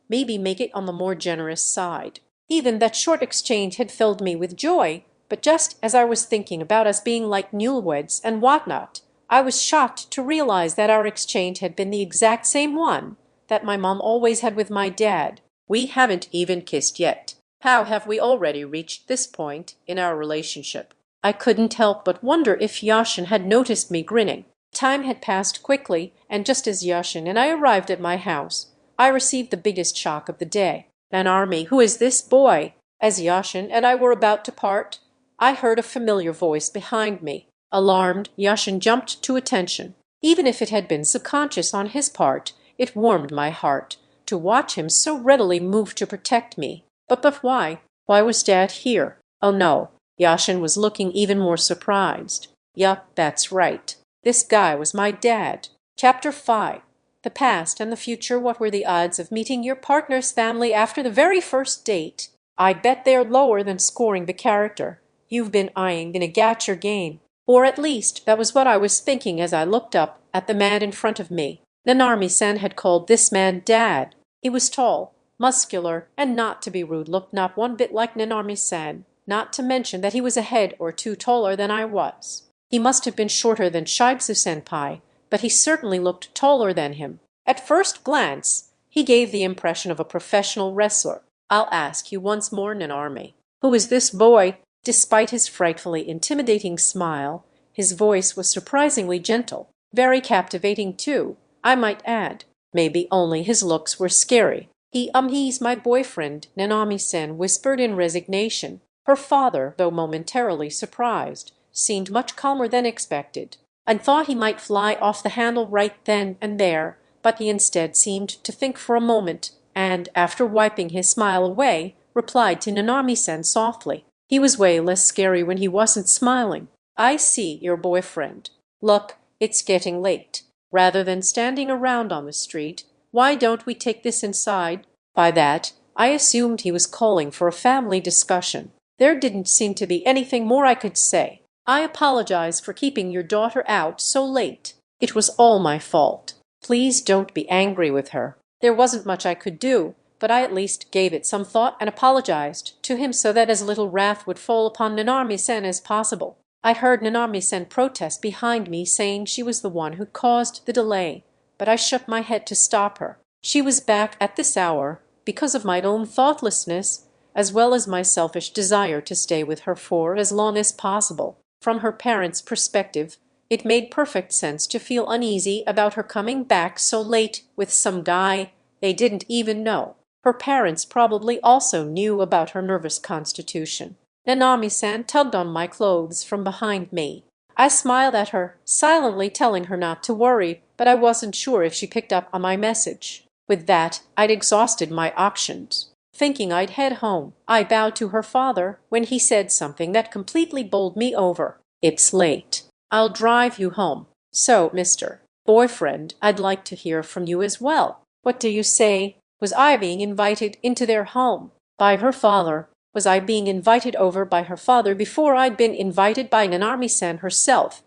maybe make it on the more generous side. Even that short exchange had filled me with joy, but just as I was thinking about us being like newlyweds and whatnot, I was shocked to realize that our exchange had been the exact same one that my mom always had with my dad. We haven't even kissed yet. How have we already reached this point in our relationship? I couldn't help but wonder if Yashin had noticed me grinning. Time had passed quickly, and just as Yashin and I arrived at my house, I received the biggest shock of the day. An army, who is this boy? As Yashin and I were about to part, I heard a familiar voice behind me. Alarmed, Yashin jumped to attention. Even if it had been subconscious on his part, it warmed my heart to watch him so readily move to protect me. But why? Why was Dad here? Oh no, Yashin was looking even more surprised. Yup, that's right. This guy was my dad. Chapter 5. The past and the future. What were the odds of meeting your partner's family after the very first date? I bet they're lower than scoring the character you've been eyeing in a gacha game. Or at least that was what I was thinking as I looked up at the man in front of me. Nanami-san had called this man Dad. He was tall, muscular, and not to be rude, looked not one bit like Nanami-san, not to mention that he was a head or two taller than I was. He must have been shorter than Shibzu-senpai, but he certainly looked taller than him. At first glance, he gave the impression of a professional wrestler. I'll ask you once more, Nanami. Who is this boy? Despite his frightfully intimidating smile, his voice was surprisingly gentle. Very captivating, too, I might add. Maybe only his looks were scary. He's my boyfriend, Nanami-san whispered in resignation. Her father, though momentarily surprised, seemed much calmer than expected, and thought he might fly off the handle right then and there, but he instead seemed to think for a moment, and, after wiping his smile away, replied to Nanami-san softly. He was way less scary when he wasn't smiling. I see, your boyfriend. Look, it's getting late. Rather than standing around on the street, why don't we take this inside? By that, I assumed he was calling for a family discussion. There didn't seem to be anything more I could say. I apologize for keeping your daughter out so late. It was all my fault. Please don't be angry with her. There wasn't much I could do, but I at least gave it some thought and apologized to him so that as little wrath would fall upon Nanarmi-sen as possible. I heard Nanarmi-sen protest behind me, saying she was the one who caused the delay, but I shook my head to stop her. She was back at this hour because of my own thoughtlessness, as well as my selfish desire to stay with her for as long as possible. From her parents' perspective, it made perfect sense to feel uneasy about her coming back so late with some guy they didn't even know. Her parents probably also knew about her nervous constitution. Nanami-san tugged on my clothes from behind me. I smiled at her, silently telling her not to worry, but I wasn't sure if she picked up on my message. With that, I'd exhausted my options. Thinking I'd head home, I bowed to her father when he said something that completely bowled me over. "It's late. I'll drive you home. So, Mr. Boyfriend, I'd like to hear from you as well. What do you say?" Was I being invited into their home by her father? Was I being invited over by her father before I'd been invited by Nanarmi-san herself?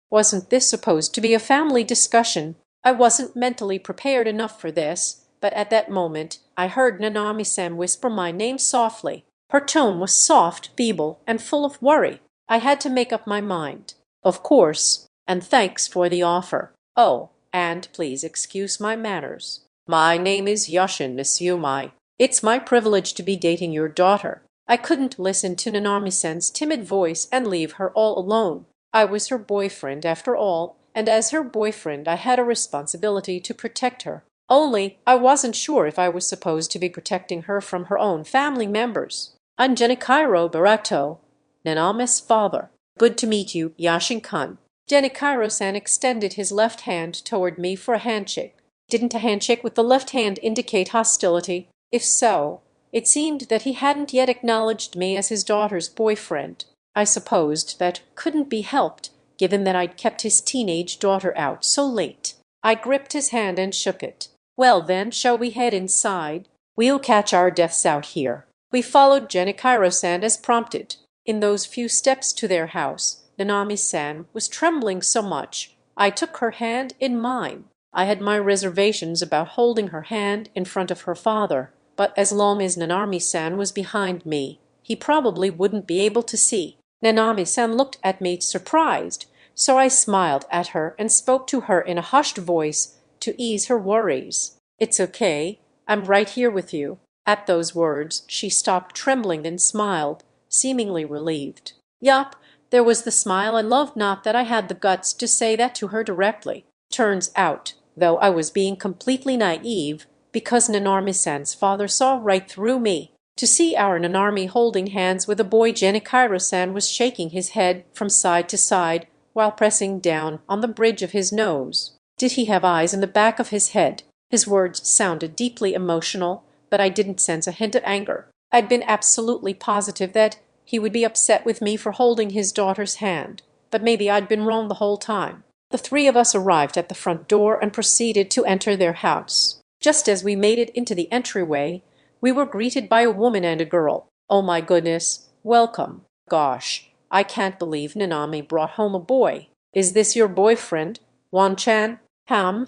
Wasn't this supposed to be a family discussion? I wasn't mentally prepared enough for this, but at that moment I heard Nanami-san whisper my name softly. Her tone was soft, feeble, and full of worry. I had to make up my mind. "Of course, and thanks for the offer. Oh, and please excuse my manners. My name is Yashin Nisumai. It's my privilege to be dating your daughter." I couldn't listen to Nanami-san's timid voice and leave her all alone. I was her boyfriend after all, and as her boyfriend I had a responsibility to protect her. Only I wasn't sure if I was supposed to be protecting her from her own family members. "I'm Genichiro Barato, Nanami's father. Good to meet you, Yashin-kun." Genichiro-san extended his left hand toward me for a handshake. Didn't a handshake with the left hand indicate hostility? If so, it seemed that he hadn't yet acknowledged me as his daughter's boyfriend. I supposed that couldn't be helped, given that I'd kept his teenage daughter out so late. I gripped his hand and shook it. "Well then, shall we head inside? We'll catch our deaths out here." We followed Genichiro-san as prompted. In those few steps to their house, Nanami-san was trembling so much I took her hand in mine. I had my reservations about holding her hand in front of her father, but as long as Nanami-san was behind me, he probably wouldn't be able to see. Nanami-san looked at me surprised, so I smiled at her and spoke to her in a hushed voice to ease her worries. "It's okay. I'm right here with you." At those words, she stopped trembling and smiled, seemingly relieved. Yup, there was the smile I loved, not that I had the guts to say that to her directly. Turns out, though, I was being completely naive, because Nanarmi-san's father saw right through me. To see our Nanarmi holding hands with a boy, Genichiro-san was shaking his head from side to side while pressing down on the bridge of his nose. Did he have eyes in the back of his head? His words sounded deeply emotional, but I didn't sense a hint of anger. I'd been absolutely positive that he would be upset with me for holding his daughter's hand, but maybe I'd been wrong the whole time. The three of us arrived at the front door and proceeded to enter their house. Just as we made it into the entryway, we were greeted by a woman and a girl. "Oh my goodness, welcome. Gosh, I can't believe Nanami brought home a boy. Is this your boyfriend, Wan-chan?"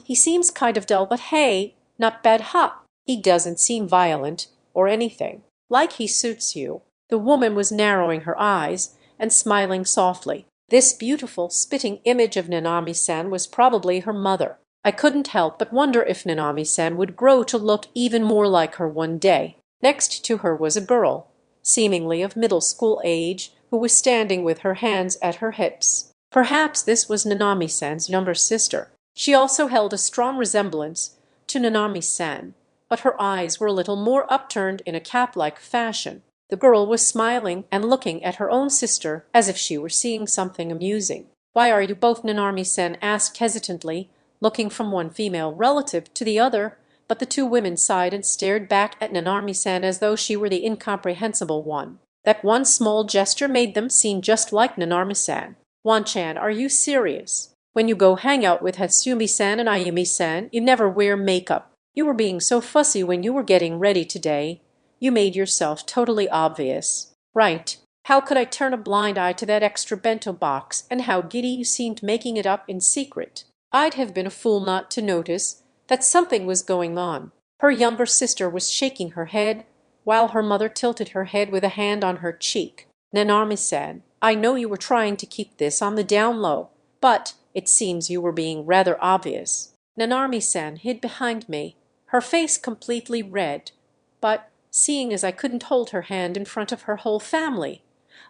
He seems kind of dull, but hey, not bad, ha. He doesn't seem violent or anything. Like he suits you." The woman was narrowing her eyes and smiling softly. This beautiful, spitting image of Nanami-san was probably her mother. I couldn't help but wonder if Nanami-san would grow to look even more like her one day. Next to her was a girl, seemingly of middle school age, who was standing with her hands at her hips. Perhaps this was Nanami-san's younger sister. She also held a strong resemblance to Nanami-san, but her eyes were a little more upturned in a cap-like fashion. The girl was smiling and looking at her own sister as if she were seeing something amusing. "Why are you both?" Nanami-san asked hesitantly, looking from one female relative to the other, but the two women sighed and stared back at Nanami-san as though she were the incomprehensible one. That one small gesture made them seem just like Nanami-san. "Wan-chan, are you serious? When you go hang out with Hatsumi-san and Ayumi-san, you never wear makeup. You were being so fussy when you were getting ready today. You made yourself totally obvious." "Right. How could I turn a blind eye to that extra bento box, and how giddy you seemed making it up in secret? I'd have been a fool not to notice that something was going on. Her younger sister was shaking her head, while her mother tilted her head with a hand on her cheek. Nanami-san, I know you were trying to keep this on the down low, but it seems you were being rather obvious. Nanami-san hid behind me, her face completely red, but seeing as I couldn't hold her hand in front of her whole family,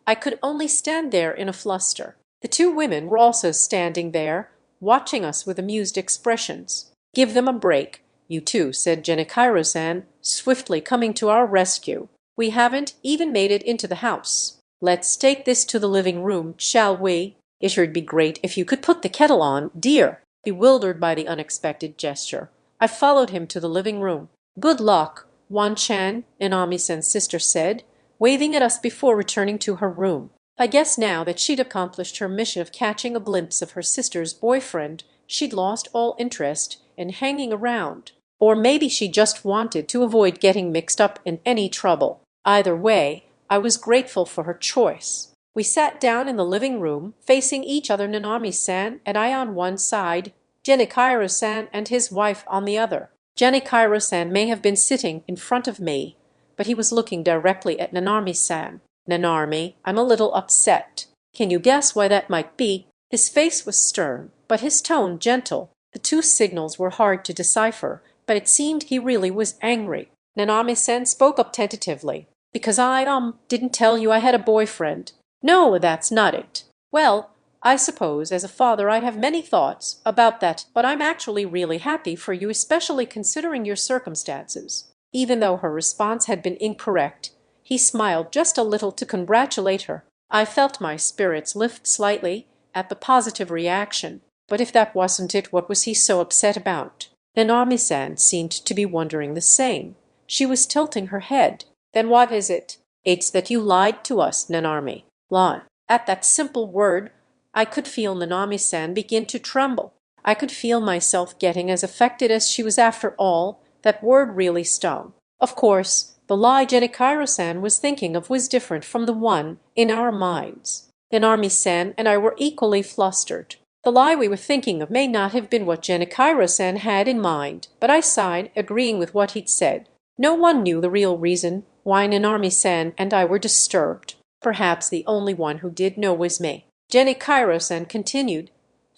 I could only stand there in a fluster. The two women were also standing there, watching us with amused expressions. Give them a break, you two, said Genikairo-san, swiftly coming to our rescue. We haven't even made it into the house. Let's take this to the living room, shall we? It would be great if you could put the kettle on, dear. Bewildered by the unexpected gesture, I followed him to the living room. Good luck, Wan-chan, Nanami-san's sister said, waving at us before returning to her room. I guess now that she'd accomplished her mission of catching a glimpse of her sister's boyfriend, she'd lost all interest in hanging around. Or maybe she just wanted to avoid getting mixed up in any trouble. Either way, I was grateful for her choice. We sat down in the living room, facing each other, Nanami-san and I on one side, Genikairo-san and his wife on the other. Genikairo-san may have been sitting in front of me, but he was looking directly at Nanami-san. Nanami, I'm a little upset. Can you guess why that might be? His face was stern, but his tone gentle. The two signals were hard to decipher, but it seemed he really was angry. Nanami-san spoke up tentatively. Because I didn't tell you I had a boyfriend. No, that's not it. Well, I suppose as a father I'd have many thoughts about that, but I'm actually really happy for you, especially considering your circumstances. Even though her response had been incorrect, he smiled just a little to congratulate her. I felt my spirits lift slightly at the positive reaction. But if that wasn't it, what was he so upset about? Nanami-san seemed to be wondering the same. She was tilting her head. Then what is it? It's that you lied to us, Nanami. Lie. At that simple word, I could feel Nanami-san begin to tremble. I could feel myself getting as affected as she was. After all, that word really stung. Of course, the lie Genikairo-san was thinking of was different from the one in our minds. Nanami-san and I were equally flustered. The lie we were thinking of may not have been what Genikairo-san had in mind, but I sighed, agreeing with what he'd said. No one knew the real reason why Nanami-san and I were disturbed. Perhaps the only one who did know was me. Genikairo-san continued,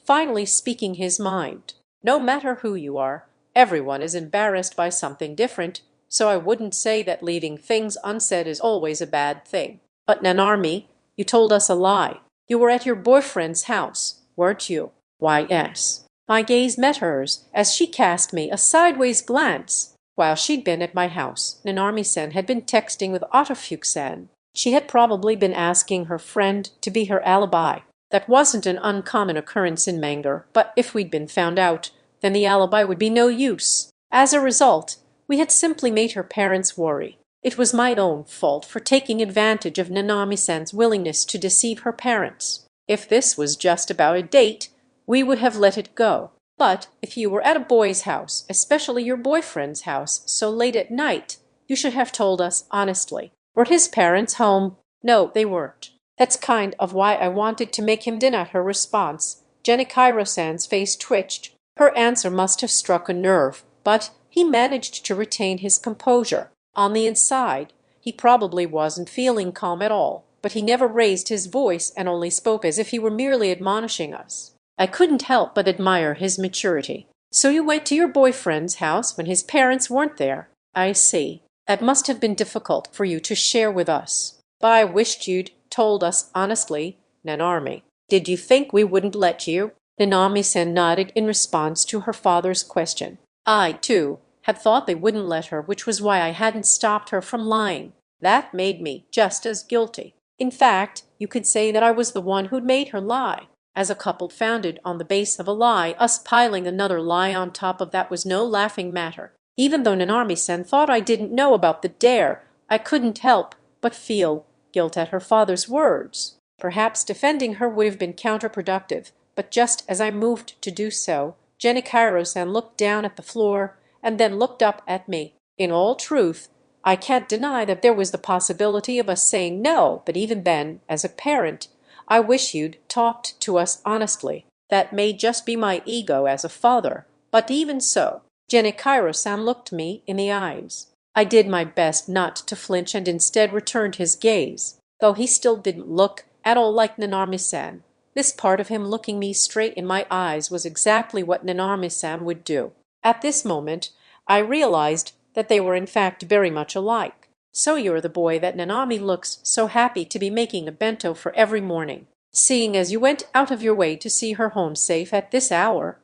finally speaking his mind. No matter who you are, everyone is embarrassed by something different, so I wouldn't say that leaving things unsaid is always a bad thing. But Nanami, you told us a lie. You were at your boyfriend's house, weren't you? Why, yes. My gaze met hers as she cast me a sideways glance. While she'd been at my house, Nanami-san had been texting with Autofuke-san. She had probably been asking her friend to be her alibi. That wasn't an uncommon occurrence in manga, but if we'd been found out, then the alibi would be no use. As a result, we had simply made her parents worry. It was my own fault for taking advantage of Nanami-san's willingness to deceive her parents. If this was just about a date, we would have let it go. But if you were at a boy's house, especially your boyfriend's house, so late at night, you should have told us honestly. Were his parents home? No, they weren't. That's kind of why I wanted to make him din. At her response, Genikairo-san's face twitched. Her answer must have struck a nerve, but he managed to retain his composure. On the inside, he probably wasn't feeling calm at all, but he never raised his voice and only spoke as if he were merely admonishing us. I couldn't help but admire his maturity. So you went to your boyfriend's house when his parents weren't there? I see. That must have been difficult for you to share with us. But I wished you'd told us honestly, Nanami. Did you think we wouldn't let you? Nanami-san nodded in response to her father's question. I, too, had thought they wouldn't let her, which was why I hadn't stopped her from lying. That made me just as guilty. In fact, you could say that I was the one who'd made her lie. As a couple founded on the base of a lie, us piling another lie on top of that was no laughing matter. Even though Nanami-san thought I didn't know about the dare, I couldn't help but feel guilt at her father's words. Perhaps defending her would have been counterproductive, but just as I moved to do so, Genikairo-san looked down at the floor and then looked up at me. In all truth, I can't deny that there was the possibility of us saying no, but even then, as a parent, I wish you'd talked to us honestly. That may just be my ego as a father, but even so, Genichiro-san looked me in the eyes. I did my best not to flinch and instead returned his gaze, though he still didn't look at all like Nanami-san. This part of him looking me straight in my eyes was exactly what Nanami-san would do. At this moment, I realized that they were in fact very much alike. "So you're the boy that Nanami looks so happy to be making a bento for every morning, seeing as you went out of your way to see her home safe at this hour.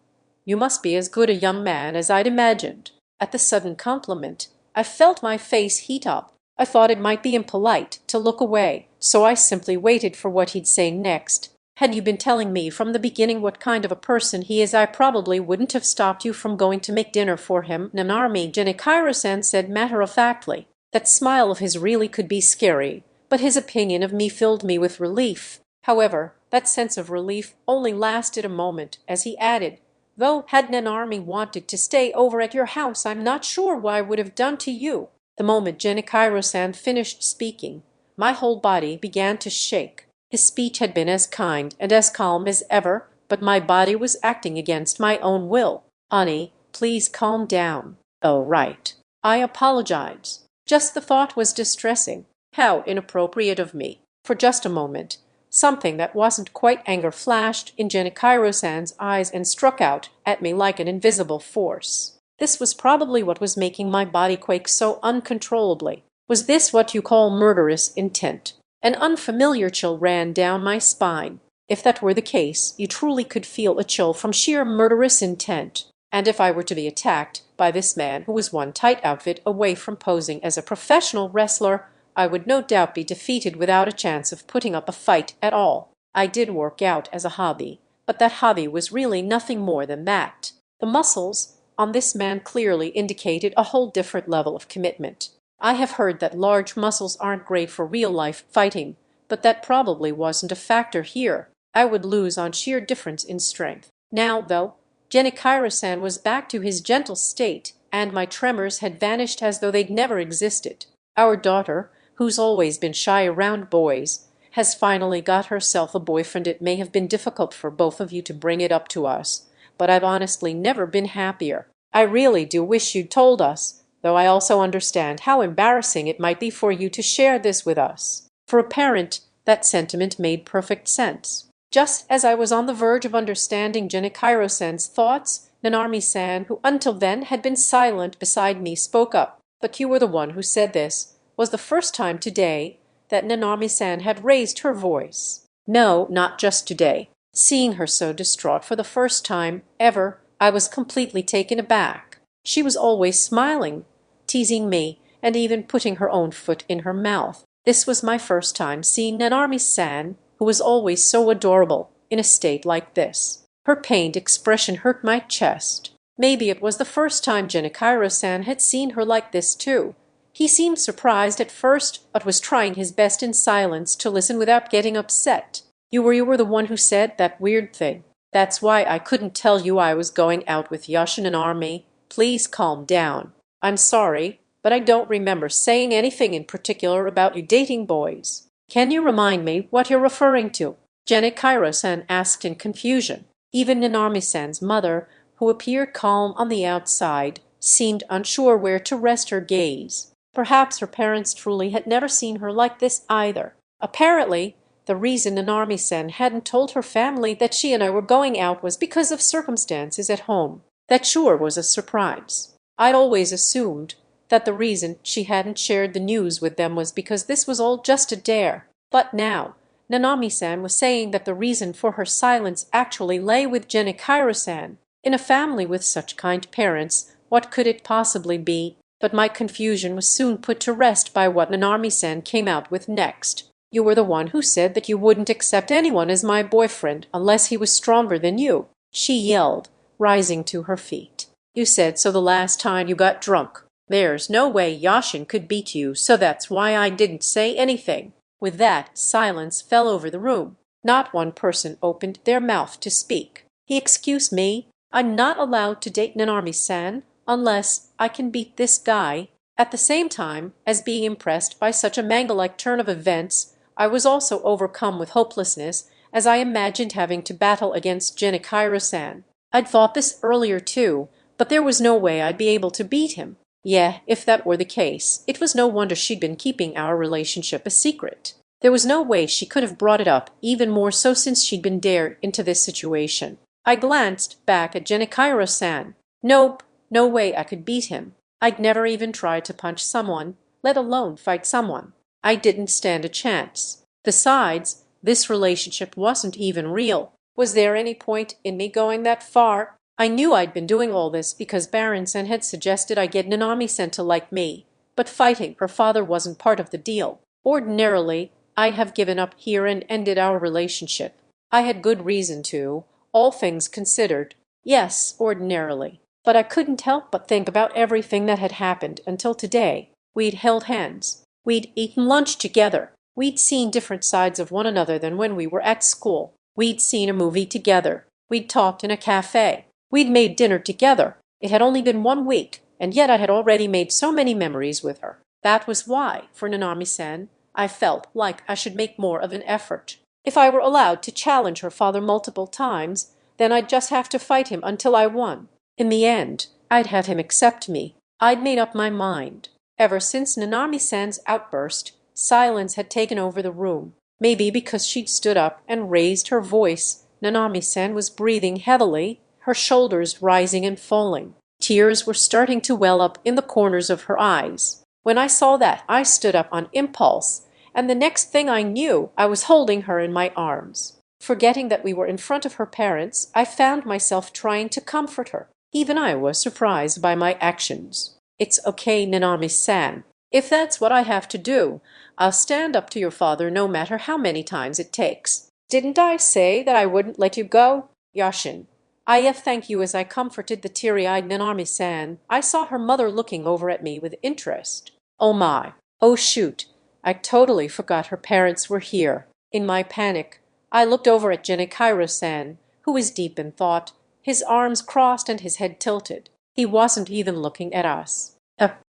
You must be as good a young man as I'd imagined." At the sudden compliment, I felt my face heat up. I thought it might be impolite to look away, so I simply waited for what he'd say next. "Had you been telling me from the beginning what kind of a person he is, I probably wouldn't have stopped you from going to make dinner for him, Nanami," Genichiro-san said matter-of-factly. That smile of his really could be scary, but his opinion of me filled me with relief. However, that sense of relief only lasted a moment, as he added, "Though had Nanami wanted to stay over at your house, I'm not sure what I would have done to you." The moment Genichiro-san finished speaking, my whole body began to shake. His speech had been as kind and as calm as ever, but my body was acting against my own will. "Ani, please calm down." "Oh, right. I apologize. Just the thought was distressing. How inappropriate of me." For just a moment, something that wasn't quite anger flashed in Genichiro-san's eyes and struck out at me like an invisible force. This was probably what was making my body quake so uncontrollably. Was this what you call murderous intent? An unfamiliar chill ran down my spine. If that were the case, you truly could feel a chill from sheer murderous intent. And if I were to be attacked by this man who was one tight outfit away from posing as a professional wrestler, I would no doubt be defeated without a chance of putting up a fight at all. I did work out as a hobby, but that hobby was really nothing more than that. The muscles on this man clearly indicated a whole different level of commitment. I have heard that large muscles aren't great for real-life fighting, but that probably wasn't a factor here. I would lose on sheer difference in strength. Now, though, Genichiro-san was back to his gentle state, and my tremors had vanished as though they'd never existed. Our daughter, who's always been shy around boys, has finally got herself a boyfriend. It may have been difficult for both of you to bring it up to us, but I've honestly never been happier. I really do wish you'd told us, though I also understand how embarrassing it might be for you to share this with us." For a parent, that sentiment made perfect sense. Just as I was on the verge of understanding Genichiro-san's thoughts, Nanami-san, who until then had been silent beside me, spoke up. "But you were the one who said this." Was the first time today that Nanami-san had raised her voice. No, not just today. Seeing her so distraught for the first time ever, I was completely taken aback. She was always smiling, teasing me, and even putting her own foot in her mouth. This was my first time seeing Nanami-san, who was always so adorable, in a state like this. Her pained expression hurt my chest. Maybe it was the first time Genichiro-san had seen her like this too. He seemed surprised at first, but was trying his best in silence to listen without getting upset. You were the one who said that weird thing. That's why I couldn't tell you I was going out with Yashin and Army. Please calm down. I'm sorry, but I don't remember saying anything in particular about you dating boys. Can you remind me what you're referring to?" Genichiro-san asked in confusion. Even Nanami-san's mother, who appeared calm on the outside, seemed unsure where to rest her gaze. Perhaps her parents truly had never seen her like this either. Apparently, the reason Nanami-san hadn't told her family that she and I were going out was because of circumstances at home. That sure was a surprise. I'd always assumed that the reason she hadn't shared the news with them was because this was all just a dare. But now, Nanami-san was saying that the reason for her silence actually lay with Genichiro-san. In a family with such kind parents, what could it possibly be? But my confusion was soon put to rest by what Nanami-san came out with next. "You were the one who said that you wouldn't accept anyone as my boyfriend unless he was stronger than you," she yelled, rising to her feet. "You said so the last time you got drunk. There's no way Yashin could beat you, so that's why I didn't say anything." With that, silence fell over the room. Not one person opened their mouth to speak. "Excuse me, I'm not allowed to date Nanami-san unless I can beat this guy." At the same time as being impressed by such a manga-like turn of events, I was also overcome with hopelessness as I imagined having to battle against Genichiro-san. I'd thought this earlier too, but there was no way I'd be able to beat him. Yeah, if that were the case, it was no wonder she'd been keeping our relationship a secret. There was no way she could have brought it up, even more so since she'd been dared into this situation. I glanced back at Genichiro-san. Nope, no way I could beat him. I'd never even tried to punch someone, let alone fight someone. I didn't stand a chance. Besides, this relationship wasn't even real. Was there any point in me going that far? I knew I'd been doing all this because Baron-san had suggested I get Nanami-san to like me, but fighting her father wasn't part of the deal. Ordinarily, I'd have given up here and ended our relationship. I had good reason to, all things considered. Yes, ordinarily. But I couldn't help but think about everything that had happened until today. We'd held hands. We'd eaten lunch together. We'd seen different sides of one another than when we were at school. We'd seen a movie together. We'd talked in a cafe. We'd made dinner together. It had only been 1 week, and yet I had already made so many memories with her. That was why, for Nanami-san, I felt like I should make more of an effort. If I were allowed to challenge her father multiple times, then I'd just have to fight him until I won. In the end, I'd have him accept me. I'd made up my mind. Ever since Nanami-san's outburst, silence had taken over the room. Maybe because she'd stood up and raised her voice, Nanami-san was breathing heavily, her shoulders rising and falling. Tears were starting to well up in the corners of her eyes. When I saw that, I stood up on impulse, and the next thing I knew, I was holding her in my arms. Forgetting that we were in front of her parents, I found myself trying to comfort her. Even I was surprised by my actions. It's okay, Nanami-san. If that's what I have to do, I'll stand up to your father no matter how many times it takes. Didn't I say that I wouldn't let you go? Yashin. I thank you. As I comforted the teary-eyed Nanami-san, I saw her mother looking over at me with interest. Oh my. Oh shoot. I totally forgot her parents were here. In my panic, I looked over at Genichiro-san, who was deep in thought, his arms crossed and his head tilted. He wasn't even looking at us.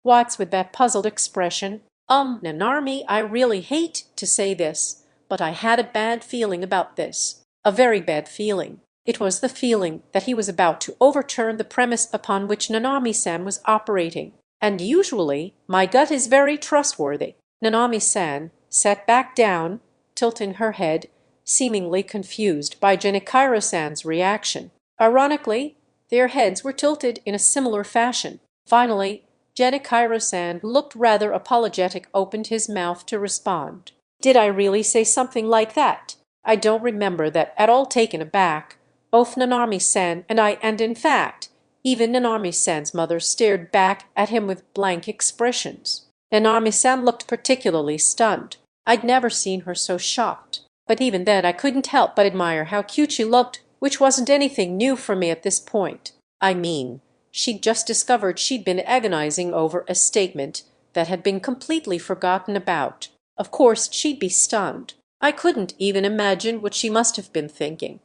What's with that puzzled expression? Nanami, I really hate to say this, but I had a bad feeling about this. A very bad feeling. It was the feeling that he was about to overturn the premise upon which Nanami-san was operating. And usually, my gut is very trustworthy. Nanami-san sat back down, tilting her head, seemingly confused by Genichiro-san's reaction. Ironically, their heads were tilted in a similar fashion. Finally, Genichiro-san, who looked rather apologetic, opened his mouth to respond. Did I really say something like that? I don't remember that at all. Taken aback, both Nanami-san and in fact, even Nanami-san's mother stared back at him with blank expressions. Nanami-san looked particularly stunned. I'd never seen her so shocked. But even then I couldn't help but admire how cute she looked, which wasn't anything new for me at this point. I mean, she'd just discovered she'd been agonizing over a statement that had been completely forgotten about. Of course she'd be stunned. I couldn't even imagine what she must have been thinking.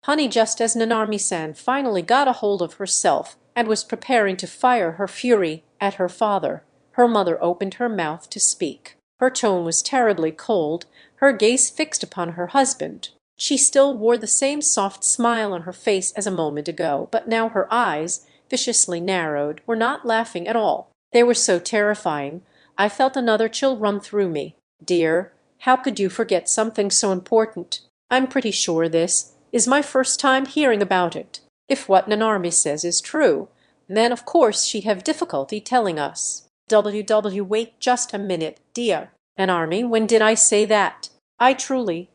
Honey, just as Nanami-san finally got a hold of herself and was preparing to fire her fury at her father, her mother opened her mouth to speak. Her tone was terribly cold, her gaze fixed upon her husband. She still wore the same soft smile on her face as a moment ago, but now her eyes, viciously narrowed, were not laughing at all. They were so terrifying, I felt another chill run through me. Dear, how could you forget something so important? I'm pretty sure this is my first time hearing about it. If what Nanami says is true, then of course she'd have difficulty telling us. Wait just a minute, dear. Nanami, when did I say that? I truly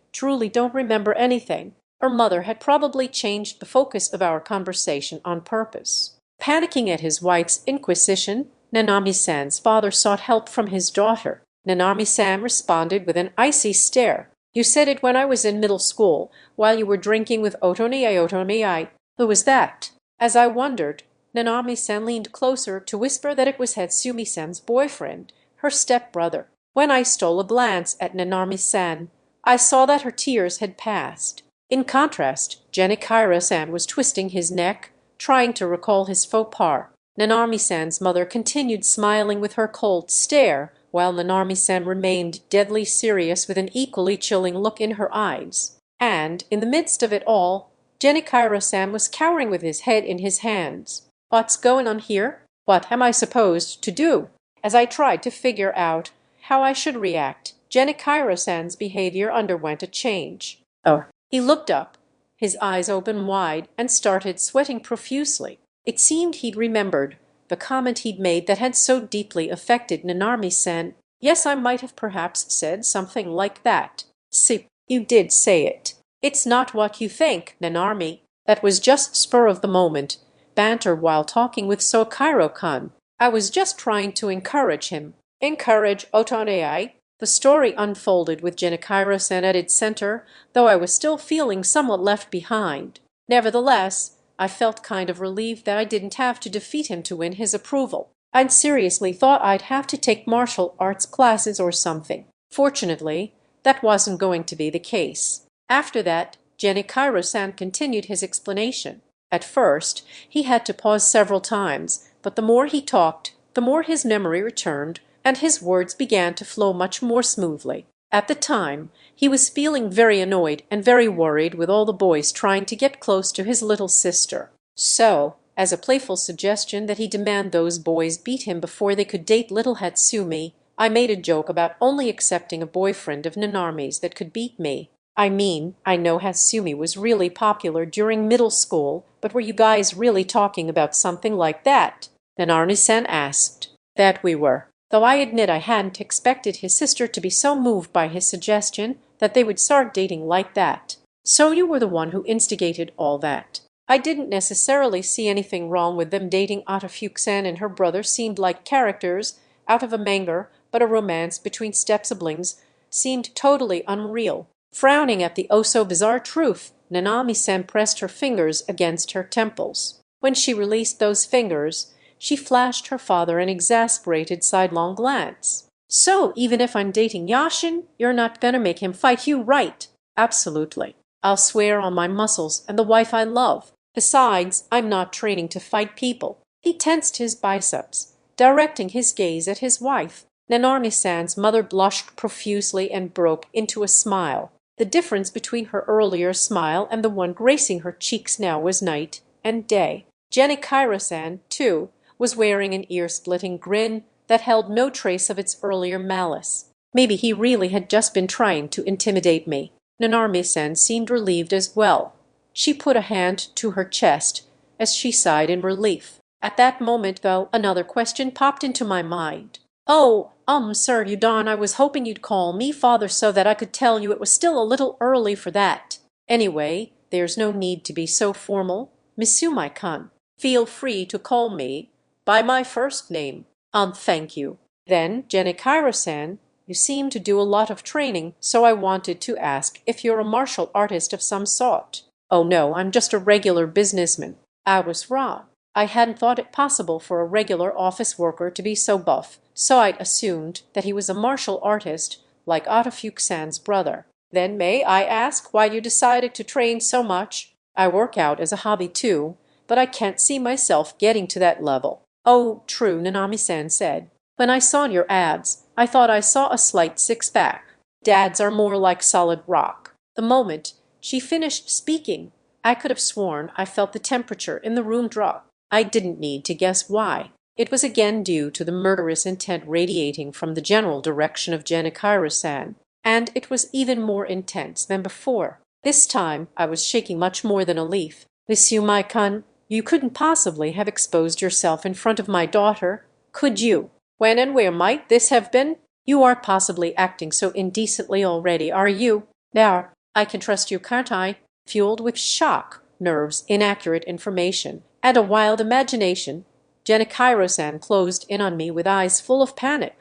don't remember anything. Her mother had probably changed the focus of our conversation on purpose. Panicking at his wife's inquisition, Nanami-san's father sought help from his daughter. Nanami-san responded with an icy stare. You said it when I was in middle school, while you were drinking with Otoni. Who was that? As I wondered, Nanami-san leaned closer to whisper that it was Hatsumi-san's boyfriend, her stepbrother. When I stole a glance at Nanami-san, I saw that her tears had passed. In contrast, Genichiro-san was twisting his neck, trying to recall his faux pas. Nanami-san's mother continued smiling with her cold stare, while Nanami-san remained deadly serious with an equally chilling look in her eyes. And, in the midst of it all, Genichiro-san was cowering with his head in his hands. What's going on here? What am I supposed to do? As I tried to figure out how I should react, Jenny-Kira-san's behavior underwent a change. Oh. He looked up, his eyes open wide, and started sweating profusely. It seemed he'd remembered the comment he'd made that had so deeply affected Nanami-san. Yes, I might have perhaps said something like that. See, you did say it. It's not what you think, Nanami. That was just spur of the moment, banter while talking with Sokairo-kun. I was just trying to encourage him. Encourage Otonei? The story unfolded with Jenny-Kira-san at its center, though I was still feeling somewhat left behind. Nevertheless, I felt kind of relieved that I didn't have to defeat him to win his approval. I'd seriously thought I'd have to take martial arts classes or something. Fortunately, that wasn't going to be the case. After that, Jenny-Kira-san continued his explanation. At first, he had to pause several times, but the more he talked, the more his memory returned, and his words began to flow much more smoothly. At the time, he was feeling very annoyed and very worried with all the boys trying to get close to his little sister. So, as a playful suggestion that he demand those boys beat him before they could date little Hatsumi, I made a joke about only accepting a boyfriend of Nanami's that could beat me. I mean, I know Hatsumi was really popular during middle school, but were you guys really talking about something like that? Nanami-san asked. That we were. Though I admit I hadn't expected his sister to be so moved by his suggestion that they would start dating like that. So you were the one who instigated all that. I didn't necessarily see anything wrong with them dating. Otofuku-san and her brother seemed like characters out of a manga, but a romance between step-siblings seemed totally unreal. Frowning at the oh-so-bizarre truth, Nanami-san pressed her fingers against her temples. When she released those fingers, she flashed her father an exasperated sidelong glance. So, even if I'm dating Yashin, you're not gonna make him fight you, right? Absolutely. I'll swear on my muscles and the wife I love. Besides, I'm not training to fight people. He tensed his biceps, directing his gaze at his wife. Nanami-san's mother blushed profusely and broke into a smile. The difference between her earlier smile and the one gracing her cheeks now was night and day. Jenny-Kira-san, too, was wearing an ear-splitting grin that held no trace of its earlier malice. Maybe he really had just been trying to intimidate me. Nanami-san seemed relieved as well. She put a hand to her chest as she sighed in relief. At that moment, though, another question popped into my mind. Oh, sir, you darn, I was hoping you'd call me father so that I could tell you it was still a little early for that. Anyway, there's no need to be so formal. Misumi-kun, feel free to call me by my first name. Thank you. Then, Jenny-Kira-san, you seem to do a lot of training, so I wanted to ask if you're a martial artist of some sort. Oh no, I'm just a regular businessman. I was wrong. I hadn't thought it possible for a regular office worker to be so buff, so I'd assumed that he was a martial artist like Otofuku-san's brother. Then may I ask why you decided to train so much? I work out as a hobby too, but I can't see myself getting to that level. Oh, true, Nanami-san said. When I saw your ads, I thought I saw a slight six-pack. Dads are more like solid rock. The moment she finished speaking, I could have sworn I felt the temperature in the room drop. I didn't need to guess why. It was again due to the murderous intent radiating from the general direction of Jenny-Kira-san, and it was even more intense than before. This time I was shaking much more than a leaf. Misumi-kun, you couldn't possibly have exposed yourself in front of my daughter, could you? When and where might this have been? You are possibly acting so indecently already, are you? Now, I can trust you, can't I? Fueled with shock, nerves, inaccurate information, and a wild imagination, Jenny-Kira-san closed in on me with eyes full of panic.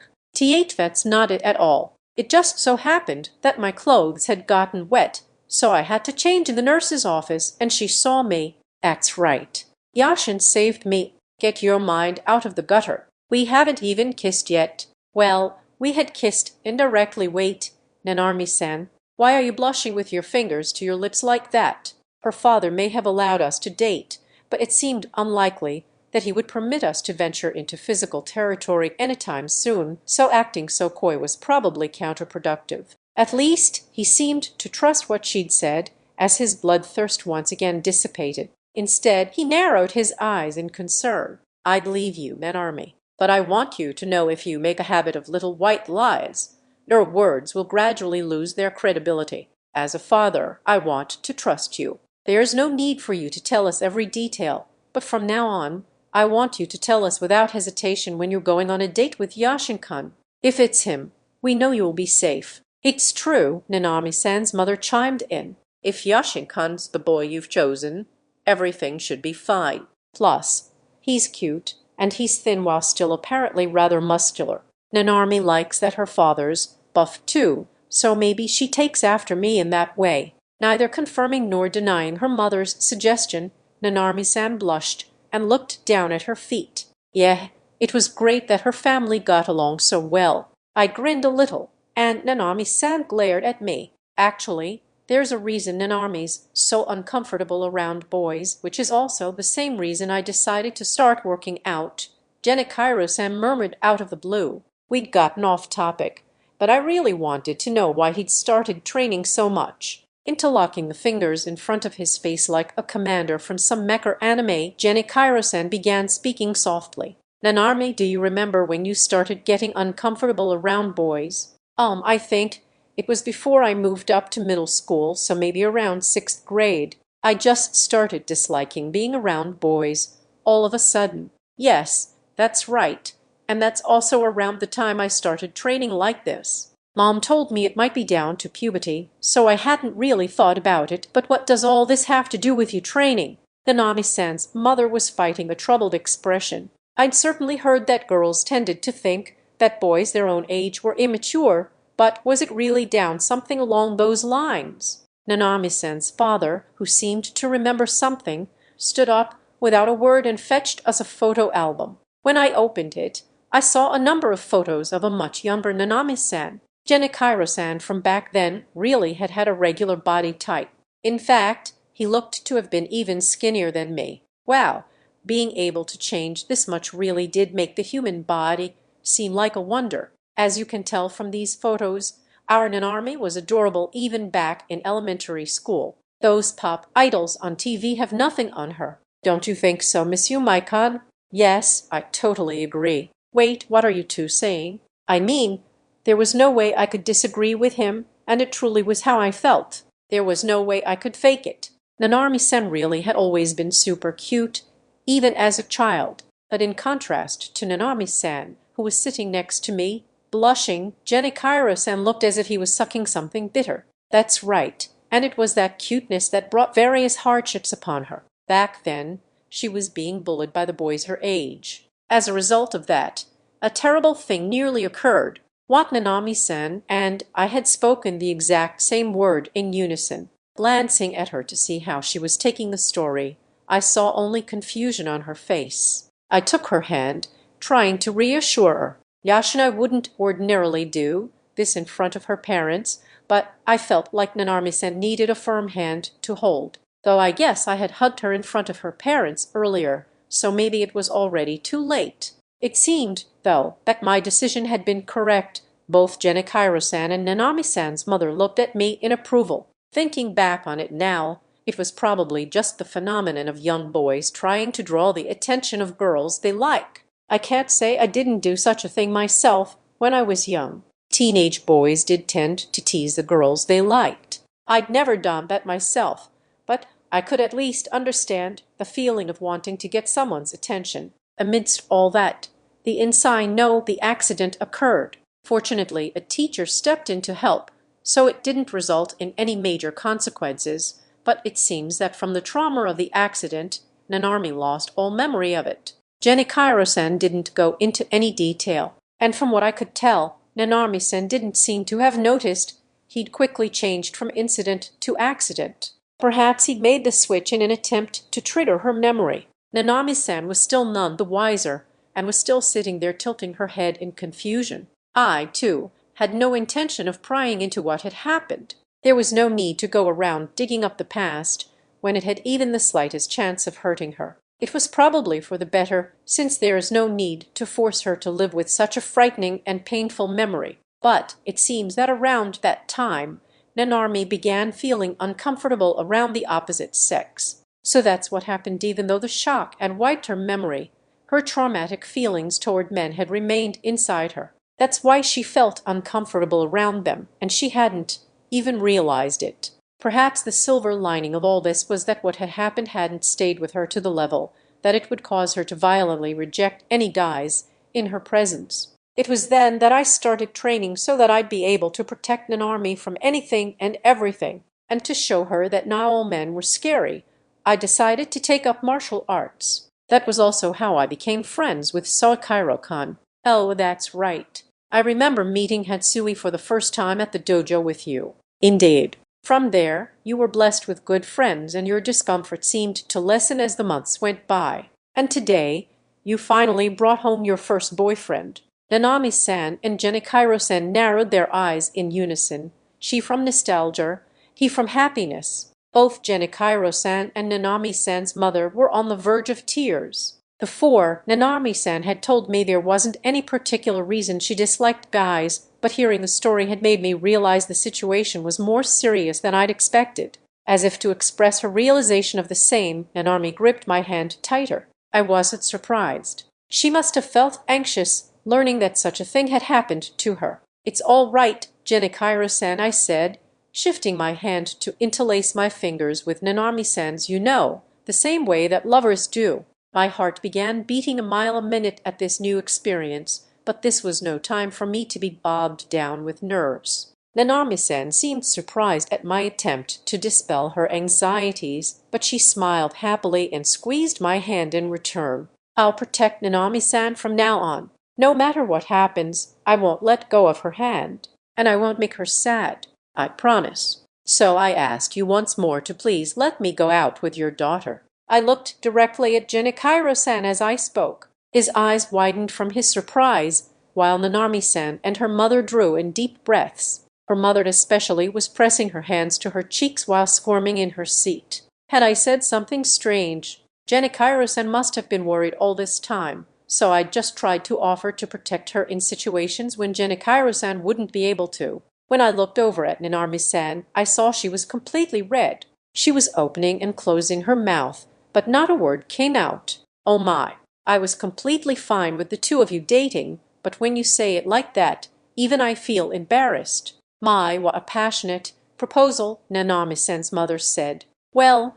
That's not it at all. It just so happened that my clothes had gotten wet, so I had to change in the nurse's office, and she saw me. That's right. Yashin saved me. Get your mind out of the gutter. We haven't even kissed yet. Well, we had kissed indirectly. Wait, Nanami-san. Why are you blushing with your fingers to your lips like that? Her father may have allowed us to date, but it seemed unlikely that he would permit us to venture into physical territory anytime soon, so acting so coy was probably counterproductive. At least he seemed to trust what she'd said, as his bloodthirst once again dissipated. Instead, he narrowed his eyes in concern. "I'd leave you, Nanarmi, but I want you to know if you make a habit of little white lies, your words will gradually lose their credibility. As a father, I want to trust you. There's no need for you to tell us every detail, but from now on, I want you to tell us without hesitation when you're going on a date with Yashinkan. If it's him, we know you'll be safe." "It's true," Nanami-san's mother chimed in. "If Yashinkan's the boy you've chosen, everything should be fine. Plus, he's cute, and he's thin while still apparently rather muscular. Nanarmi likes that her father's buff too, so maybe she takes after me in that way." Neither confirming nor denying her mother's suggestion, Nanarmi-san blushed and looked down at her feet. Yeah, it was great that her family got along so well. I grinned a little, and Nanami-san glared at me. Actually, there's a reason Nanarmi's so uncomfortable around boys, which is also the same reason I decided to start working out. Genichiro-san murmured out of the blue. We'd gotten off topic, but I really wanted to know why he'd started training so much. Interlocking the fingers in front of his face like a commander from some mecha anime, Genichiro-san began speaking softly. "Nanarmi, do you remember when you started getting uncomfortable around boys?" I think it was before I moved up to middle school, so maybe around 6th grade. I just started disliking being around boys, all of a sudden." "Yes, that's right. And that's also around the time I started training like this. Mom told me it might be down to puberty, so I hadn't really thought about it. But what does all this have to do with you training?" Nanami-san's mother was fighting a troubled expression. "I'd certainly heard that girls tended to think that boys their own age were immature, but was it really down something along those lines?" Nanami-san's father, who seemed to remember something, stood up without a word and fetched us a photo album. When I opened it, I saw a number of photos of a much younger Nanami-san. Genichiro-san from back then really had had a regular body type. In fact, he looked to have been even skinnier than me. Wow, being able to change this much really did make the human body seem like a wonder. As you can tell from these photos, our Nanarmi was adorable even back in elementary school. Those pop idols on TV have nothing on her. Don't you think so, Monsieur Maikon? Yes, I totally agree. Wait, what are you two saying? I mean, there was no way I could disagree with him, and it truly was how I felt. There was no way I could fake it. Nanarmi-sen really had always been super cute, even as a child. But in contrast to Nanami-san, who was sitting next to me, blushing, Genichiro-san looked as if he was sucking something bitter. That's right, and it was that cuteness that brought various hardships upon her. Back then, she was being bullied by the boys her age. As a result of that, a terrible thing nearly occurred. What Nanami-san and I had spoken the exact same word in unison. Glancing at her to see how she was taking the story, I saw only confusion on her face. I took her hand, trying to reassure her. Yashina wouldn't ordinarily do this in front of her parents, but I felt like Nanami-san needed a firm hand to hold. Though I guess I had hugged her in front of her parents earlier, so maybe it was already too late. It seemed, though, that my decision had been correct. Both Genichiro-san and Nanami-san's mother looked at me in approval. Thinking back on it now, it was probably just the phenomenon of young boys trying to draw the attention of girls they like. I can't say I didn't do such a thing myself when I was young. Teenage boys did tend to tease the girls they liked. I'd never done that myself, but I could at least understand the feeling of wanting to get someone's attention. Amidst all that, the inside know the accident occurred. Fortunately, a teacher stepped in to help, so it didn't result in any major consequences, but it seems that from the trauma of the accident, Nanarmi lost all memory of it. Genichiro-san didn't go into any detail, and from what I could tell, Nanarmi-san didn't seem to have noticed he'd quickly changed from incident to accident. Perhaps he'd made the switch in an attempt to trigger her memory. Nanami-san was still none the wiser, and was still sitting there tilting her head in confusion. I, too, had no intention of prying into what had happened. There was no need to go around digging up the past when it had even the slightest chance of hurting her. It was probably for the better, since there is no need to force her to live with such a frightening and painful memory. But it seems that around that time, Nanarmi began feeling uncomfortable around the opposite sex. So that's what happened even though the shock had wiped her memory. Her traumatic feelings toward men had remained inside her. That's why she felt uncomfortable around them, and she hadn't even realized it. Perhaps the silver lining of all this was that what had happened hadn't stayed with her to the level that it would cause her to violently reject any guys in her presence. It was then that I started training so that I'd be able to protect an army from anything and everything, and to show her that not all men were scary. I decided to take up martial arts. That was also how I became friends with Soichiro-kun. Oh, that's right. I remember meeting Hatsui for the first time at the dojo with you. Indeed. From there, you were blessed with good friends, and your discomfort seemed to lessen as the months went by. And today, you finally brought home your first boyfriend. Nanami-san and Genichiro-san narrowed their eyes in unison, she from nostalgia, he from happiness. Both Genichiro-san and Nanami-san's mother were on the verge of tears. Before, Nanami-san had told me there wasn't any particular reason she disliked guys, but hearing the story had made me realize the situation was more serious than I'd expected. As if to express her realization of the same, Nanami gripped my hand tighter. I wasn't surprised. She must have felt anxious, learning that such a thing had happened to her. It's all right, Genichiro-san, I said, shifting my hand to interlace my fingers with Nanami-san's, the same way that lovers do. My heart began beating a mile a minute at this new experience, but this was no time for me to be bogged down with nerves. Nanami-san seemed surprised at my attempt to dispel her anxieties, but she smiled happily and squeezed my hand in return. I'll protect Nanami-san from now on. No matter what happens, I won't let go of her hand, and I won't make her sad. I promise. So I asked you once more to please let me go out with your daughter. I looked directly at Genichiro-san as I spoke. His eyes widened from his surprise, while Nanami-san and her mother drew in deep breaths. Her mother especially was pressing her hands to her cheeks while squirming in her seat. Had I said something strange? Genichiro-san must have been worried all this time, so I just tried to offer to protect her in situations when Genichiro-san wouldn't be able to. When I looked over at Nanami-san, I saw she was completely red. She was opening and closing her mouth, but not a word came out. Oh my, I was completely fine with the two of you dating, but when you say it like that, even I feel embarrassed. My, what a passionate proposal, Nanami-san's mother said. Well,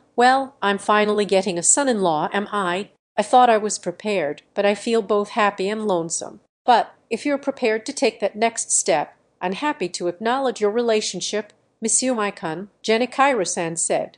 I'm finally getting a son-in-law, am I? I thought I was prepared, but I feel both happy and lonesome. But if you're prepared to take that next step, I'm happy to acknowledge your relationship, Monsieur Maikun, Genichiro-san said.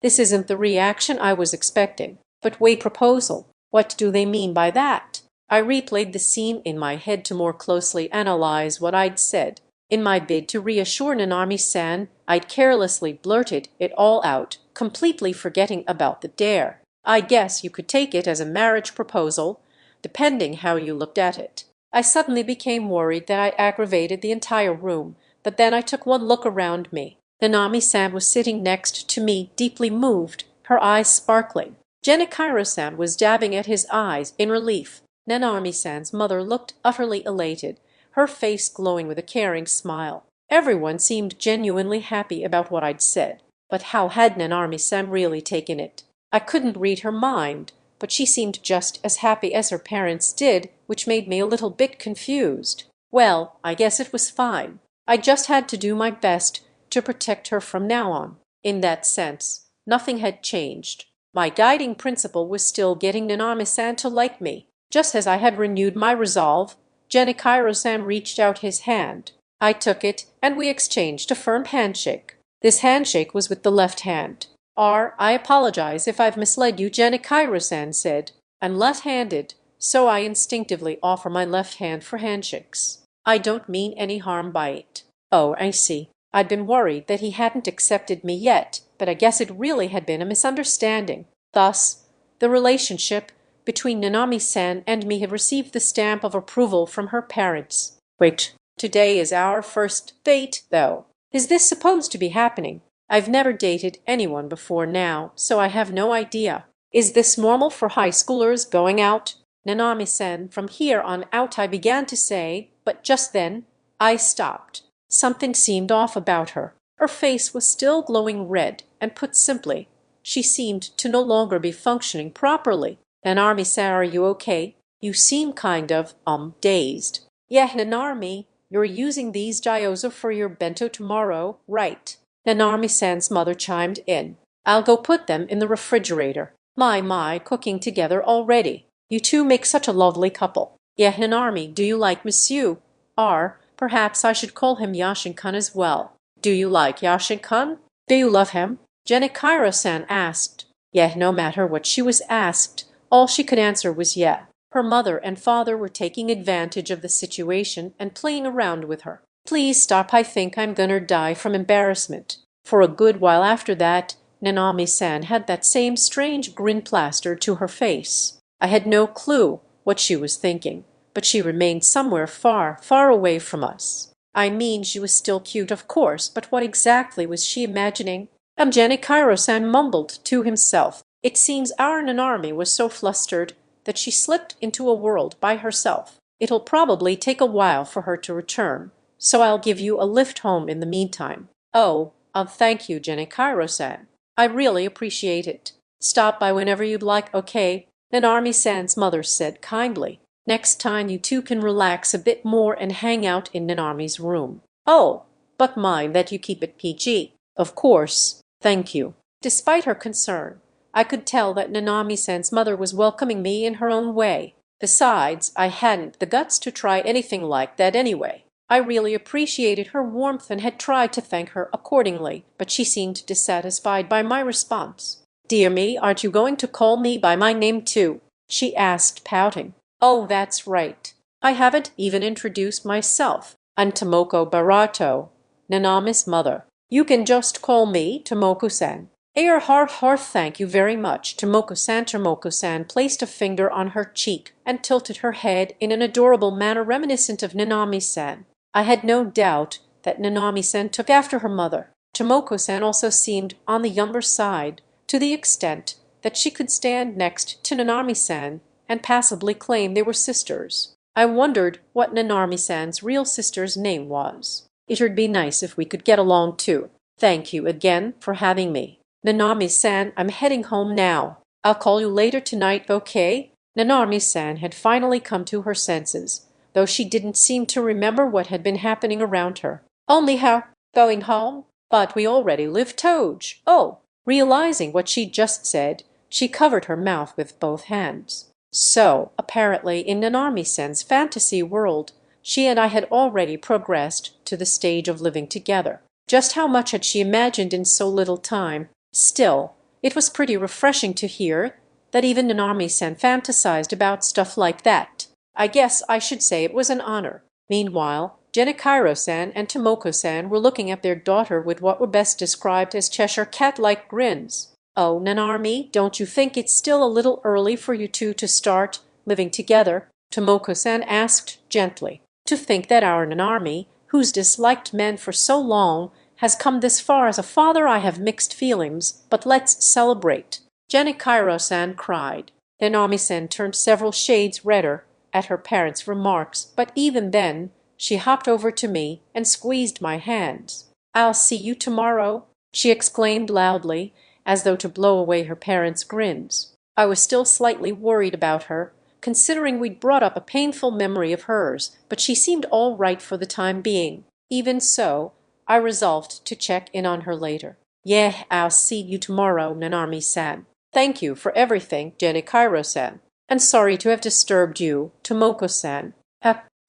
This isn't the reaction I was expecting. But wait, proposal. What do they mean by that? I replayed the scene in my head to more closely analyze what I'd said. In my bid to reassure Nanami-san, I'd carelessly blurted it all out, completely forgetting about the dare. I guess you could take it as a marriage proposal, depending how you looked at it. I suddenly became worried that I aggravated the entire room, but then I took one look around me. Nanami-san was sitting next to me, deeply moved, her eyes sparkling. Genichiro-san was dabbing at his eyes in relief. Nanami-san's mother looked utterly elated, her face glowing with a caring smile. Everyone seemed genuinely happy about what I'd said. But how had Nanami-san really taken it? I couldn't read her mind, but she seemed just as happy as her parents did, which made me a little bit confused. Well, I guess it was fine. I just had to do my best to protect her from now on. In that sense, nothing had changed. My guiding principle was still getting Nanami-san to like me. Just as I had renewed my resolve, Genichiro-san reached out his hand. I took it, and we exchanged a firm handshake. This handshake was with the left hand. I apologize if I've misled you, Genichiro-san said. I'm left-handed, so I instinctively offer my left hand for handshakes. I don't mean any harm by it. Oh, I see. I'd been worried that he hadn't accepted me yet, but I guess it really had been a misunderstanding. Thus, the relationship between Nanami-san and me had received the stamp of approval from her parents. Wait, today is our first date, though. Is this supposed to be happening? I've never dated anyone before now, so I have no idea. Is this normal for high schoolers going out? Nanami-san, from here on out I began to say, but just then I stopped. Something seemed off about her. Her face was still glowing red, and put simply, She seemed to no longer be functioning properly. "Nanarmi-san, are you okay? You seem kind of, dazed." "Yeah, Nanarmi, you're using these gyoza for your bento tomorrow, right?" Nanarmi-san's mother chimed in. "I'll go put them in the refrigerator. My, cooking together already. You two make such a lovely couple." "Yeah, Nanarmi, do you like Monsieur R? Perhaps I should call him Yashin-kun as well." "Do you like Yashin-kun? Do you love him?" Jenikairo-san asked. Yeah, no matter what she was asked, all she could answer was yeah. Her mother and father were taking advantage of the situation and playing around with her. "Please stop, I think I'm gonna die from embarrassment." For a good while after that, Nanami-san had that same strange grin plastered to her face. I had no clue what she was thinking, but she remained somewhere far, far away from us. I mean, she was still cute, of course, but what exactly was she imagining? Jenikairo-san mumbled to himself. It seems our Nanarmi was so flustered that she slipped into a world by herself. It'll probably take a while for her to return, so I'll give you a lift home in the meantime. Oh, thank you, Jenikairo-san. I really appreciate it. Stop by whenever you'd like, okay? Nanarmi-san's mother said kindly. Next time you two can relax a bit more and hang out in Nanarmi's room. Oh, but mind that you keep it PG. Of course. Thank you. Despite her concern, I could tell that Nanami-san's mother was welcoming me in her own way. Besides, I hadn't the guts to try anything like that anyway. I really appreciated her warmth and had tried to thank her accordingly, but she seemed dissatisfied by my response. "Dear me, aren't you going to call me by my name too?" she asked, pouting. "Oh, that's right. I haven't even introduced myself. I'm Tomoko Barato, Nanami's mother. You can just call me Tomoko-san." Thank you very much, Tomoko-san. Tomoko-san placed a finger on her cheek and tilted her head in an adorable manner reminiscent of Nanami-san. I had no doubt that Nanami-san took after her mother. Tomoko-san also seemed on the younger side, to the extent that she could stand next to Nanami-san and passably claim they were sisters. I wondered what Nanami-san's real sister's name was. It'd be nice if we could get along too. Thank you again for having me. Nanami-san, I'm heading home now. I'll call you later tonight, okay? Nanami-san had finally come to her senses, though she didn't seem to remember what had been happening around her. "Only how? Going home? But we already live Toge." Oh, realizing what she'd just said, she covered her mouth with both hands. So, apparently, in Nanami-san's fantasy world, she and I had already progressed to the stage of living together. Just how much had she imagined in so little time? Still, it was pretty refreshing to hear that even Nanami-san fantasized about stuff like that. I guess I should say it was an honor. Meanwhile, Jenikairo-san and Tomoko-san were looking at their daughter with what were best described as Cheshire cat-like grins. "Oh, Nanami, don't you think it's still a little early for you two to start living together?" Tomoko-san asked gently. "To think that our Nanami, who's disliked men for so long, has come this far as a father, I have mixed feelings, but let's celebrate." Jenikairo-san cried. Nanami-san turned several shades redder at her parents' remarks, but even then she hopped over to me and squeezed my hands. "I'll see you tomorrow," she exclaimed loudly, as though to blow away her parents' grins. I was still slightly worried about her, considering we'd brought up a painful memory of hers, but she seemed all right for the time being. Even so, I resolved to check in on her later. "Yeah, I'll see you tomorrow, Nanami-san. Thank you for everything, Jenikairo-san. And sorry to have disturbed you, Tomoko-san."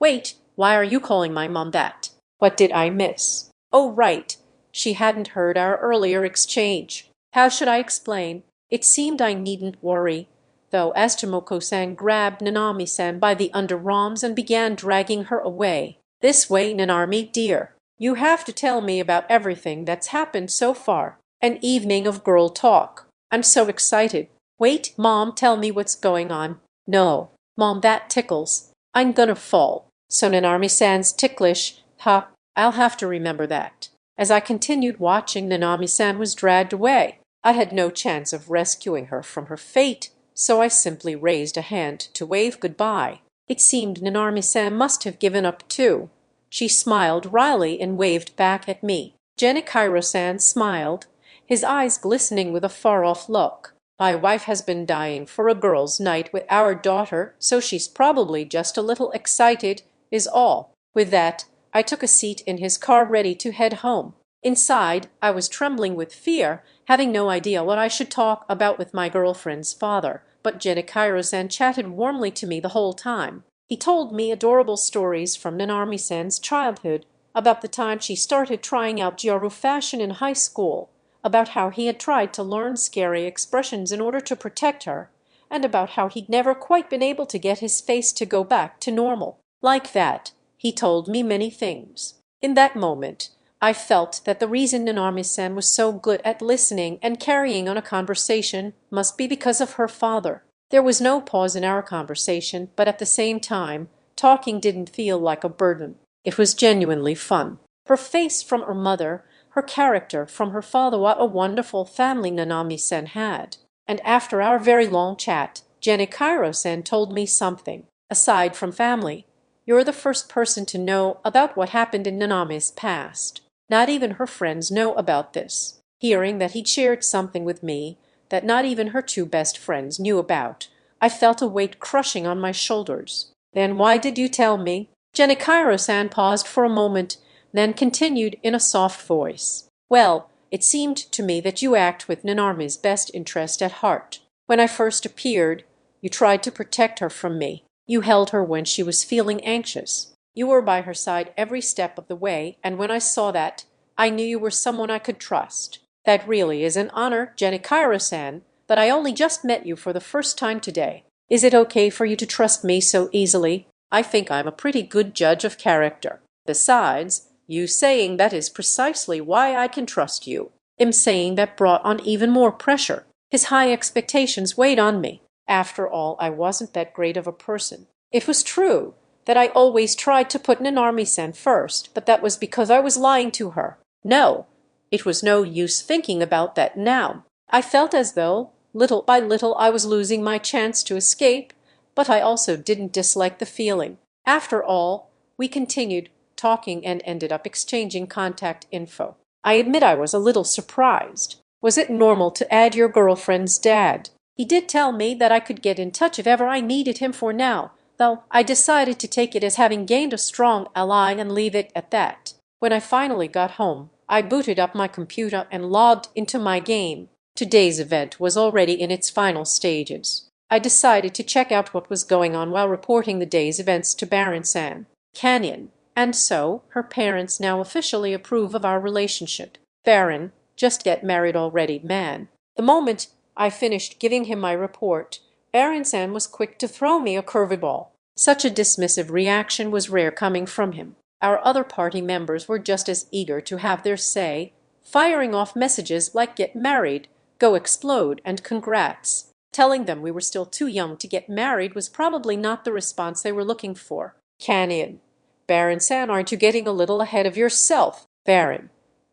Wait, why are you calling my mom that? What did I miss?" "Oh, right. She hadn't heard our earlier exchange. How should I explain? It seemed I needn't worry." Though as Tomoko-san grabbed Nanami-san by the underarms and began dragging her away. "This way, Nanami, dear. You have to tell me about everything that's happened so far. An evening of girl talk. I'm so excited. Wait, Mom, tell me what's going on." "No, Mom, that tickles. I'm gonna fall." So Nanami-san's ticklish, ha, I'll have to remember that. As I continued watching, Nanami-san was dragged away. I had no chance of rescuing her from her fate, so I simply raised a hand to wave goodbye. It seemed Nanami-san must have given up too. She smiled wryly and waved back at me. Jenikairo-san smiled his eyes glistening with a far-off look. "My wife has been dying for a girls' night with our daughter, so she's probably just a little excited, is all." With that, I took a seat in his car ready to head home. Inside, I was trembling with fear, having no idea what I should talk about with my girlfriend's father, but Genichiro-san chatted warmly to me the whole time. He told me adorable stories from Nanami-san's childhood, about the time she started trying out Gyaru fashion in high school, about how he had tried to learn scary expressions in order to protect her, and about how he'd never quite been able to get his face to go back to normal. Like that, he told me many things. In that moment, I felt that the reason Nanami-san was so good at listening and carrying on a conversation must be because of her father. There was no pause in our conversation, but at the same time, talking didn't feel like a burden. It was genuinely fun. Her face from her mother, her character from her father, what a wonderful family Nanami-san had. And after our very long chat, Genichiro-san told me something. "Aside from family, you're the first person to know about what happened in Nanami's past. Not even her friends know about this." Hearing that he'd shared something with me that not even her two best friends knew about, I felt a weight crushing on my shoulders. "Then why did you tell me?" Genichiro-san paused for a moment, then continued in a soft voice. "Well, it seemed to me that you act with Nanami's best interest at heart. When I first appeared, you tried to protect her from me. You held her when she was feeling anxious. You were by her side every step of the way, and when I saw that, I knew you were someone I could trust. That really is an honor, Genichiro-san, but I only just met you for the first time today. Is it okay for you to trust me so easily? I think I'm a pretty good judge of character. Besides, you saying that is precisely why I can trust you." Saying that brought on even more pressure. His high expectations weighed on me. After all, I wasn't that great of a person. It was true that I always tried to put Nanami-san first, but that was because I was lying to her. No, it was no use thinking about that now. I felt as though, little by little, I was losing my chance to escape, but I also didn't dislike the feeling. After all, we continued talking and ended up exchanging contact info. I admit I was a little surprised. "Was it normal to add your girlfriend's dad?" He did tell me that I could get in touch if ever I needed him for now, though I decided to take it as having gained a strong ally and leave it at that. When I finally got home, I booted up my computer and logged into my game. Today's event was already in its final stages. I decided to check out what was going on while reporting the day's events to Baron-san. Canyon. And so, her parents now officially approve of our relationship. Baron, just get married already, man. The moment I finished giving him my report, Baron-san was quick to throw me a curveball. Such a dismissive reaction was rare coming from him. Our other party members were just as eager to have their say, firing off messages like "get married," "go explode," and "congrats." Telling them we were still too young to get married was probably not the response they were looking for. Canyon. Baron-san, aren't you getting a little ahead of yourself? Baron.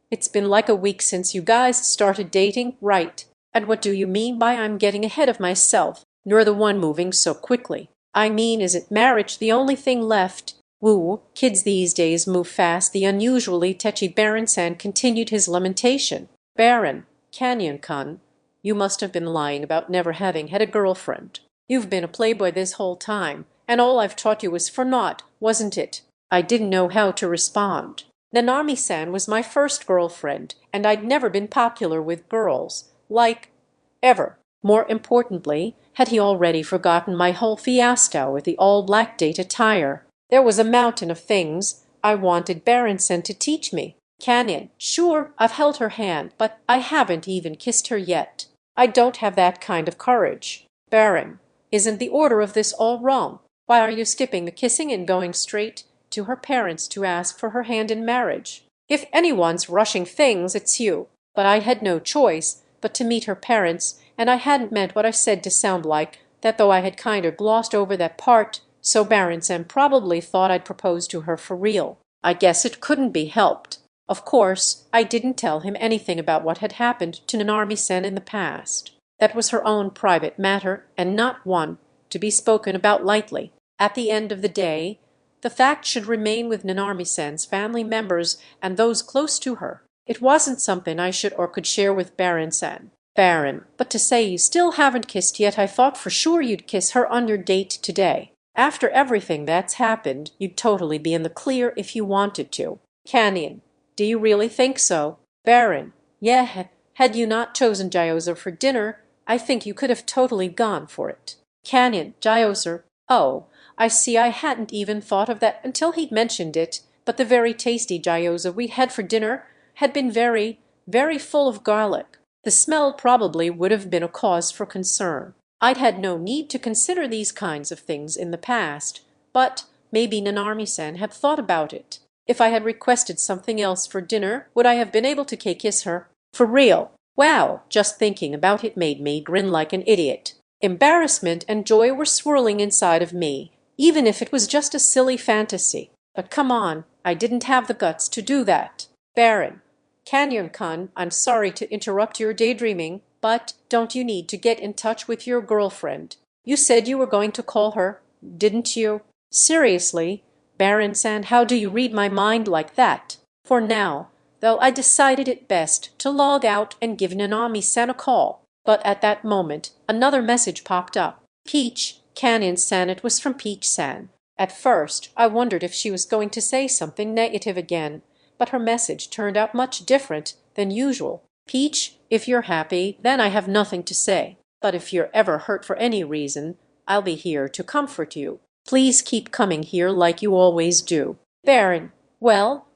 It's been like a week since you guys started dating, right? And what do you mean by I'm getting ahead of myself? You're the one moving so quickly. I mean, isn't marriage the only thing left? Woo, kids these days move fast. The unusually tetchy Baron-san continued his lamentation. Baron, Canyon-kun, you must have been lying about never having had a girlfriend. You've been a playboy this whole time, and all I've taught you was for naught, wasn't it? I didn't know how to respond. Nanami-san was my first girlfriend, and I'd never been popular with girls. Like, ever. More importantly, had he already forgotten my whole fiasco with the all-black date attire? There was a mountain of things I wanted Baron-san to teach me. Canyon, sure, I've held her hand, but I haven't even kissed her yet. I don't have that kind of courage. Baron, isn't the order of this all wrong? Why are you skipping the kissing and going straight to her parents to ask for her hand in marriage? If anyone's rushing things, it's you. But I had no choice but to meet her parents, and I hadn't meant what I said to sound like that, though I had kind of glossed over that part, so Baron-san probably thought I'd proposed to her for real. I guess it couldn't be helped. Of course, I didn't tell him anything about what had happened to Nanami-san in the past. That was her own private matter, and not one to be spoken about lightly. At the end of the day, the fact should remain with Nanami-san's family members and those close to her. It wasn't something I should or could share with Baron-san. Baron, but to say you still haven't kissed yet, I thought for sure you'd kiss her on your date today. After everything that's happened, you'd totally be in the clear if you wanted to. Canyon, do you really think so? Baron, yeah, had you not chosen Gyoza for dinner, I think you could have totally gone for it. Canyon, Gyoza, oh, I see, I hadn't even thought of that until he'd mentioned it, but the very tasty gyoza we had for dinner had been very, very full of garlic. The smell probably would have been a cause for concern. I'd had no need to consider these kinds of things in the past, but maybe Nanami-san had thought about it. If I had requested something else for dinner, would I have been able to kiss her? For real? Wow, just thinking about it made me grin like an idiot. Embarrassment and joy were swirling inside of me, even if it was just a silly fantasy. But come on, I didn't have the guts to do that. Baron, Canyon-kun, I'm sorry to interrupt your daydreaming, but don't you need to get in touch with your girlfriend? You said you were going to call her, didn't you? Seriously, Baron-san, how do you read my mind like that? For now, though, I decided it best to log out and give Nanami-san a call. But at that moment, another message popped up. Peach, Canyon-san, it was from Peach-san. At first, I wondered if she was going to say something negative again, but her message turned out much different than usual. Peach, if you're happy, then I have nothing to say. But if you're ever hurt for any reason, I'll be here to comfort you. Please keep coming here like you always do. Baron, well,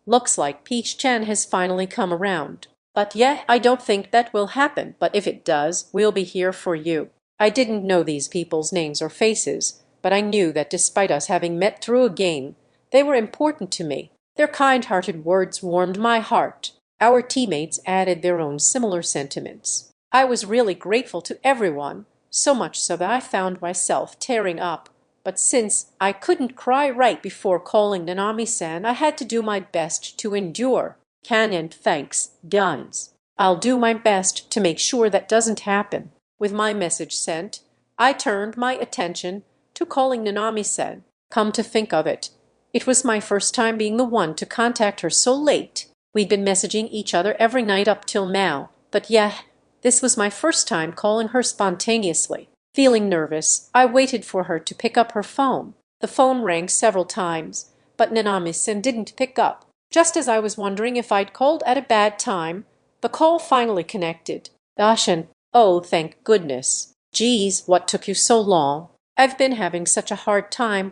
looks like Peach-chan has finally come around. But yeah, I don't think that will happen, but if it does, we'll be here for you. I didn't know these people's names or faces, but I knew that despite us having met through a game, they were important to me. Their kind-hearted words warmed my heart. Our teammates added their own similar sentiments. I was really grateful to everyone, so much so that I found myself tearing up. But since I couldn't cry right before calling Nanami-san, I had to do my best to endure. Canyon, thanks, guns. I'll do my best to make sure that doesn't happen. With my message sent, I turned my attention to calling Nanami-san. Come to think of it, it was my first time being the one to contact her so late. We'd been messaging each other every night up till now, but yeah, this was my first time calling her spontaneously. Feeling nervous, I waited for her to pick up her phone. The phone rang several times, but Nanami-san didn't pick up. Just as I was wondering if I'd called at a bad time, the call finally connected. Dashin, oh, thank goodness. Geez, what took you so long? I've been having such a hard time.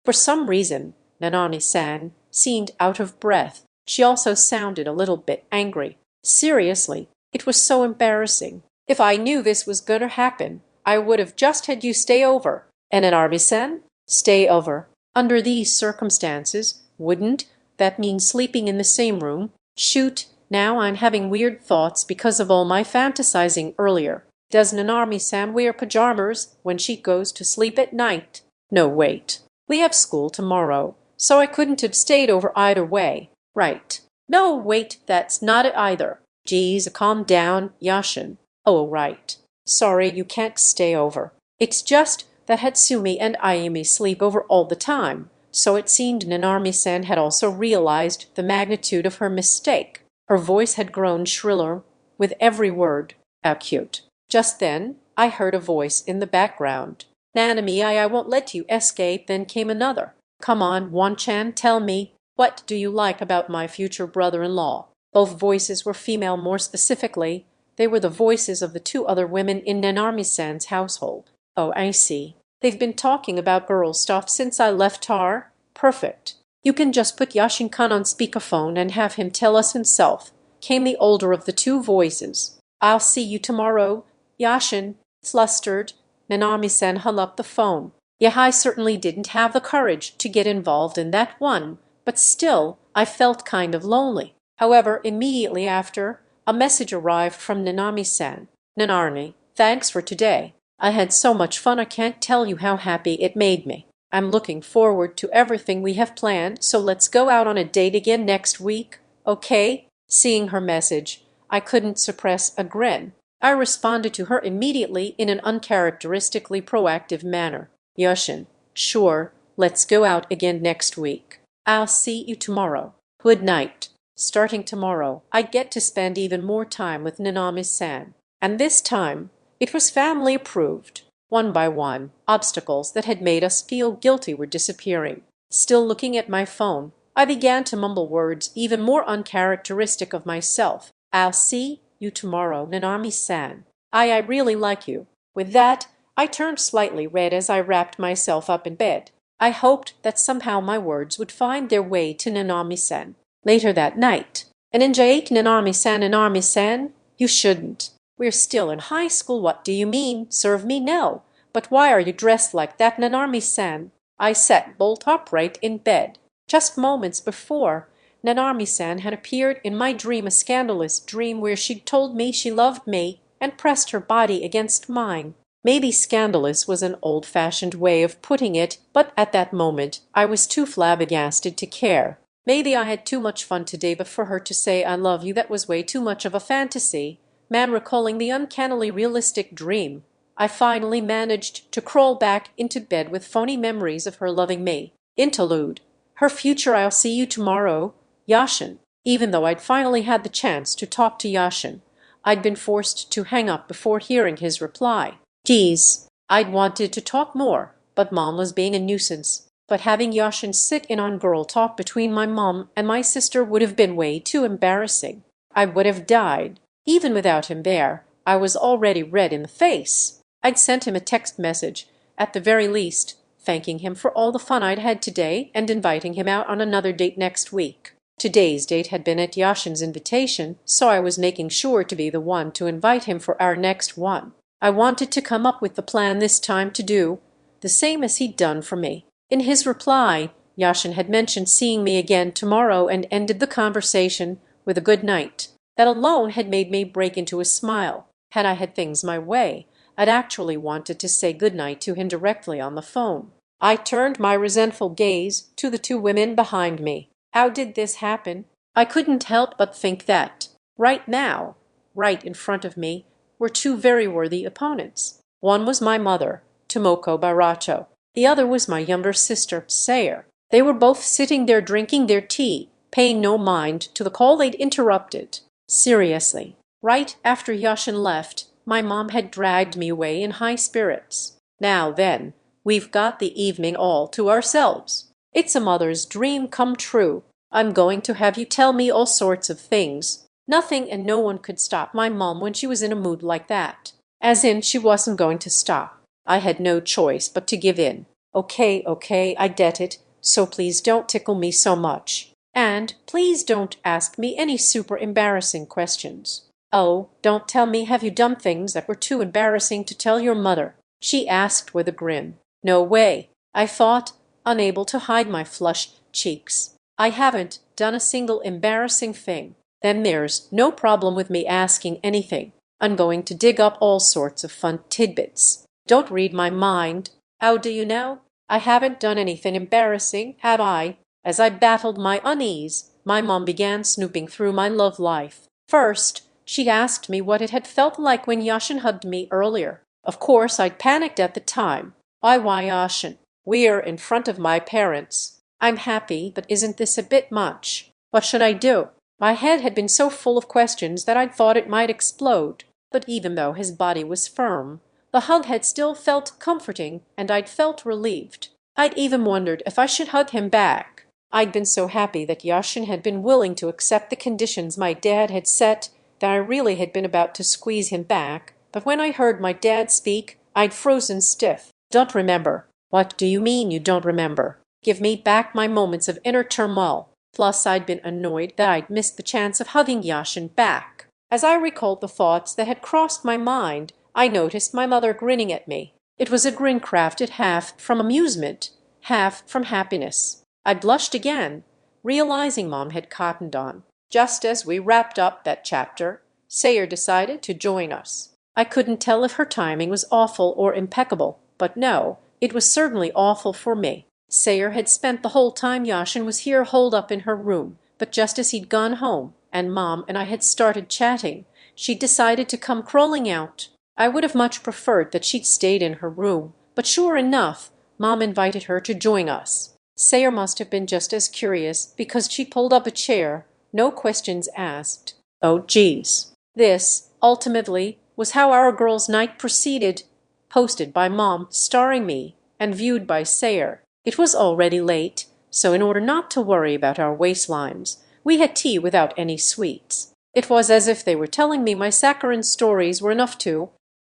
For some reason, Nanami-san seemed out of breath. She also sounded a little bit angry. Seriously, it was so embarrassing. If I knew this was going to happen, I would have just had you stay over. And Nanami-san? Stay over. Under these circumstances, wouldn't that mean sleeping in the same room? Shoot, now I'm having weird thoughts because of all my fantasizing earlier. Does Nanami-san wear pajamas when she goes to sleep at night? No, wait. We have school tomorrow, so I couldn't have stayed over either way. Right. No, wait, that's not it either. Geez, calm down, Yashin. Oh, right. Sorry, you can't stay over. It's just that Hatsumi and Ayumi sleep over all the time, so it seemed Nanami-san had also realized the magnitude of her mistake. Her voice had grown shriller with every word. Acute. Just then, I heard a voice in the background. Nanami, I won't let you escape. Then came another. Come on, Wan-chan, tell me, what do you like about my future brother-in-law? Both voices were female. More specifically, they were the voices of the two other women in Nanami-san's household. Oh, I see. They've been talking about girl stuff since I left Tar. Perfect. You can just put Yashin-kun on speakerphone and have him tell us himself, came the older of the two voices. I'll see you tomorrow, Yashin. Flustered, Nanami-san hung up the phone. Yeah, I certainly didn't have the courage to get involved in that one, but still, I felt kind of lonely. However, immediately after, a message arrived from Nanami-san. Nanami, thanks for today. I had so much fun I can't tell you how happy it made me. I'm looking forward to everything we have planned, so let's go out on a date again next week, okay? Seeing her message, I couldn't suppress a grin. I responded to her immediately in an uncharacteristically proactive manner. Yashin, sure, let's go out again next week. I'll see you tomorrow. Good night. Starting tomorrow, I'd get to spend even more time with Nanami-san. And this time, it was family approved. One by one, obstacles that had made us feel guilty were disappearing. Still looking at my phone, I began to mumble words even more uncharacteristic of myself. I'll see you tomorrow, Nanami-san. I really like you. With that, I turned slightly red as I wrapped myself up in bed. I hoped that somehow my words would find their way to Nanami-san. Later that night, and Nanami-san, Nanami-san, you shouldn't. We're still in high school. What do you mean? Serve me no. But why are you dressed like that, Nanami-san? I sat bolt upright in bed. Just moments before, Nanami-san had appeared in my dream, a scandalous dream where she'd told me she loved me and pressed her body against mine. Maybe scandalous was an old-fashioned way of putting it, but at that moment I was too flabbergasted to care. Maybe I had too much fun today, but for her to say I love you, that was way too much of a fantasy. Man, recalling the uncannily realistic dream, I finally managed to crawl back into bed with phony memories of her loving me. Interlude. Her future. I'll see you tomorrow, Yashin. Even though I'd finally had the chance to talk to Yashin, I'd been forced to hang up before hearing his reply. Geez, I'd wanted to talk more, but Mom was being a nuisance. But having Yashin sit in on girl talk between my mom and my sister would have been way too embarrassing. I would have died. Even without him there, I was already red in the face. I'd sent him a text message, at the very least, thanking him for all the fun I'd had today and inviting him out on another date next week. Today's date had been at Yashin's invitation, so I was making sure to be the one to invite him for our next one. I wanted to come up with the plan this time to do the same as he'd done for me. In his reply, Yashin had mentioned seeing me again tomorrow and ended the conversation with a good night. That alone had made me break into a smile. Had I had things my way, I'd actually wanted to say good night to him directly on the phone. I turned my resentful gaze to the two women behind me. How did this happen? I couldn't help but think that, right now, right in front of me, were two very worthy opponents. One was my mother, Tomoko Baracho. The other was my younger sister, Sayer. They were both sitting there drinking their tea, paying no mind to the call they'd interrupted. Seriously, right after Yashin left, my mom had dragged me away in high spirits. Now then, we've got the evening all to ourselves. It's a mother's dream come true. I'm going to have you tell me all sorts of things. Nothing and no one could stop my mom when she was in a mood like that. As in, she wasn't going to stop. I had no choice but to give in. Okay, I get it, so please don't tickle me so much. And please don't ask me any super embarrassing questions. Oh, don't tell me have you done things that were too embarrassing to tell your mother, she asked with a grin. No way, I thought, unable to hide my flushed cheeks. I haven't done a single embarrassing thing. Then there's no problem with me asking anything. I'm going to dig up all sorts of fun tidbits. Don't read my mind. How do you know? I haven't done anything embarrassing, have I? As I battled my unease, my mom began snooping through my love life. First, she asked me what it had felt like when Yashin hugged me earlier. Of course, I'd panicked at the time. Why, Yashin? We're in front of my parents. I'm happy, but isn't this a bit much? What should I do? My head had been so full of questions that I'd thought it might explode. But even though his body was firm, the hug had still felt comforting, and I'd felt relieved. I'd even wondered if I should hug him back. I'd been so happy that Yashin had been willing to accept the conditions my dad had set that I really had been about to squeeze him back. But when I heard my dad speak, I'd frozen stiff. Don't remember. What do you mean you don't remember? Give me back my moments of inner turmoil. Plus, I'd been annoyed that I'd missed the chance of hugging Yashin back. As I recalled the thoughts that had crossed my mind, I noticed my mother grinning at me. It was a grin crafted half from amusement, half from happiness. I blushed again, realizing Mom had cottoned on. Just as we wrapped up that chapter, Sayer decided to join us. I couldn't tell if her timing was awful or impeccable, but no, it was certainly awful for me. Sayer had spent the whole time Yashin was here holed up in her room, but just as he'd gone home and Mom and I had started chatting, she decided to come crawling out. I would have much preferred that she'd stayed in her room, but sure enough, Mom invited her to join us. Sayer must have been just as curious because she pulled up a chair, no questions asked. Oh, geez. This, ultimately, was how our girls' night proceeded, posted by Mom, starring me, and viewed by Sayer. It was already late, so in order not to worry about our waistlines, we had tea without any sweets. It was as if they were telling me my saccharine stories were enough to,